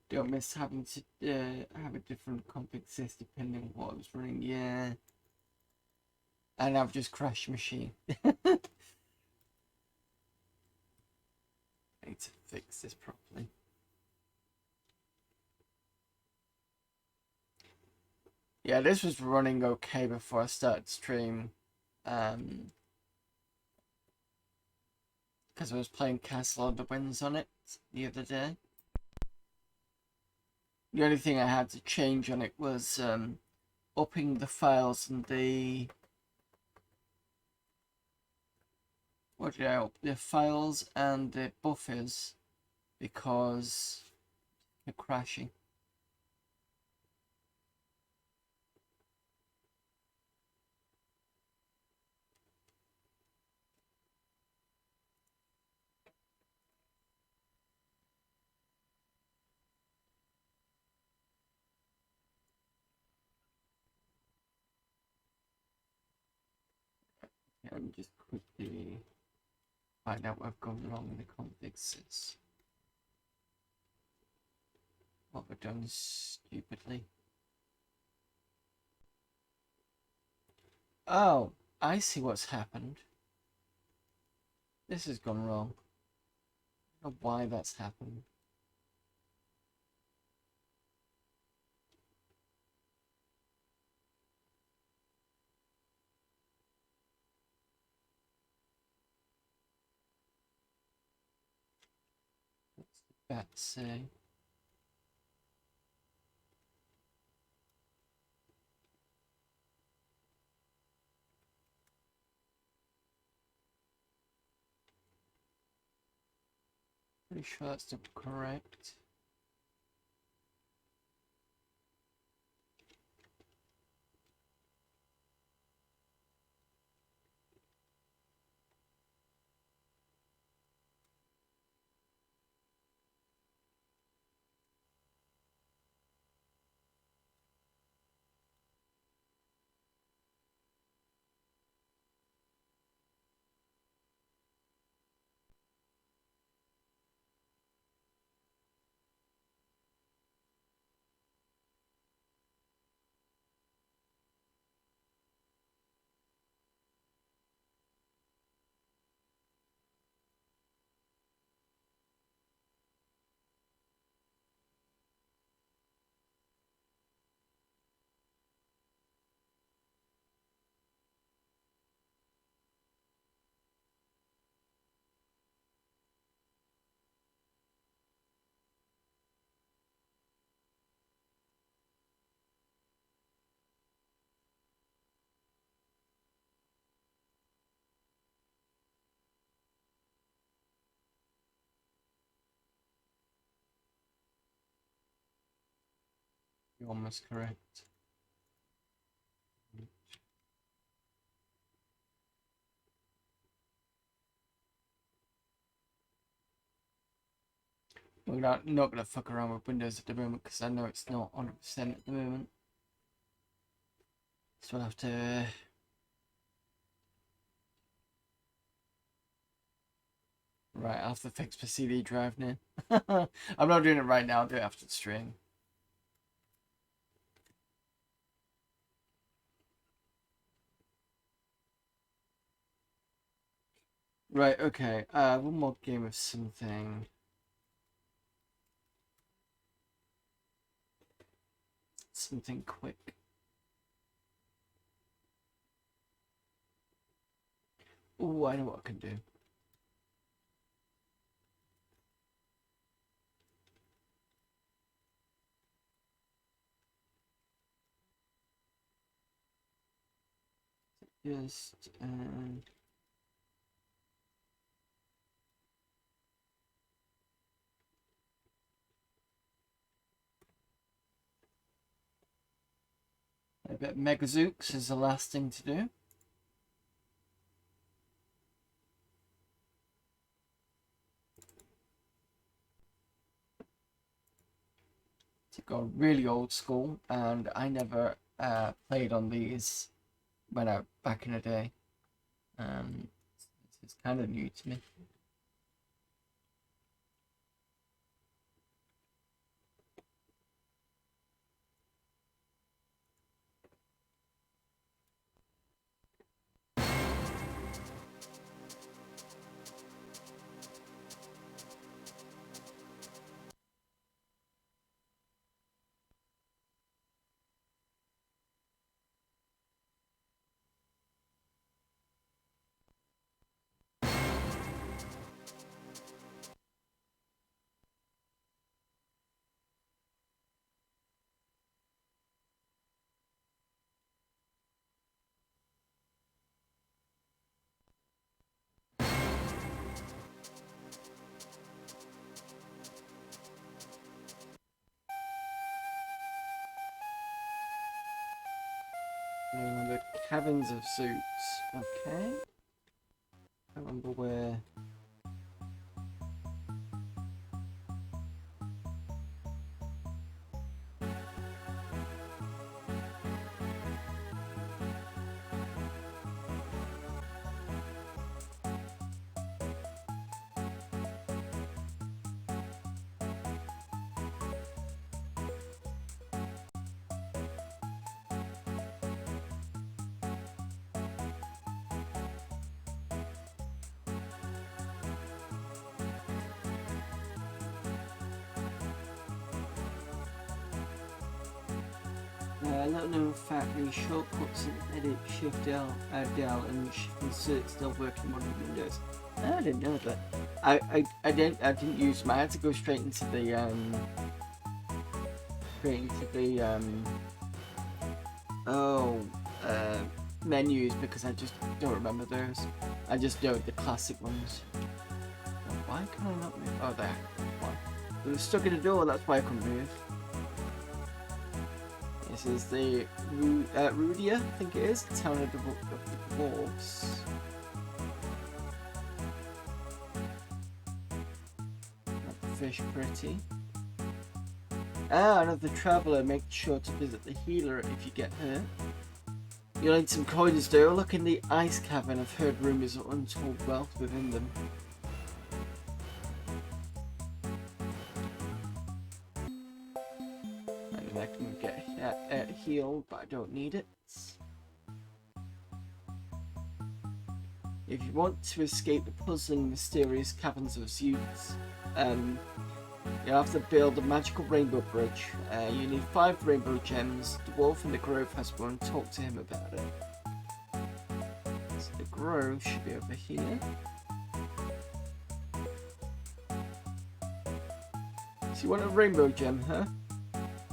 Don't miss having to have a different config sys depending on what I was running. Yeah. And I've just crashed machine. I need to fix this properly. Yeah, this was running okay before I started stream. Because I was playing Castle on the Winds on it the other day. The only thing I had to change on it was upping the files and the the files and the buffers because they're crashing. Let me just quickly find out what I've gone wrong in the configs. What I've done stupidly. Oh, I see what's happened. This has gone wrong. I don't know why that's happened. What's the bat say? Pretty sure that's still correct. You're almost correct. We're not going to fuck around with Windows at the moment because I know it's not 100% at the moment. So I'll have to... Right, I'll have to fix the CD drive now. I'm not doing it right now, I'll do it after the stream. Right, okay. One more game of something. Something quick. Ooh, I know what I can do. Just, I bet Megazooks is the last thing to do. To go really old school, and I never played on these when back in the day. It's kind of new to me. The Cabins of Suits. Okay. I remember where. Let known fact, the shortcuts in Edit Shift L, Del, and Shift Insert still work in modern Windows. I didn't know that. I didn't use them. I had to go straight into the menus because I just don't remember those. I just know the classic ones. Oh, why can I not move? Oh, there. Why? It was stuck in the door. That's why I couldn't move. This is the Rudia, I think it is, the town of the dwarves. Fish pretty. Ah, another traveller. Make sure to visit the healer if you get hurt. You'll need some coins, though. Look in the ice cavern. I've heard rumours of untold wealth within them. I can get healed, but I don't need it. If you want to escape the puzzling, mysterious caverns of Zeus, you'll have to build a magical rainbow bridge. You need 5 rainbow gems. The wolf in the grove has one. Talk to him about it. So the grove should be over here. So you want a rainbow gem, huh?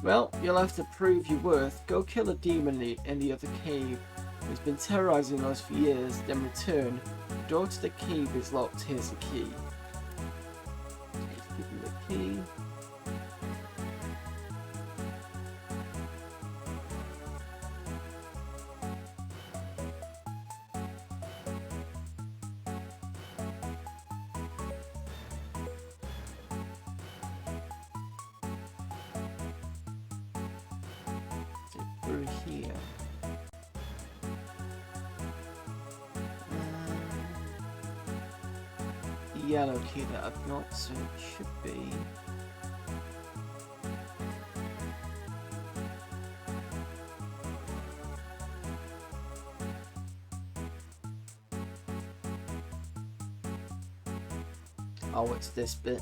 Well, you'll have to prove your worth. Go kill a demon in the other cave. It's been terrorizing us for years. Then return. The door to the cave is locked. Here's the key. Just give him the key. here. The yellow key that I've got, so it should be. Oh, it's this bit.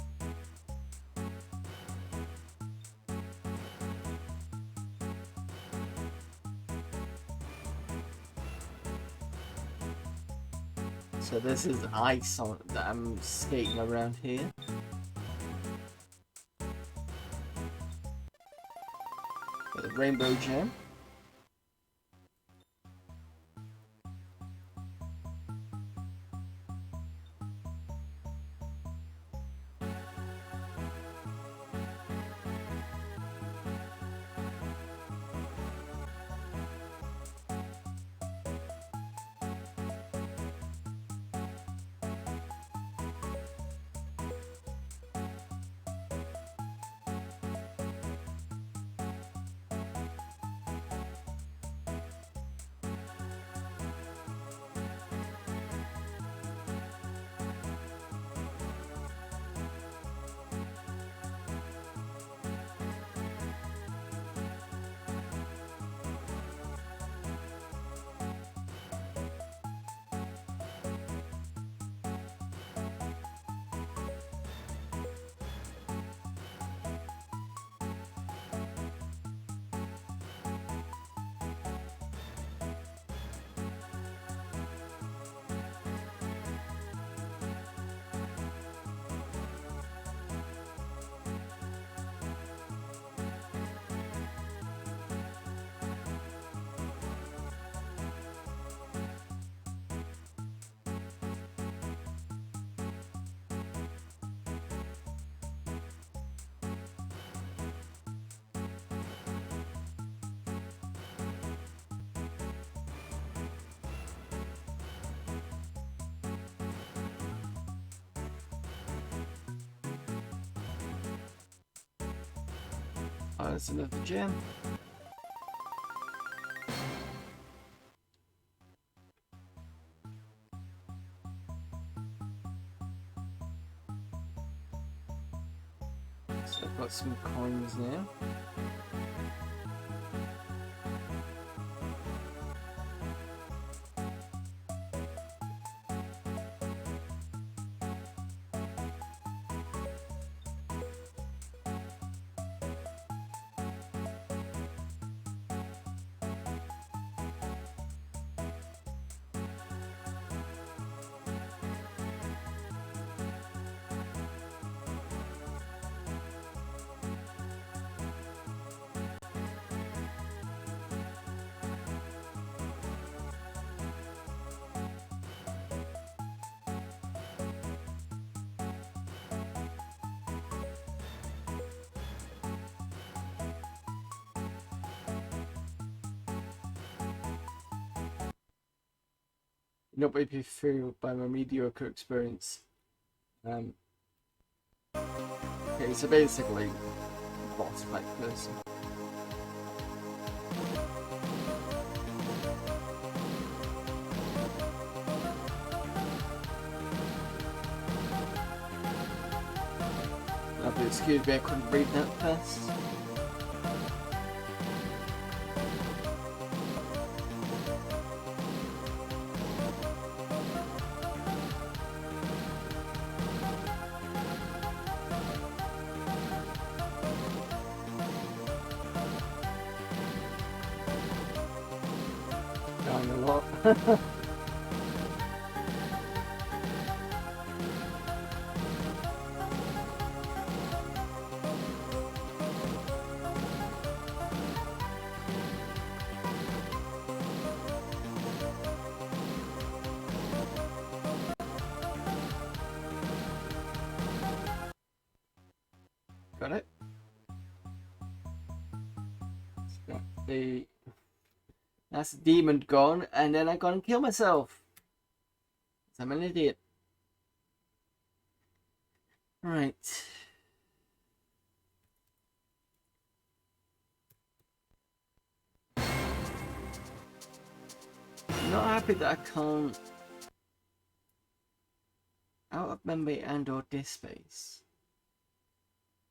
So this is ice on that I'm skating around here. Got the rainbow gem. Oh, that's another gem. So I've got some coins now. Not be through by my mediocre experience. Okay, so basically, boss fight person. Excuse me, I couldn't read that fast. Dying a lot. Got it. That's the demon gone, and then I gonna kill myself. I'm an idiot. Right. not happy that I can't out of memory and or disk space.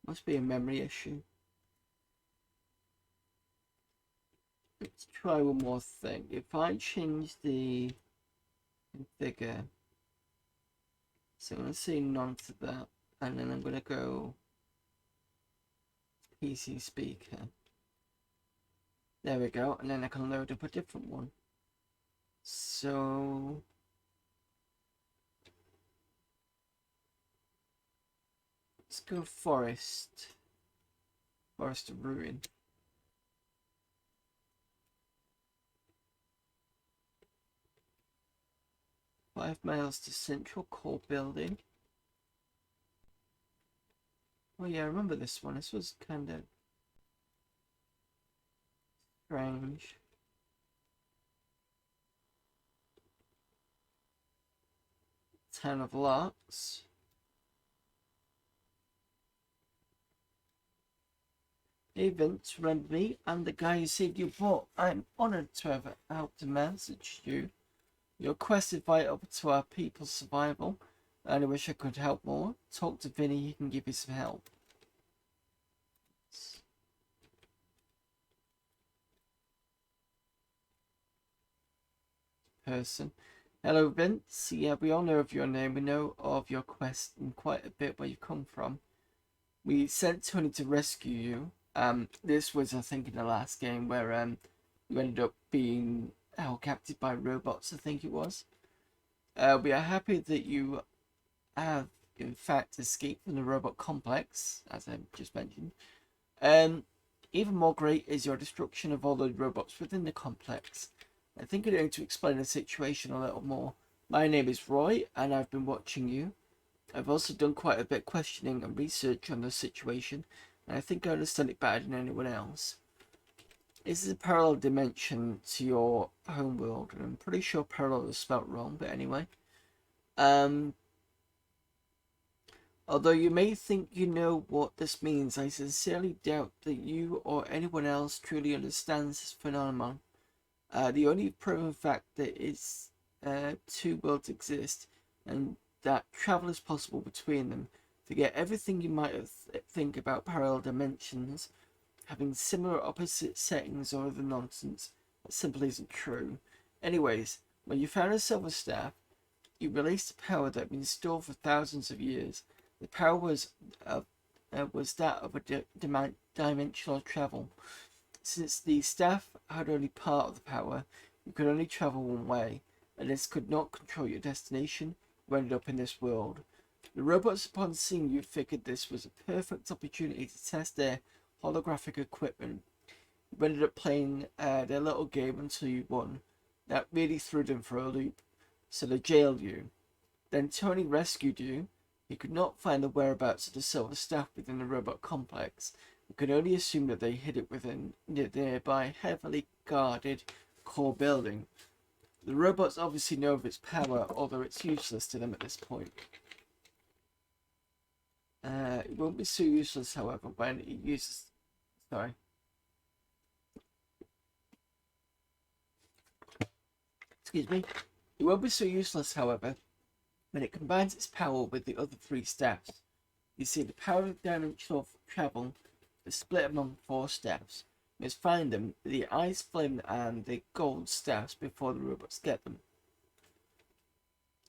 Must be a memory issue. Let's try one more thing. If I change the configure, so I'm going to say none to that, and then I'm going to go PC speaker. There we go, and then I can load up a different one. So let's go Forest of Ruin. "5 miles to Central Core Building." Oh yeah, I remember this one. This was kind of strange. Town of Larks. "Hey Vince, remember me? I'm the guy who saved your boat. I'm honored to have helped to message you. Your quest is vital to our people's survival, and I wish I could help more. Talk to Vinny, he can give you some help." Person. "Hello Vince. Yeah, we all know of your name. We know of your quest and quite a bit where you come from. We sent Tony to rescue you. This was, I think, in the last game where you ended up being held captive by robots, I think it was. We are happy that you have, in fact, escaped from the robot complex, as I just mentioned. Even more great is your destruction of all the robots within the complex. I think I'm going to explain the situation a little more. My name is Roy, and I've been watching you. I've also done quite a bit of questioning and research on the situation, and I think I understand it better than anyone else. This is a parallel dimension to your home world, and I'm pretty sure parallel is spelt wrong, but anyway. Although you may think you know what this means, I sincerely doubt that you or anyone else truly understands this phenomenon. The only proven fact that is two worlds exist, and that travel is possible between them. Forget everything you might think about parallel dimensions having similar opposite settings or other nonsense. That simply isn't true. Anyways, when you found a silver staff, you released a power that had been stored for thousands of years. The power was that of a dimensional travel. Since the staff had only part of the power, you could only travel one way, and this could not control your destination. You ended up in this world. The robots, upon seeing you, figured this was a perfect opportunity to test their holographic equipment. You ended up playing their little game until you won. That really threw them for a loop, so they jailed you. Then Tony rescued you. He could not find the whereabouts of the silver staff within the robot complex. You could only assume that they hid it within the nearby heavily guarded core building. The robots obviously know of its power, although it's useless to them at this point. It won't be so useless, however, when it uses... Sorry. Excuse me. It won't be so useless, however, when it combines its power with the other three staffs. You see, the power of dimensional travel is split among 4 staffs. You must find them, the ice flame and the gold staffs, before the robots get them.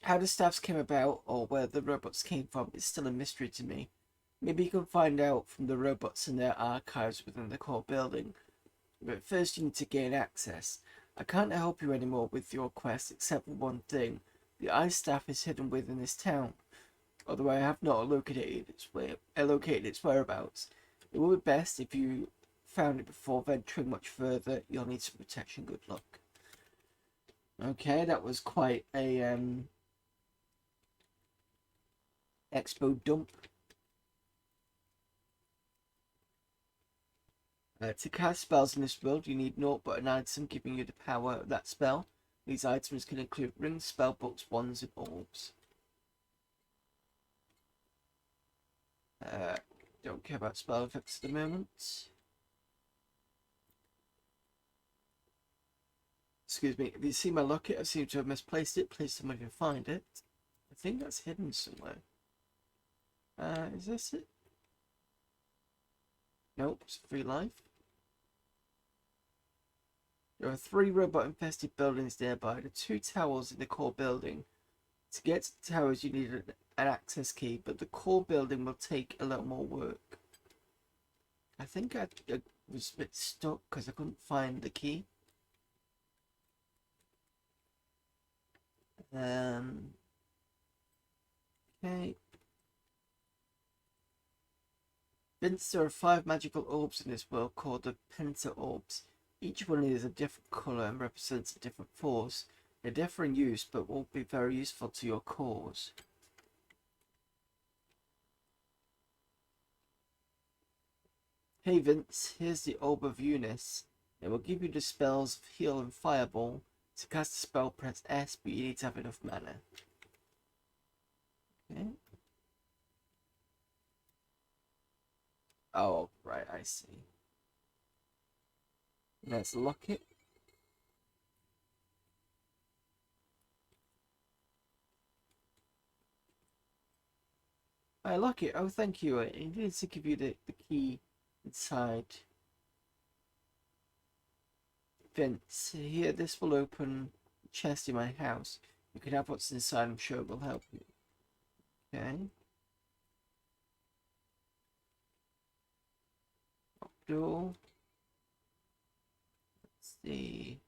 How the staffs came about, or where the robots came from, is still a mystery to me. Maybe you can find out from the robots in their archives within the core building. But first you need to gain access. I can't help you anymore with your quest except for one thing. The ice staff is hidden within this town, although I have not located its whereabouts. It would be best if you found it before venturing much further. You'll need some protection. Good luck. Okay, that was quite a expo dump. To cast spells in this world, you need naught but an item giving you the power of that spell. These items can include rings, spell books, wands, and orbs. Don't care about spell effects at the moment. Excuse me. If you see my locket, I seem to have misplaced it. Please somebody can find it. I think that's hidden somewhere. Is this it? Nope, it's free life. There are 3 robot-infested buildings nearby. The 2 towers in the core building. To get to the towers, you need an access key, but the core building will take a lot more work. I think I was a bit stuck because I couldn't find the key. Okay. Vince, there are 5 magical orbs in this world called the Penta Orbs. Each one is a different colour and represents a different force. They differ in use, but will be very useful to your cause. Hey Vince, here's the Orb of Eunice. It will give you the spells of Heal and Fireball. To cast a spell, press S, but you need to have enough mana. Okay. Oh, right, I see. Let's lock it. I lock it. Oh, thank you. I needed to give you the key inside. Vince, here, this will open the chest in my house. You can have what's inside, I'm sure it will help you. Okay. Lock door. Let's see.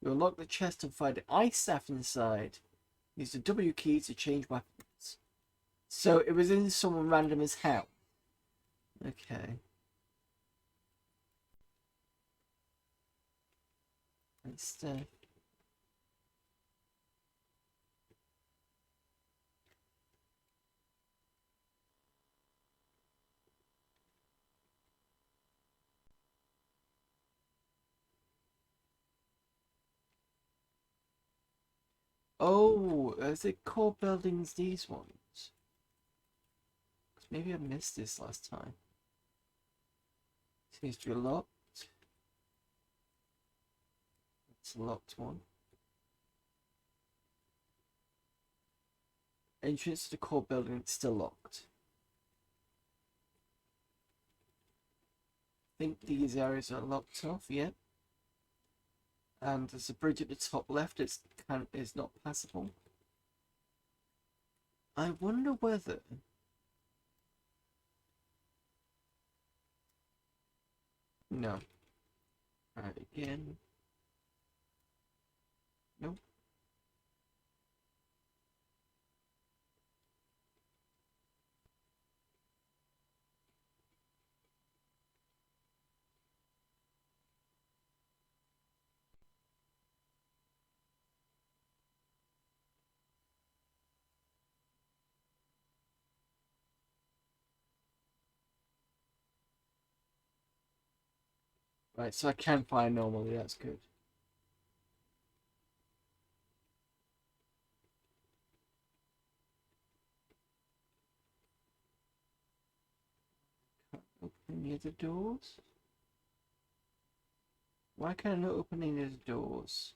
You'll lock the chest and find an ice staff inside. Use the W key to change weapons. So it was in someone random's house. Okay. Ice staff. Oh, is it core buildings, these ones? Maybe I missed this last time. Seems to be locked. It's a locked one. Entrance to the core building is still locked. I think these areas are locked off, yep. And there's a bridge at the top left, it's not passable. I wonder whether... No. Alright, again. Nope. Right, so I can fire normally, that's good. Can't open any of the doors? Why can I not open any of the doors?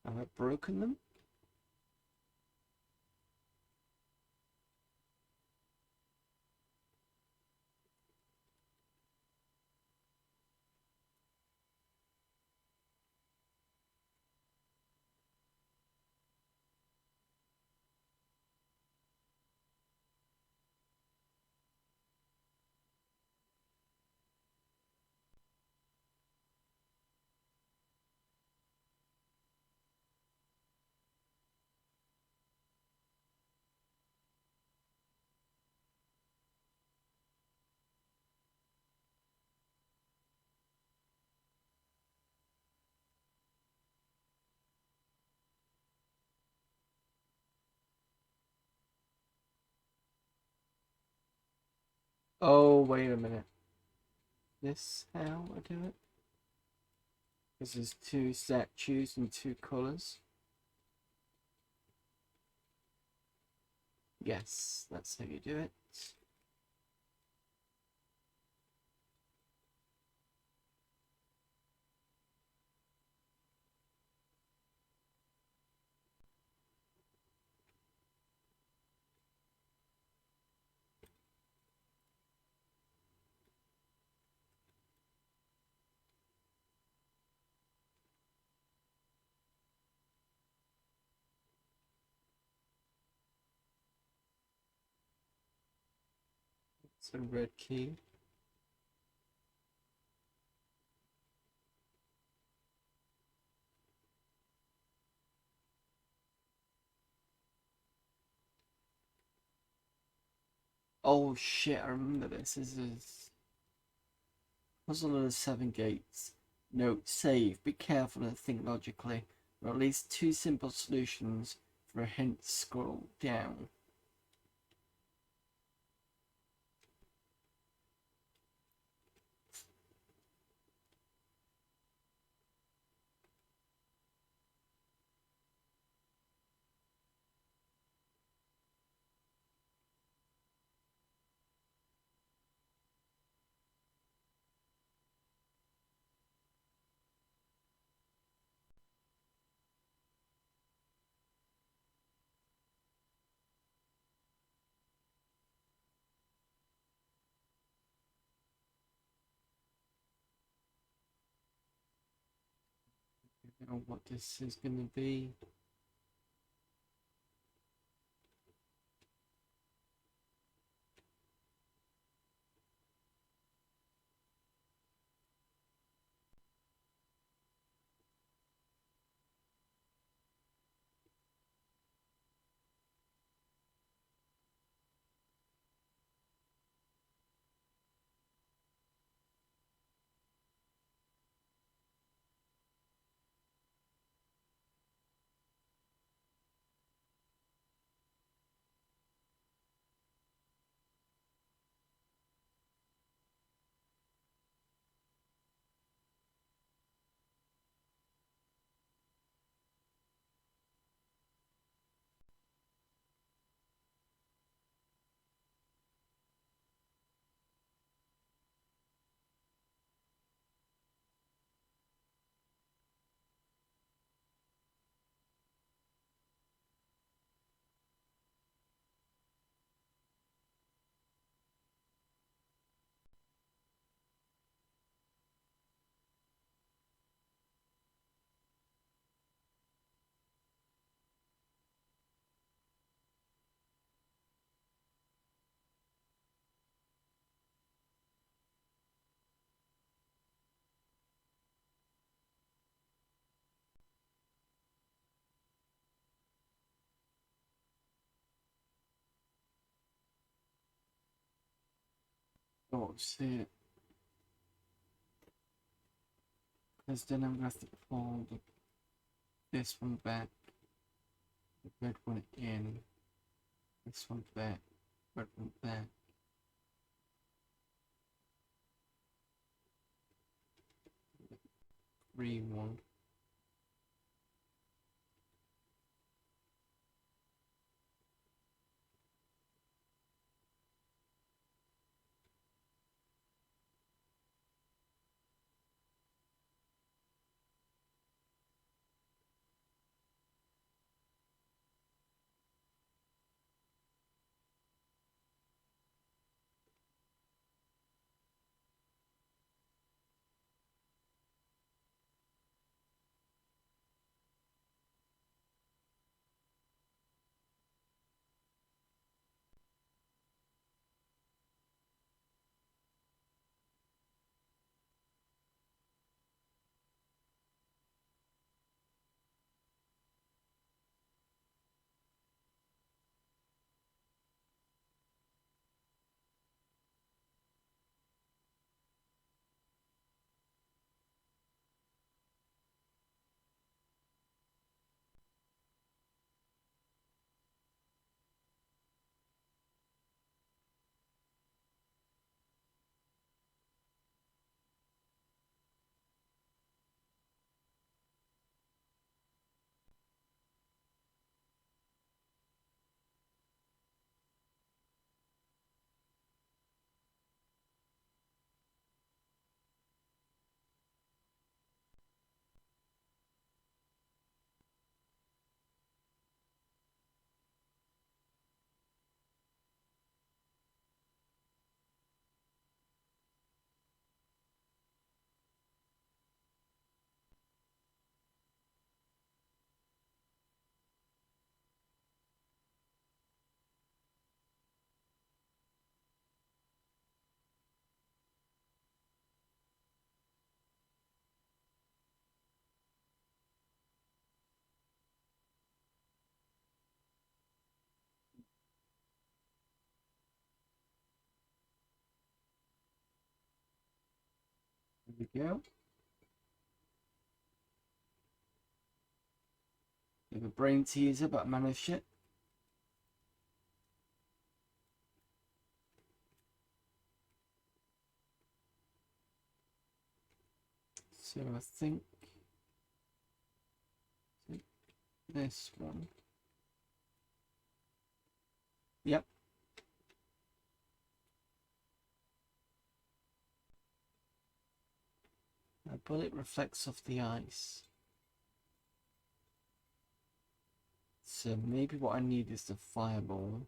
Have I broken them? Oh, wait a minute. This how I do it? This is 2 statues and 2 colours. Yes, that's how you do it. It's a red key. Oh shit, I remember this. This is Puzzle of the Seven Gates. Note, save, be careful and think logically. There are at least two simple solutions. For a hint, scroll down. I don't know what this is going to be. Oh, see it. Because then I'm going to have to pull this one back, the red one in, this one back, red one back. Green one. we go. Bit of a brain teaser, but I managed it. So I think this one. Yep. A bullet reflects off the ice. So maybe what I need is the fireball.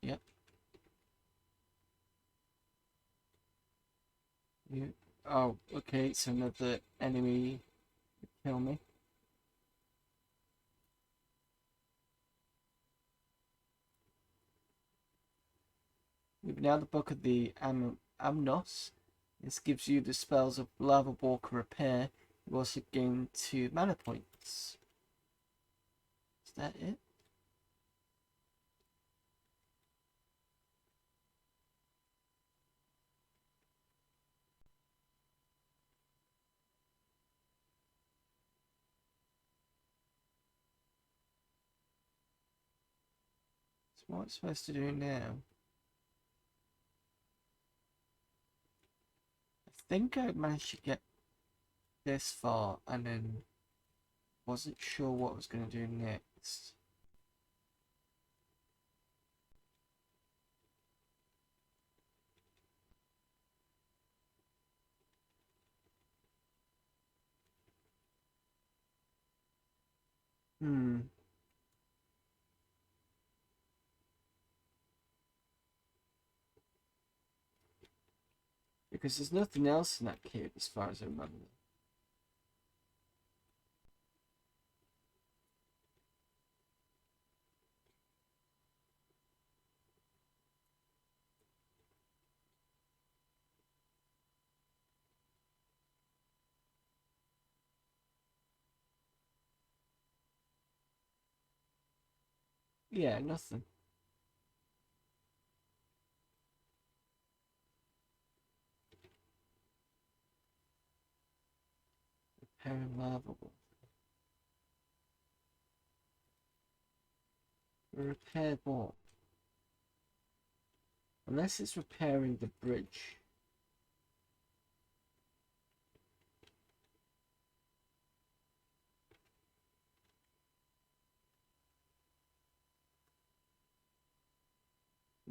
Yep. Yeah. Oh, okay, so another enemy kill me. We've now the book of the Amnos. This gives you the spells of Lava Walker Repair. You also gain 2 mana points. Is that it? So what I'm supposed to do now? I think I managed to get this far and then wasn't sure what I was going to do next. Because there's nothing else in that cave as far as I remember. Yeah, nothing. Repairing lava. Repair what? Unless it's repairing the bridge.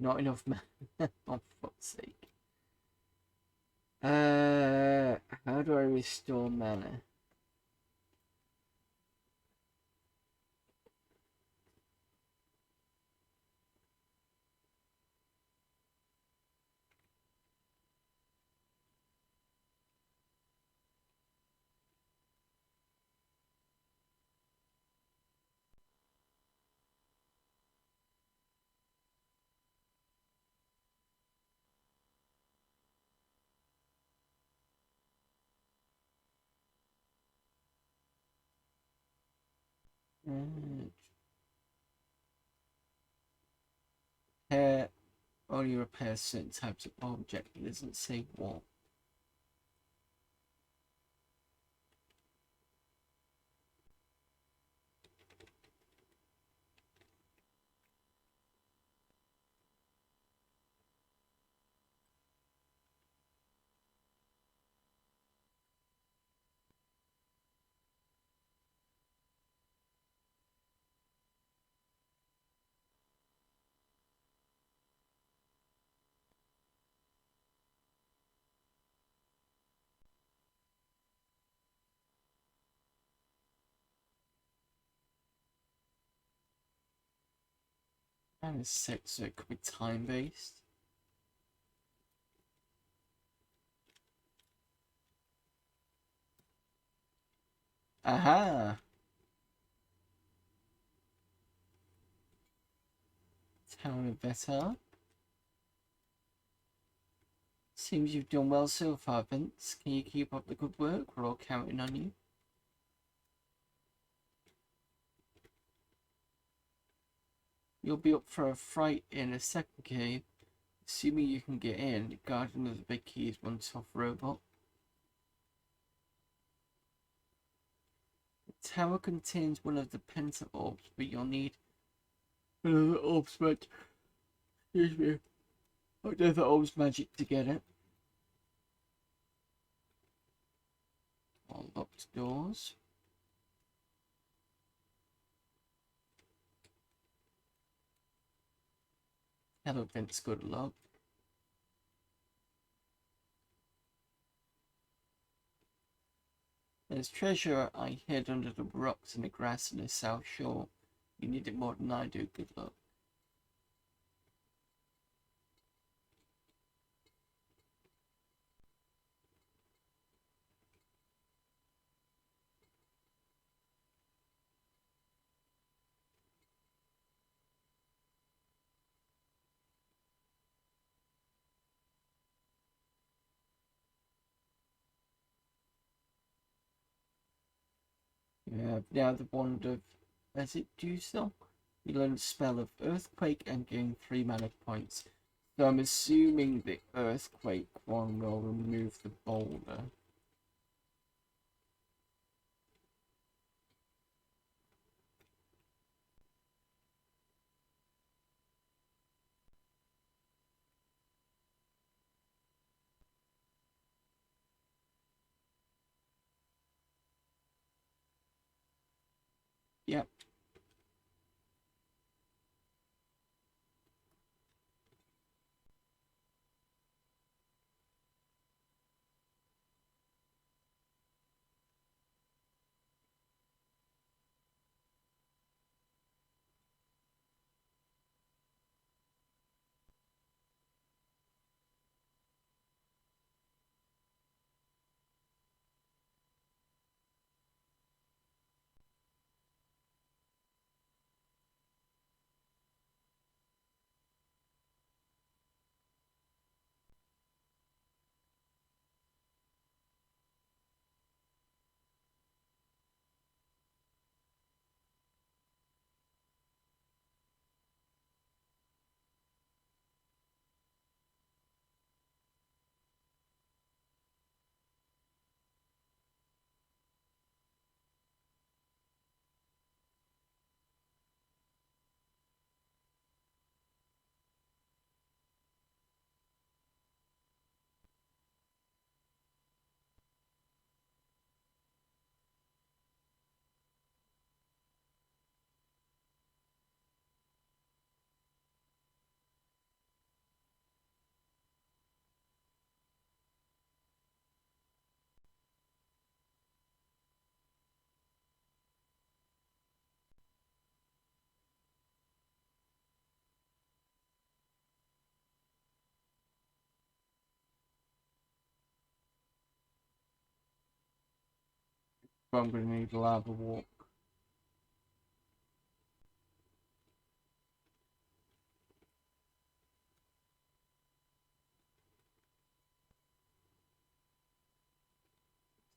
Not enough mana. Oh, fuck's sake. How do I restore mana? Repair only repairs certain types of object. It doesn't say what. And it's 6, so it could be time based. Aha! Town of Better. Seems you've done well so far, Vince. Can you keep up the good work? We're all counting on you. You'll be up for a fright in a second cave. Assuming you can get in, the Guardian of the Big Key is one tough robot. The tower contains one of the penta orbs, but you'll need another orb's magic. Excuse me. Another orb's magic to get it. All locked doors. Hello, Vince. Good luck. There's treasure I hid under the rocks and the grass in the south shore. You need it more than I do. Good luck. You have now the wand of, as it do so? You learn the spell of Earthquake and gain 3 mana points. So I'm assuming the Earthquake one will remove the boulder. Yep. But I'm going to need lava walk.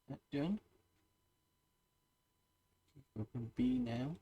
Is that done? Open B now.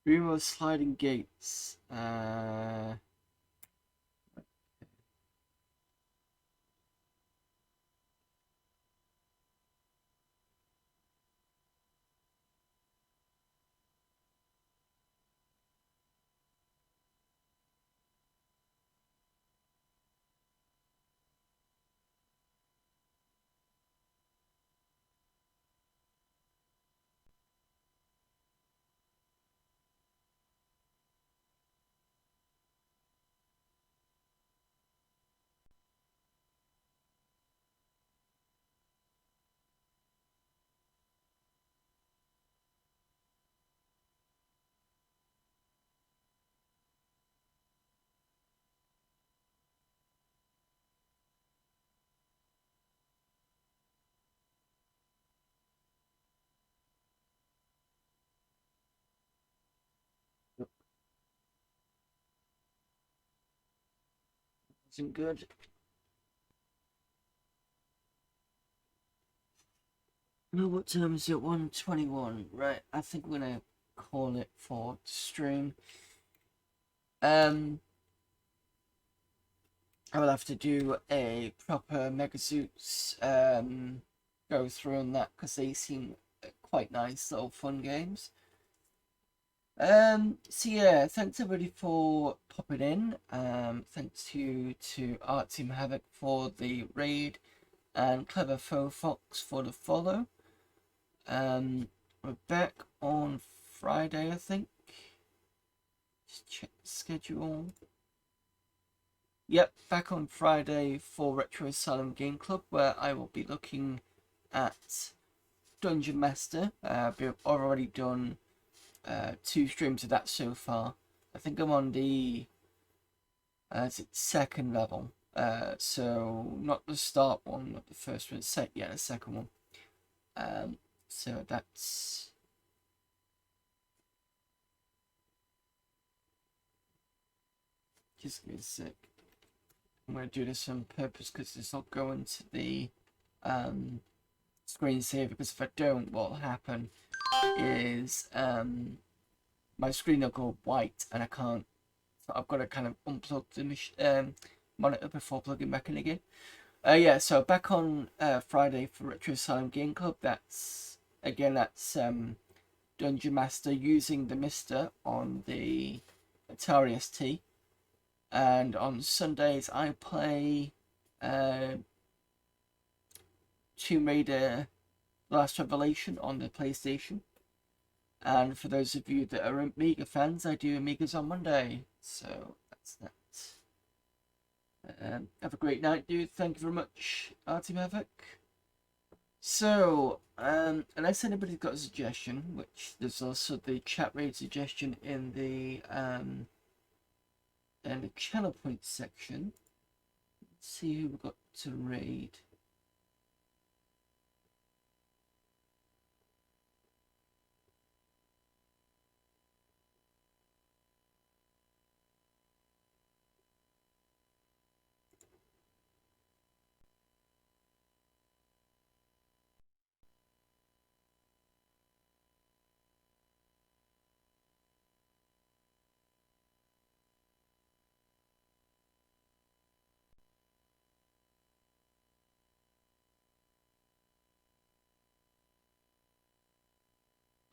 Remove sliding gates. Isn't good. No, what time is it? 1:21. Right, I think we're gonna call it for stream. I will have to do a proper Mega Suits go through on that because they seem quite nice little fun games. So yeah, thanks everybody for popping in. Thanks to Art Team Havoc for the raid and Clever Faux Fox for the follow. We're back on Friday, I think. Just check the schedule. Yep, back on Friday for Retro Asylum Game Club, where I will be looking at Dungeon Master. I've already done 2 streams of that so far. I think I'm on the second level. So not the start one, not the first one. Yeah, the second one. So that's just give me a sec. I'm going to do this on purpose because it's not going to the screensaver, because if I don't, what will happen is my screen will go white and I can't, so I've got to kind of unplug the monitor before plugging back in again. Yeah, so back on Friday for Retro Asylum Game Club. That's Dungeon Master using the Mister on the Atari ST. And on Sundays I play Tomb Raider Last Revelation on the PlayStation. And for those of you that are Amiga fans, I do Amigas on Monday. So that's that. Have a great night, dude. Thank you very much, Artie Maverick. So, unless anybody's got a suggestion, which there's also the chat raid suggestion in the channel points section. Let's see who we've got to raid.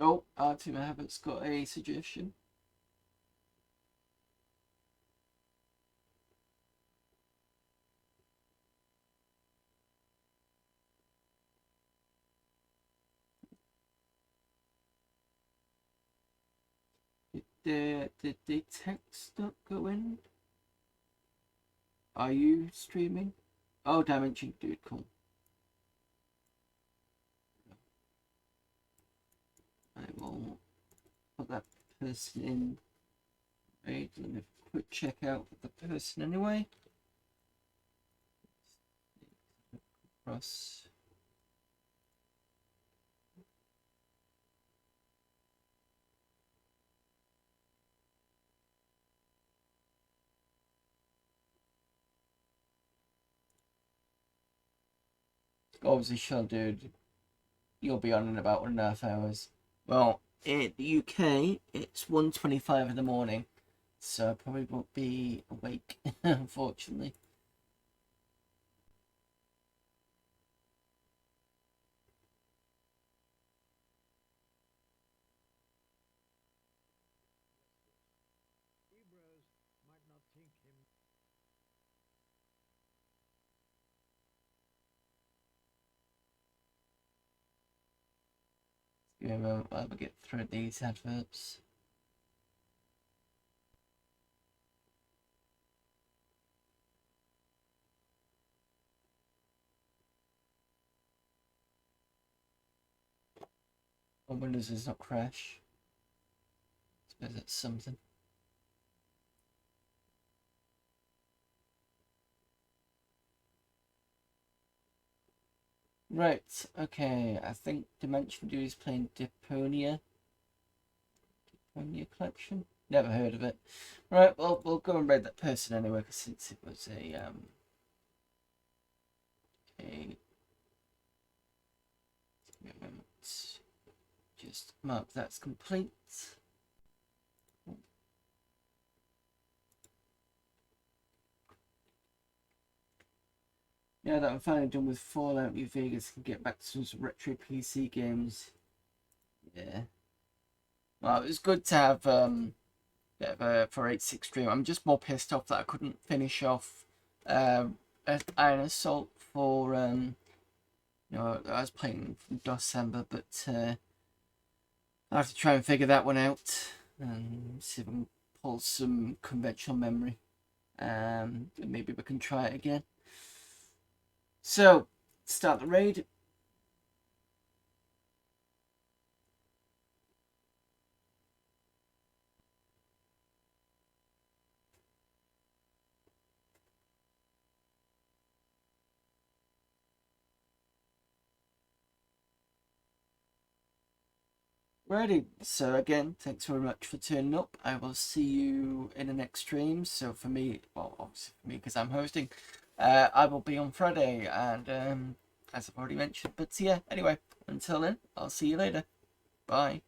Oh, Artie Maverick's got a suggestion. Did the text not go in? Are you streaming? Oh, Dimension, dude, cool. I will put that person in. Right, let me quick check out the person anyway. Cross. Obviously, sure, dude. You'll be on in about 1.5 hours. Well, in the UK, it's 1:25 in the morning, so I probably won't be awake, unfortunately. Give me a moment while we get through these adverts. Oh, Windows does not crash. I suppose that's something. Right, okay, I think Dimension Dude is playing Deponia Collection. Never heard of it. Right, well, we'll go and raid that person anyway, because since it was a just mark that's complete. Now that I'm finally done with Fallout New Vegas, I can get back to some retro PC games. Yeah. Well, it was good to have bit of a 486 stream. I'm just more pissed off that I couldn't finish off Iron Assault for you know, I was playing from DOSember, but I have to try and figure that one out and see if I can pull some conventional memory. And maybe we can try it again. So, start the raid. Ready. So again, thanks very much for turning up. I will see you in the next stream. So for me, well, obviously for me because I'm hosting, I will be on Friday, and as I've already mentioned. But yeah, anyway, until then, I'll see you later. Bye.